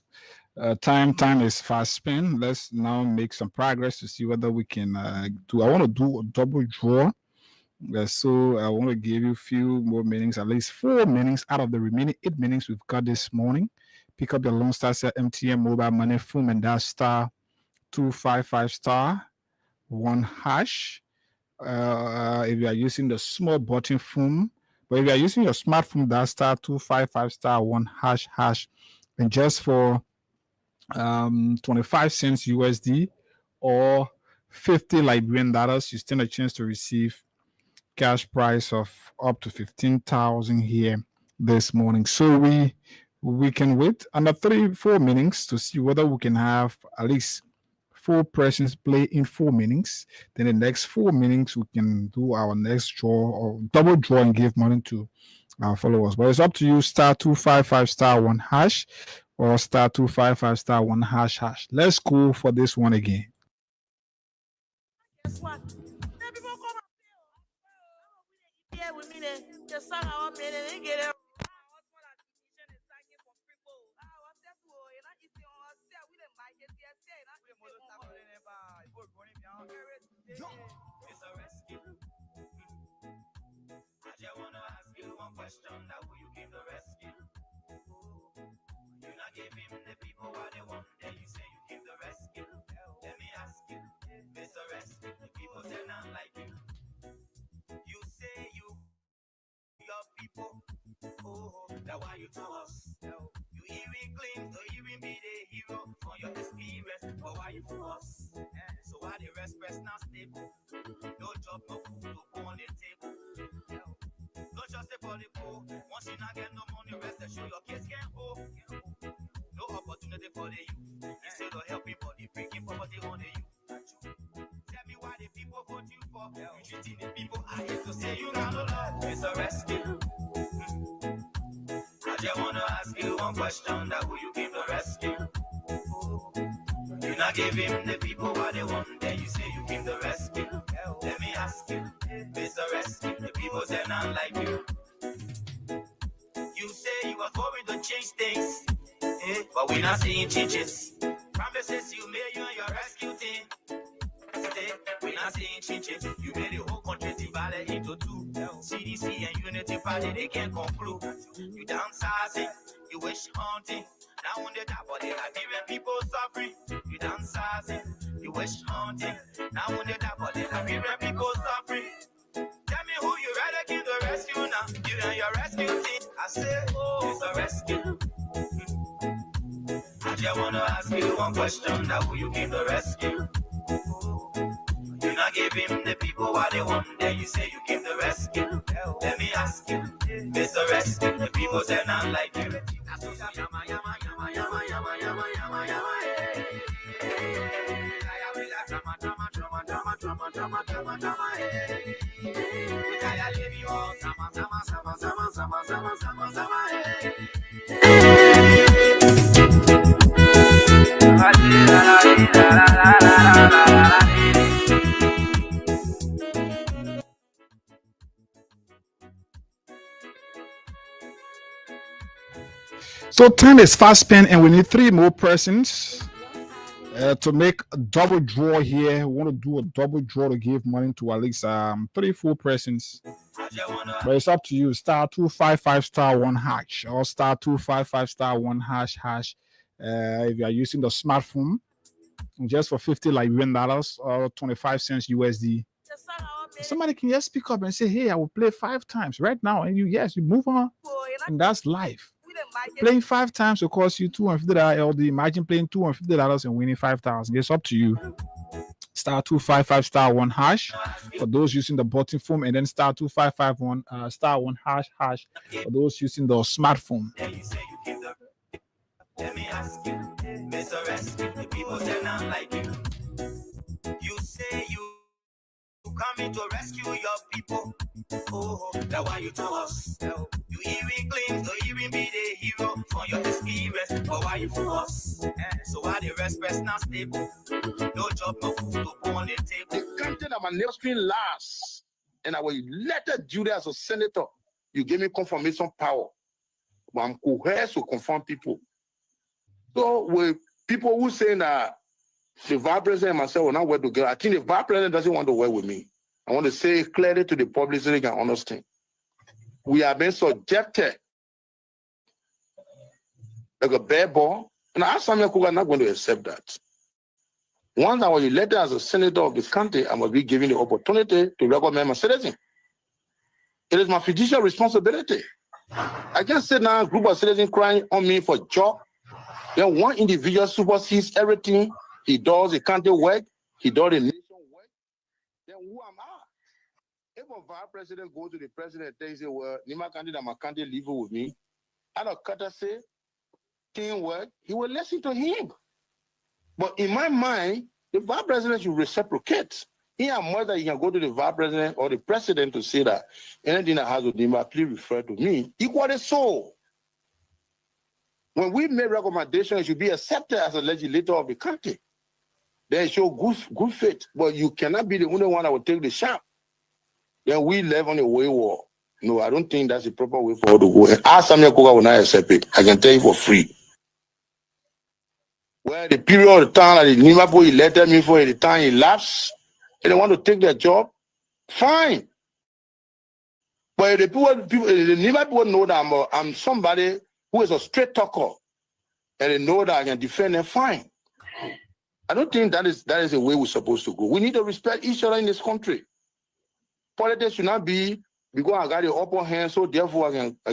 time is fast spent. Let's now make some progress to see whether we can do. I want to do a double draw. So I want to give you a few more meetings, at least 4 meetings out of the remaining 8 meetings we've got this morning. Pick up your Lone Star Cell MTN mobile money phone and that star 255 star 1 hash. If you are using the small button phone, but if you are using your smartphone, that star 255 star 1 hash, and just for 25 cents USD or 50 Liberian dollars, you stand a chance to receive cash prize of up to 15,000 here this morning. So we can wait under 3-4 minutes to see whether we can have at least 4 persons play in 4 minutes. Then the next 4 minutes we can do our next draw or double draw and give money to our followers. But it's up to you. *255*1# or *255*1##. Let's go for this one again. Guess what? Then people come and play. Here with me, the song I want me, they get it. Yo, it's a rescue. I just wanna ask you one question. Now will you give the rescue? You not give him the people what they want. Then you say you give the rescue. Let me ask you, Mr. Rescue. The people say not like you. You say you your people. Oh, that's why you to us. You even claim to even be the hero for your experience. But why you to us? So why the rest not stable? No job, no food, no food on the table. No justice for the poor. Once you not get no money, rest and show your kids can't hold. No opportunity for the youth. Instead of helping for the breaking poverty on the youth. Tell me why the people vote you for. You treating the people, I hate to say you not love. It's a rescue. I just wanna ask you one question. That will you give the rescue? You not give him the people what they want. Then you say you give the rescue. Let me ask you, Mr. Rescue. The people say not like you. You say you was going to change things, but we're not seeing changes. Promises you made you and your rescue team. We're not seeing changes. You made the whole country divided into two. CDC and Unity Party, they can't conclude. You downsizing, you wish hunting. Now on the top of the Liberian people suffering. You downsizing, you wish hunting. Now on the top of the Liberian people suffering. Tell me who you rather give the rescue now. You and your rescue team. I say, oh, it's a rescue. I just wanna ask you one question. Now who you give the rescue? You not give him the people what they want. Then you say you give the rescue. Let me ask you, Mr. Rescue. The people say not like you. So time is fast spent and we need 3 more persons to make a double draw here. We want to do a double draw to give money to at least 3-4 persons. But it's up to you. *255*1# or *255*1#. If you are using the smartphone, just for $50 Liberian or 25 cents USD. Somebody can just pick up and say, hey, I will play 5 times right now. And you move on. And that's life. Playing 5 times will cost you $250 LD. Imagine playing $250 and winning 5,000. It's up to you. *255*1# for those using the button phone, and then *255*1# for those using the smartphone. Let me ask you, Mr. Rescue, the people say not like you. You say you coming to rescue your people. Oh, that's why you to us. You even claim to even be the hero for your experience. But why you for us? So why the rest not stable? No job, no food to put on the table. The content of my screen last, and I will let you as a senator. You give me confirmation power. But I'm coerced to confirm people. So with people who say that the vice president and myself will not work together, I think the vice president doesn't want to work with me. I want to say clearly to the public so they can understand. We have been subjected like a bare ball, and I asked Samuel Kuga not going to accept that. Once I was elected as a senator of the country, I must be given the opportunity to recommend my citizen. It is my fiduciary responsibility. I can't say now a group of citizens crying on me for job. Then one individual supersedes everything he does, the country work, he does the nation work. Then who am I? If a vice president go to the president and say, well, Nima candidate, my candidate leave with me. Out of courtesy, teamwork, he will listen to him. But in my mind, the vice president should reciprocate. He and more that he can go to the vice president or the president to say that anything that has to do, please refer to me. Equally so. When we make recommendations, it should be accepted as a legislator of the country. Then show good faith. But you cannot be the only one that will take the shot. Then we live on a wayward. No, I don't think that's the proper way for us to go. And ask Samuel Koga will not accept it. I can tell you for free. Well, the period of the time that the Liverpool elected me for, the time elapsed, and they want to take their job, fine. But if the Liverpool know that I'm somebody who is a straight talker, and they know that I can defend them, fine. I don't think that is the way we're supposed to go. We need to respect each other in this country. Politics should not be because I got the upper hand, so therefore I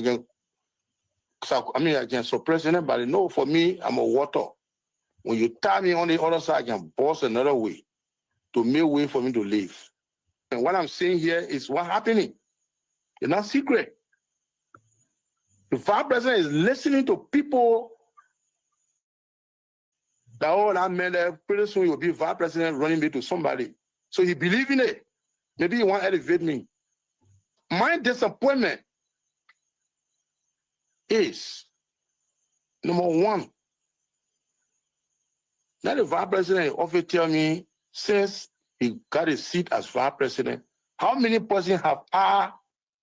can suppress anybody. No, for me, I'm a water. When you tie me on the other side, I can boss another way to make way for me to live. And what I'm saying here is what's happening. It's not secret. The vice president is listening to people that, oh, that man there, pretty soon he will be vice president running me to somebody. So he believes in it. Maybe he want to elevate me. My disappointment is, number one, now the vice president often tell me, since he got a seat as vice president, how many persons have I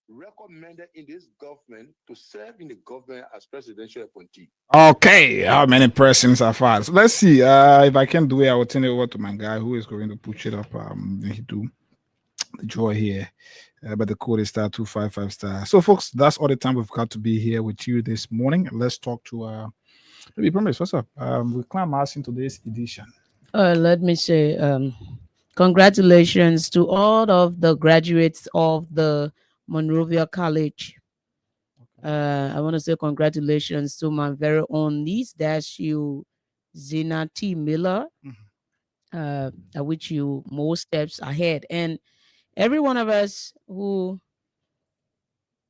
recommended in this government to serve in the government as presidential appointee? Okay, how many persons are filed? So let's see. If I can do it, I will turn it over to my guy who is going to push it up. He do the draw here. But the code is *255*. So, folks, that's all the time we've got to be here with you this morning. Let's talk to maybe Promise. What's up? We climb us in today's edition. Let me say congratulations to all of the graduates of the Monrovia College. I want to say congratulations to my very own niece, that's you, Zina T. Miller. I wish you more steps ahead. And every one of us who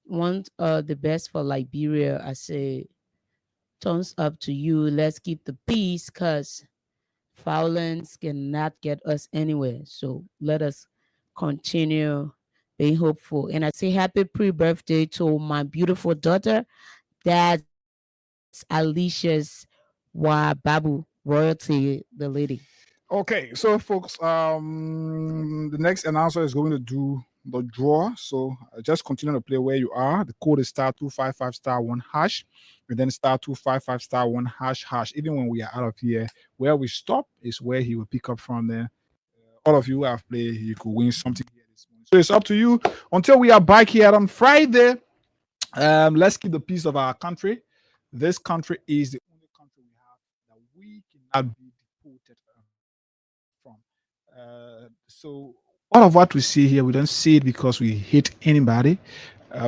want the best for Liberia, I say, thumbs up to you. Let's keep the peace, because violence cannot get us anywhere. So let us continue being hopeful. And I say happy pre-birthday to my beautiful daughter. That's Alicia's Babu Royalty, the lady. Okay, so folks, the next announcer is going to do the draw. So just continue to play where you are. The code is *255*1#, and then *255*1##. Even when we are out of here, where we stop is where he will pick up from there. All of you who have played, you could win something here this morning. So it's up to you. Until we are back here on Friday, let's keep the peace of our country. This country is the only country we have that we cannot be deported from. So all of what we see here, we don't see it because we hate anybody,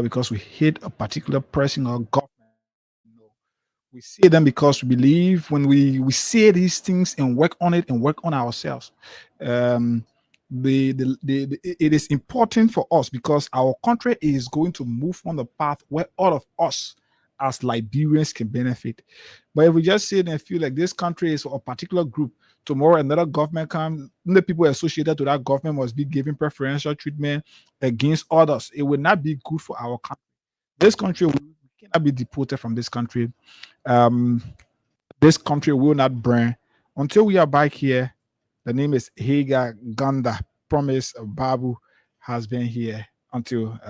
because we hate a particular person or government. No, we see them because we believe when we say these things and work on it and work on ourselves. It is important for us because our country is going to move on the path where all of us as Liberians can benefit. But if we just sit and feel like this country is for a particular group, tomorrow another government comes, the people associated to that government must be given preferential treatment against others. It will not be good for our country. This country, we cannot be deported from this country. This country will not burn until we are back here. The name is Hagar Ganda. Promise Babu has been here until